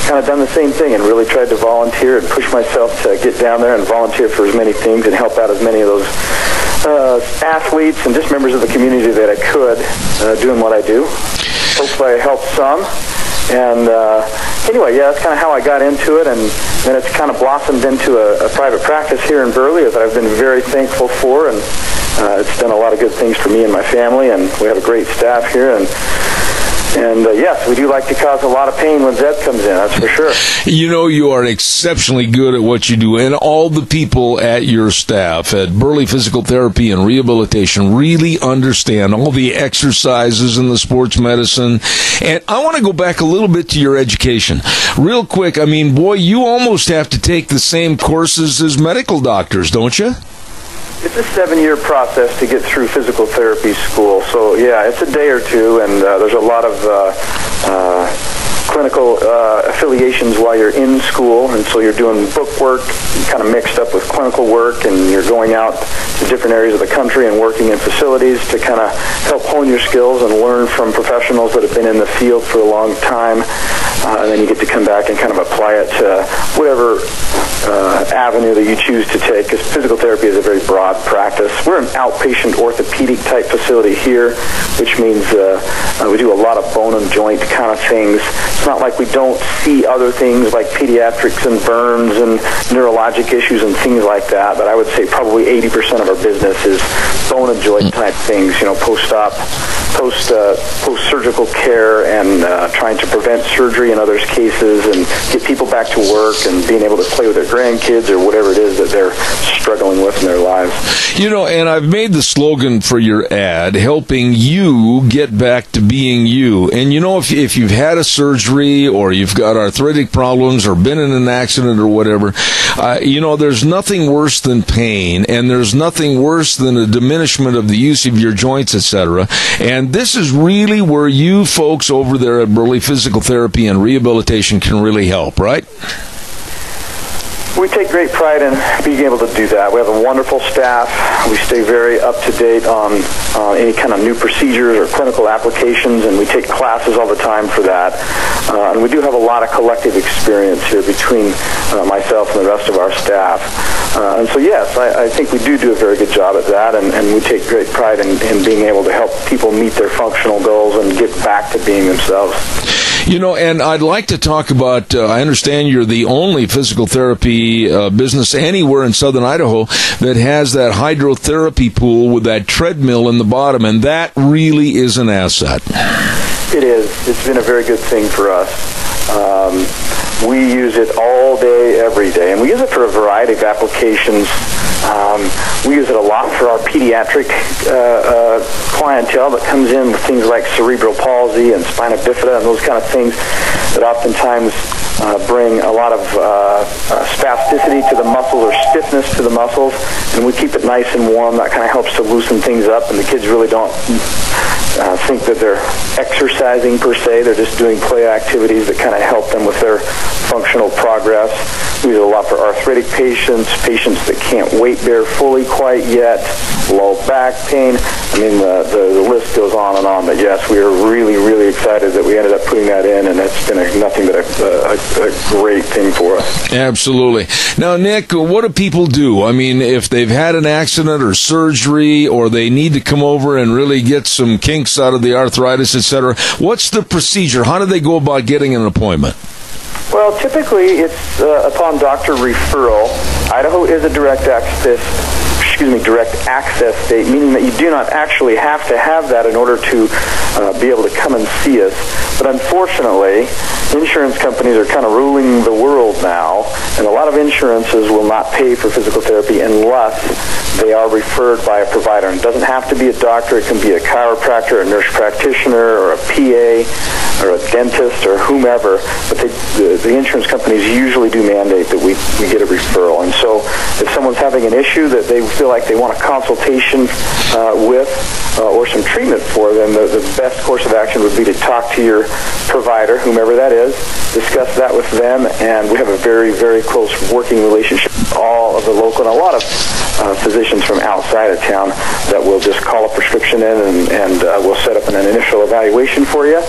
kind of done the same thing and really tried to volunteer and push myself to get down there and volunteer for as many things and help out as many of those athletes and just members of the community that I could doing what I do. Hopefully I helped some. And anyway, yeah, that's kind of how I got into it, and then it's kind of blossomed into a private practice here in Burley that I've been very thankful for, and it's done a lot of good things for me and my family, and we have a great staff here, and yes, we do like to cause a lot of pain when Zeb comes in, that's for sure. You know, you are exceptionally good at what you do, and all the people at your staff at Burley Physical Therapy and Rehabilitation really understand all the exercises and the sports medicine. And I want to go back a little bit to your education. Real quick, I mean, boy, you almost have to take the same courses as medical doctors, don't you? It's a 7-year process to get through physical therapy school. So, yeah, it's a day or two, and there's a lot of clinical affiliations while you're in school, and so you're doing book work kind of mixed up with clinical work, and you're going out to different areas of the country and working in facilities to kind of help hone your skills and learn from professionals that have been in the field for a long time. And then you get to come back and kind of apply it to whatever avenue that you choose to take, because physical therapy is a very broad practice. We're an outpatient orthopedic type facility here, which means we do a lot of bone and joint kind of things. It's not like we don't see other things like pediatrics and burns and neurologic issues and things like that, but I would say probably 80% of our business is bone and joint type things, you know, post-op, post-surgical care, and trying to prevent surgery in others' cases and get people back to work and being able to play with their grandkids or whatever it is that they're struggling with in their lives. You know, and I've made the slogan for your ad, helping you get back to being you. And you know, if you've had a surgery or you've got arthritic problems or been in an accident or whatever, you know, there's nothing worse than pain, and there's nothing worse than a diminishment of the use of your joints, etc. And this is really where you folks over there at Burley Physical Therapy and Rehabilitation can really help, right? We take great pride in being able to do that. We have a wonderful staff. We stay very up to date on any kind of new procedures or clinical applications, and we take classes all the time for that. And we do have a lot of collective experience here between myself and the rest of our staff. And so, yes, I think we do a very good job at that, and we take great pride in being able to help people meet their functional goals and get back to being themselves. You know, and I'd like to talk about, I understand you're the only physical therapy business anywhere in southern Idaho that has that hydrotherapy pool with that treadmill in the bottom, and that really is an asset. It is. It's been a very good thing for us. We use it all day, every day, and we use it for a variety of applications. We use it a lot for our pediatric clientele that comes in with things like cerebral palsy and spina bifida and those kind of things that oftentimes bring a lot of spasticity to the muscles or stiffness to the muscles, and we keep it nice and warm. That kind of helps to loosen things up, and the kids really don't think that they're exercising per se. They're just doing play activities that kind of help them with their functional progress. We do a lot for arthritic patients, patients that can't weight bear fully quite yet, low back pain. I mean, the list goes on and on. But yes, we are really, really excited that we ended up putting that in, and it's been nothing but a great thing for us. Absolutely. Now, Nick, what do people do? I mean, if they've had an accident or surgery, or they need to come over and really get some kinks out of the arthritis, etc., what's the procedure? How do they go about getting an appointment? Well, typically it's upon doctor referral. Idaho is a direct access state, meaning that you do not actually have to have that in order to be able to come and see us. But unfortunately, insurance companies are kind of ruling the world now, and a lot of insurances will not pay for physical therapy unless they are referred by a provider. And it doesn't have to be a doctor. It can be a chiropractor, a nurse practitioner, or a PA, or a dentist, or whomever. But the insurance companies usually do mandate that we get a referral. And so if someone's having an issue that they feel like they want a consultation with or some treatment for, then the best course of action would be to talk to your provider, whomever that is, discuss that with them, and we have a very, very close working relationship with all of the local and a lot of physicians from outside of town that will just call a prescription in and we'll set up an initial evaluation for you.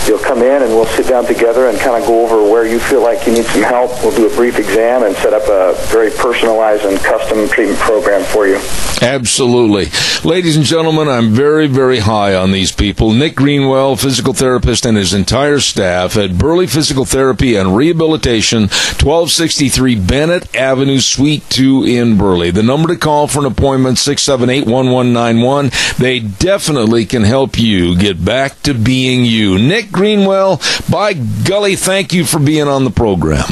You'll come in and we'll sit down together and kind of go over where you feel like you need some help. We'll do a brief exam and set up a very personalized and custom treatment program for you. Absolutely. Ladies and gentlemen, I'm very, very high on these people. Nick Greenwell, physical therapist, and his entire staff at Burley Physical Therapy and Rehabilitation, 1263 Bennett Avenue, Suite 2 in Burley. The number to call for an appointment, 678-1191. They definitely can help you get back to being you. Nick Greenwell, by golly, thank you for being on the program.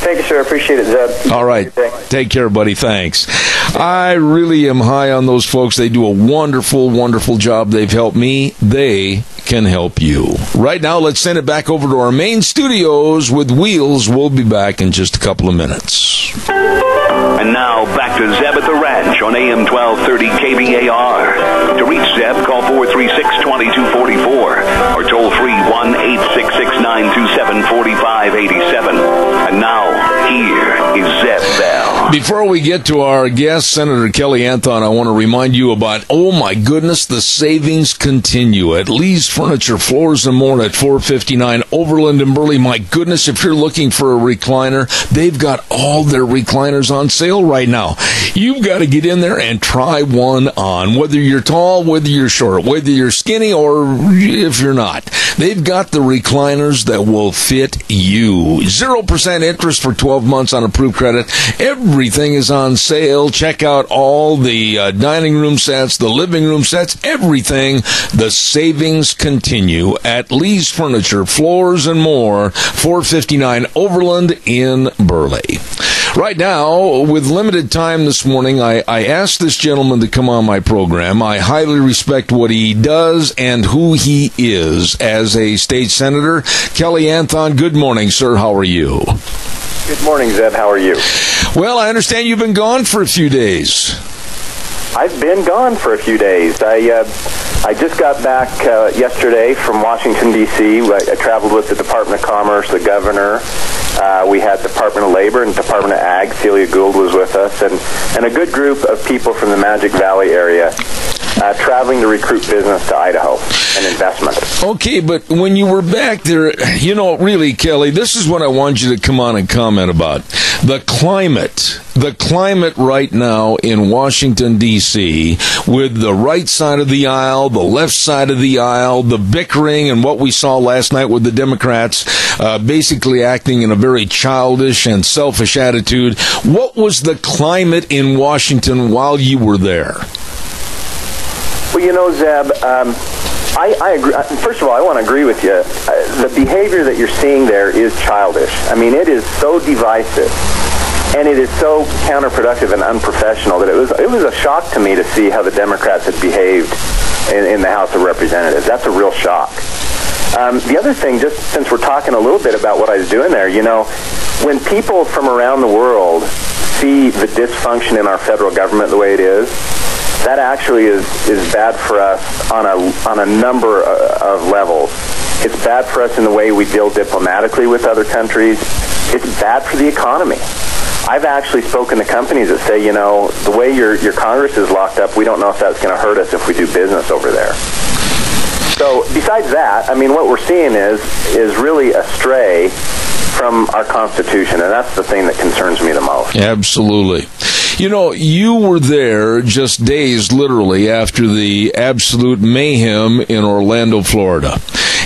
Thank you, sir. I appreciate it, Zeb. All right. Take care, buddy. Thanks. I really am high on those folks. They do a wonderful, wonderful job. They've helped me. They can help you. Right now, let's send it back over to our main studios with Wheels. We'll be back in just a couple of minutes. And now, back to Zeb at the Ranch on AM 1230 KBAR. To reach Zeb, call 436-2244 or toll free 1-866-927-4587. And now, here is Zeb Bell. Before we get to our guest, Senator Kelly Anthon, I want to remind you about, oh my goodness, the savings continue at Lee's Furniture, Floors and More at 459 Overland in Burley. My goodness, if you're looking for a recliner, they've got all their recliners on sale right now. You've got to get in there and try one on, whether you're tall, whether you're short, whether you're skinny, or if you're not. They've got the recliners that will fit you. 0% interest for 12 months on approved credit. Everything is on sale. Check out all the dining room sets, the living room sets, everything. The savings continue at Lee's Furniture, Floors and More, 459 Overland in Burley. Right now, with limited time this morning, I asked this gentleman to come on my program. I highly respect what he does and who he is as a state senator. Kelly Anthon, good morning, sir. How are you? Good morning, Zeb. How are you? Well, I understand you've been gone for a few days. I've been gone for a few days. I just got back yesterday from Washington, D.C. I traveled with the Department of Commerce, the governor. We had Department of Labor and Department of Ag. Celia Gould was with us, and a good group of people from the Magic Valley area traveling to recruit business to Idaho and investment. Okay, but when you were back there, you know, really, Kelly, this is what I want you to come on and comment about. The climate right now in Washington, D.C., with the right side of the aisle, the left side of the aisle, the bickering, and what we saw last night with the Democrats basically acting in a very childish and selfish attitude. What was the climate in Washington while you were there? Well, you know, Zeb, I agree. First of all, I want to agree with you. The behavior that you're seeing there is childish. I mean, it is so divisive, and it is so counterproductive and unprofessional that it was a shock to me to see how the Democrats had behaved in the House of Representatives. That's a real shock. The other thing, just since we're talking a little bit about what I was doing there, when people from around the world see the dysfunction in our federal government the way it is, that actually is bad for us on a number of levels. It's bad for us in the way we deal diplomatically with other countries. It's bad for the economy. I've actually spoken to companies that say, the way your Congress is locked up, we don't know if that's going to hurt us if we do business over there. So besides that, what we're seeing is really a stray from our Constitution, and that's the thing that concerns me the most. Absolutely. You were there just days, literally, after the absolute mayhem in Orlando, Florida.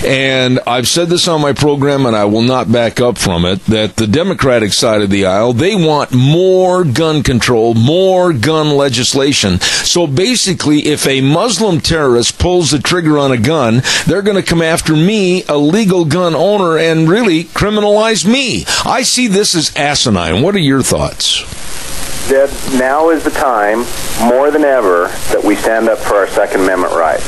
And I've said this on my program, and I will not back up from it, that the Democratic side of the aisle, they want more gun control, more gun legislation. So basically, if a Muslim terrorist pulls the trigger on a gun, they're going to come after me, a legal gun owner, and really criminalize me. I see this as asinine. What are your thoughts? Zeb, now is the time, more than ever, that we stand up for our Second Amendment rights.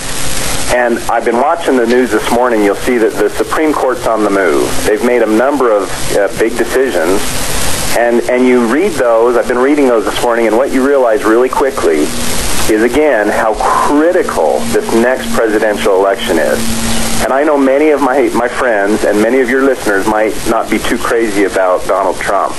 And I've been watching the news this morning. You'll see that the Supreme Court's on the move. They've made a number of big decisions. And you read those. I've been reading those this morning. And what you realize really quickly is, again, how critical this next presidential election is. And I know many of my friends and many of your listeners might not be too crazy about Donald Trump.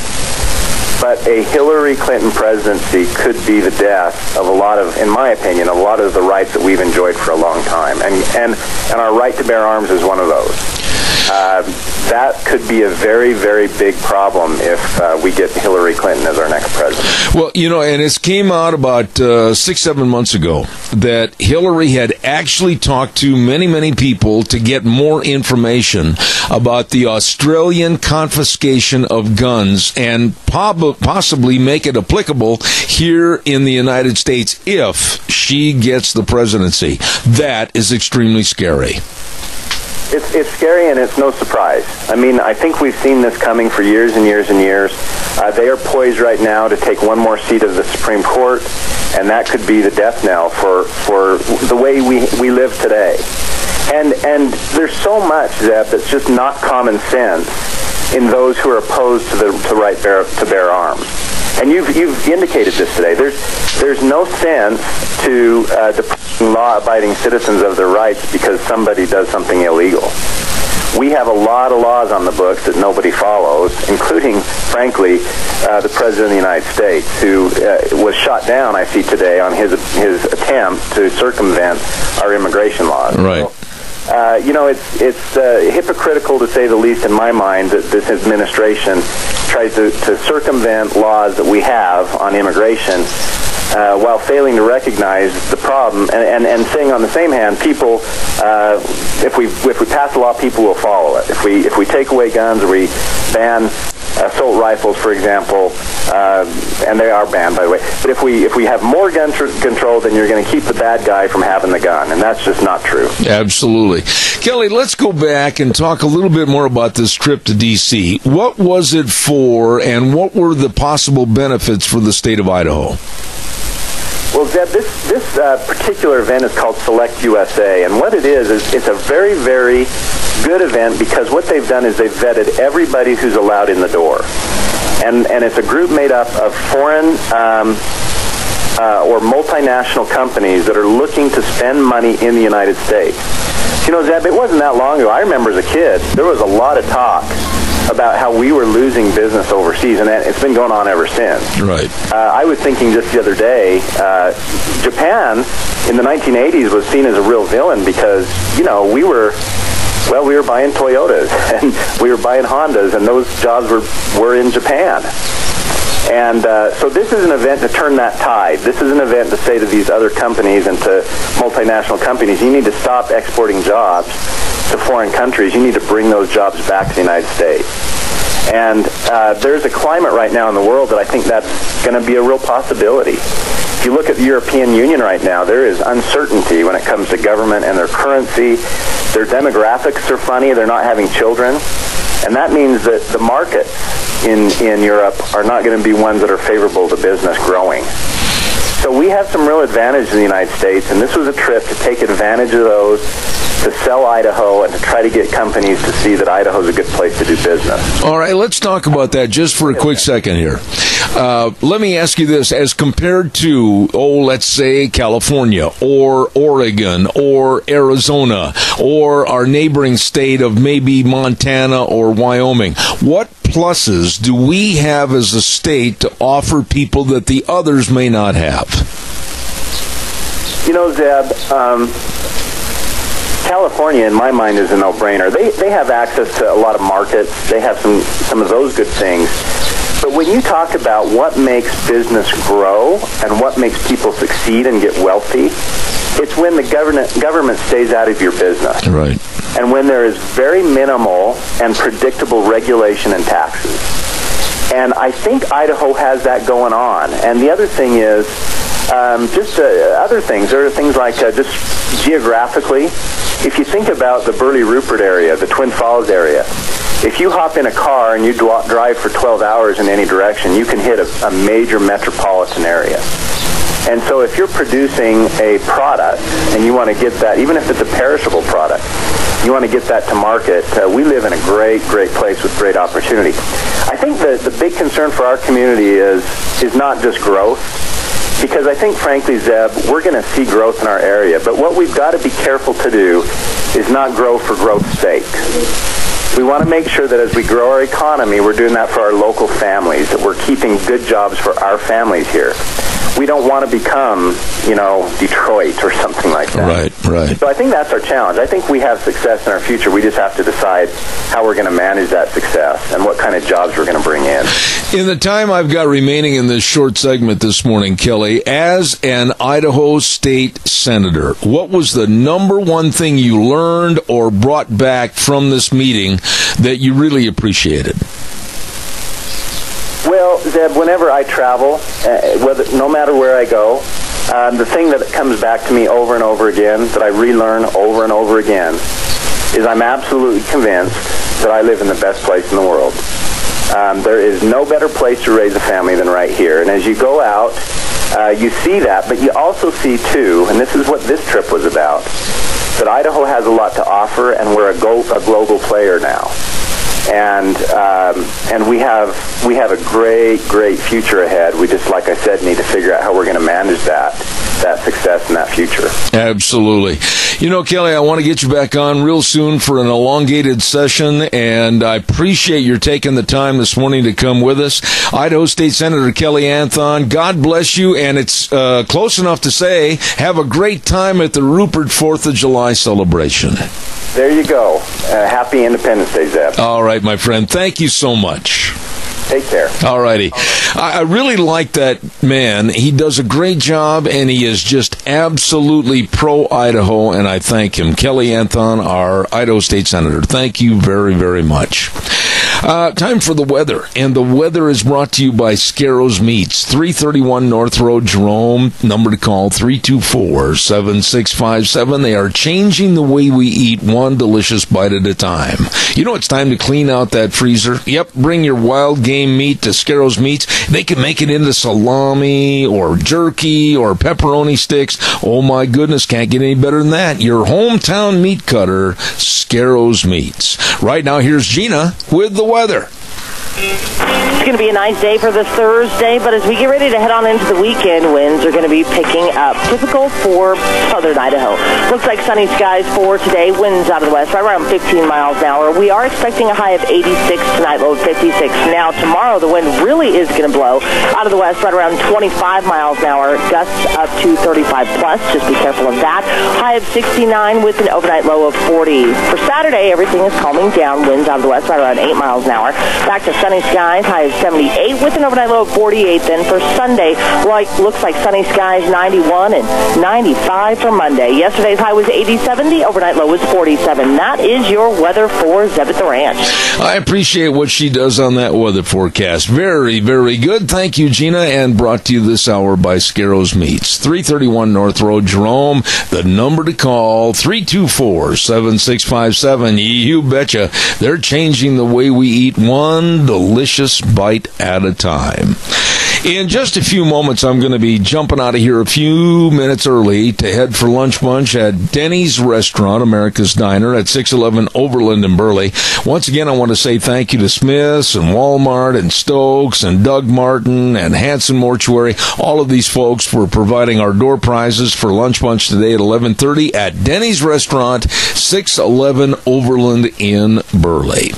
But a Hillary Clinton presidency could be the death of in my opinion, a lot of the rights that we've enjoyed for a long time. And our right to bear arms is one of those. That could be a very, very big problem if we get Hillary Clinton as our next president. Well, and it came out about 6-7 months ago that Hillary had actually talked to many, many people to get more information about the Australian confiscation of guns and possibly make it applicable here in the United States if she gets the presidency. That is extremely scary. It's scary, and it's no surprise. I think we've seen this coming for years and years and years. They are poised right now to take one more seat of the Supreme Court, and that could be the death knell for the way we live today. And there's so much, Zeb, that's just not common sense in those who are opposed to the right to bear arms. And you've indicated this today. There's no sense to depriving law-abiding citizens of their rights because somebody does something illegal. We have a lot of laws on the books that nobody follows, including, frankly, the President of the United States, who was shot down, I see today, on his attempt to circumvent our immigration laws. Right. It's hypocritical, to say the least, in my mind, that this administration tries to circumvent laws that we have on immigration while failing to recognize the problem and saying, on the same hand, people, if we pass a law, people will follow it. If we take away guns, or we ban assault rifles, for example, and they are banned, by the way. But if we have more gun control, then you're going to keep the bad guy from having the gun, and that's just not true. Absolutely. Kelly, let's go back and talk a little bit more about this trip to D.C. What was it for, and what were the possible benefits for the state of Idaho? Well, Zeb, this particular event is called Select USA, and what it is it's a very, very good event because what they've done is they've vetted everybody who's allowed in the door. And it's a group made up of foreign or multinational companies that are looking to spend money in the United States. Zeb, it wasn't that long ago. I remember as a kid, there was a lot of talk about how we were losing business overseas, and it's been going on ever since. Right. I was thinking just the other day, Japan in the 1980s was seen as a real villain because, we were buying Toyotas and we were buying Hondas, and those jobs were in Japan. And so this is an event to turn that tide. This is an event to say to these other companies and to multinational companies, you need to stop exporting jobs to foreign countries. You need to bring those jobs back to the United States. And there's a climate right now in the world that I think that's going to be a real possibility. If you look at the European Union right now, there is uncertainty when it comes to government and their currency. Their demographics are funny. They're not having children. And that means that the markets in Europe are not going to be ones that are favorable to business growing. So we have some real advantage in the United States, and this was a trip to take advantage of those, to sell Idaho and to try to get companies to see that Idaho is a good place to do business. All right, let's talk about that just for a quick second here. Let me ask you this, as compared to, let's say California or Oregon or Arizona or our neighboring state of maybe Montana or Wyoming, what pluses do we have as a state to offer people that the others may not have? You know, Zeb, California, in my mind, is a no-brainer. They have access to a lot of markets. They have some of those good things. But when you talk about what makes business grow and what makes people succeed and get wealthy, it's when the government stays out of your business. Right. And when there is very minimal and predictable regulation and taxes. And I think Idaho has that going on. And the other thing is, other things. There are things like just geographically, if you think about the Burley-Rupert area, the Twin Falls area, if you hop in a car and you drive for 12 hours in any direction, you can hit a major metropolitan area. And so if you're producing a product and you want to get that, even if it's a perishable product, you want to get that to market, we live in a great, great place with great opportunity. I think the big concern for our community is not just growth, because I think, frankly, Zeb, we're going to see growth in our area. But what we've got to be careful to do is not grow for growth's sake. We want to make sure that as we grow our economy, we're doing that for our local families, that we're keeping good jobs for our families here. We don't want to become, Detroit or something like that. Right. So I think that's our challenge. I think we have success in our future. We just have to decide how we're going to manage that success and what kind of jobs we're going to bring in. In the time I've got remaining in this short segment this morning, Kelly, as an Idaho State Senator, what was the number one thing you learned or brought back from this meeting that you really appreciated? Well, Zeb, whenever I travel, no matter where I go, the thing that comes back to me over and over again, that I relearn over and over again, is I'm absolutely convinced that I live in the best place in the world. There is no better place to raise a family than right here. And as you go out, you see that, but you also see, too, and this is what this trip was about, that Idaho has a lot to offer, and we're a global player now. And we have a great, great future ahead. We just, like I said, need to figure out how we're going to manage that success and that future. Absolutely. Kelly, I want to get you back on real soon for an elongated session, and I appreciate your taking the time this morning to come with us. Idaho State Senator Kelly Anthon, God bless you, and it's close enough to say have a great time at the Rupert 4th of July celebration. There you go. Happy Independence Day, Zeb. All right, my friend. Thank you so much. Take care. All righty. I really like that man. He does a great job, and he is just absolutely pro-Idaho, and I thank him. Kelly Anthon, our Idaho State Senator. Thank you very, very much. Time for the weather, and the weather is brought to you by Scarro's Meats, 331 North Road, Jerome. Number to call, 324-7657. They are changing the way we eat, one delicious bite at a time. It's time to clean out that freezer. Yep, bring your wild game meat to Scarro's Meats. They can make it into salami or jerky or pepperoni sticks. Oh my goodness, can't get any better than that. Your hometown meat cutter, Scarro's Meats. Right now, here's Gina with the weather. It's going to be a nice day for this Thursday, but as we get ready to head on into the weekend, winds are going to be picking up, typical for southern Idaho. Looks like sunny skies for today, winds out of the west, right around 15 miles an hour. We are expecting a high of 86 tonight, low of 56. Now, tomorrow, the wind really is going to blow out of the west, right around 25 miles an hour, gusts up to 35 plus. Just be careful of that. High of 69 with an overnight low of 40. For Saturday, everything is calming down, winds out of the west, right around 8 miles an hour. Back to sunny skies, high of 78 with an overnight low of 48. Then for Sunday, looks like sunny skies, 91 and 95 for Monday. Yesterday's high was 87, the overnight low was 47. That is your weather for Zeb at the Ranch. I appreciate what she does on that weather forecast. Very, very good. Thank you, Gina, and brought to you this hour by Scarro's Meats, 331 North Road, Jerome. The number to call, 324-7657. You betcha. They're changing the way we eat, one delicious bite at a time. In just a few moments, I'm going to be jumping out of here a few minutes early to head for lunch bunch at Denny's Restaurant, America's Diner, at 611 Overland in Burley. Once again, I want to say thank you to Smith's and Walmart and Stokes and Doug Martin and Hanson Mortuary, all of these folks for providing our door prizes for lunch bunch today at 11:30 at Denny's Restaurant, 611 Overland in Burley.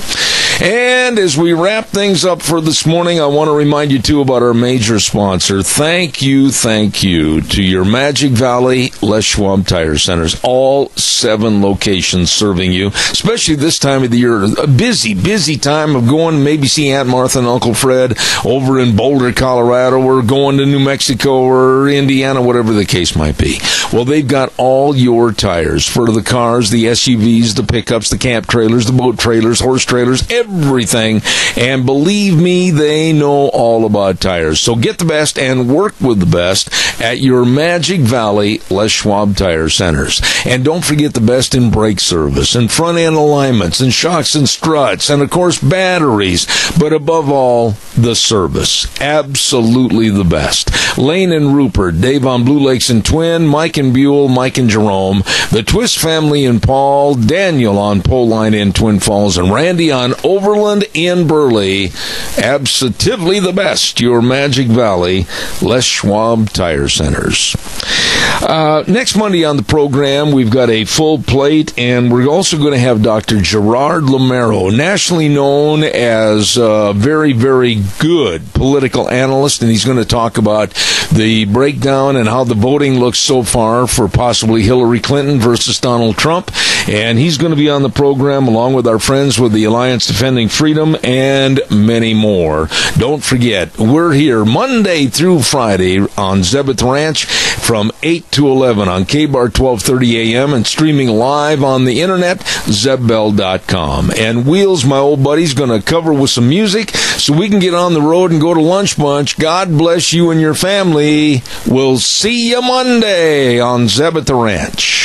And as we wrap things up for this morning, I want to remind you, too, about our major sponsor. Thank you to your Magic Valley Les Schwab Tire Centers. All 7 locations serving you, especially this time of the year. A busy time of going to maybe see Aunt Martha and Uncle Fred over in Boulder, Colorado, or going to New Mexico or Indiana, whatever the case might be. Well, they've got all your tires for the cars, the SUVs, the pickups, the camp trailers, the boat trailers, horse trailers, everything. And believe me, they know all about tires. So get the best and work with the best at your Magic Valley Les Schwab Tire Centers. And don't forget the best in brake service and front end alignments and shocks and struts and, of course, batteries. But above all, the service. Absolutely the best. Lane and Rupert, Dave on Blue Lakes and Twin, Mike and Buell, Mike and Jerome, the Twist family in Paul, Daniel on Pole Line in Twin Falls, and Randy on Overland in Burley. Absolutely the best, your Magic Valley Les Schwab Tire Centers. Next Monday on the program, we've got a full plate, and we're also going to have Dr. Gerard Lamero, nationally known as a very, very good political analyst, and he's going to talk about the breakdown and how the voting looks so far for possibly Hillary Clinton versus Donald Trump. And he's going to be on the program along with our friends with the Alliance Defending Freedom and many more. Don't forget, we're here Monday through Friday on Zebeth Ranch from 8 to 11 on KBAR 1230 AM and streaming live on the internet, zebbell.com. And Wheels, my old buddy's going to cover with some music so we can get on the road and go to lunch bunch. God bless you and your family. We'll see you Monday on Zebeth Ranch.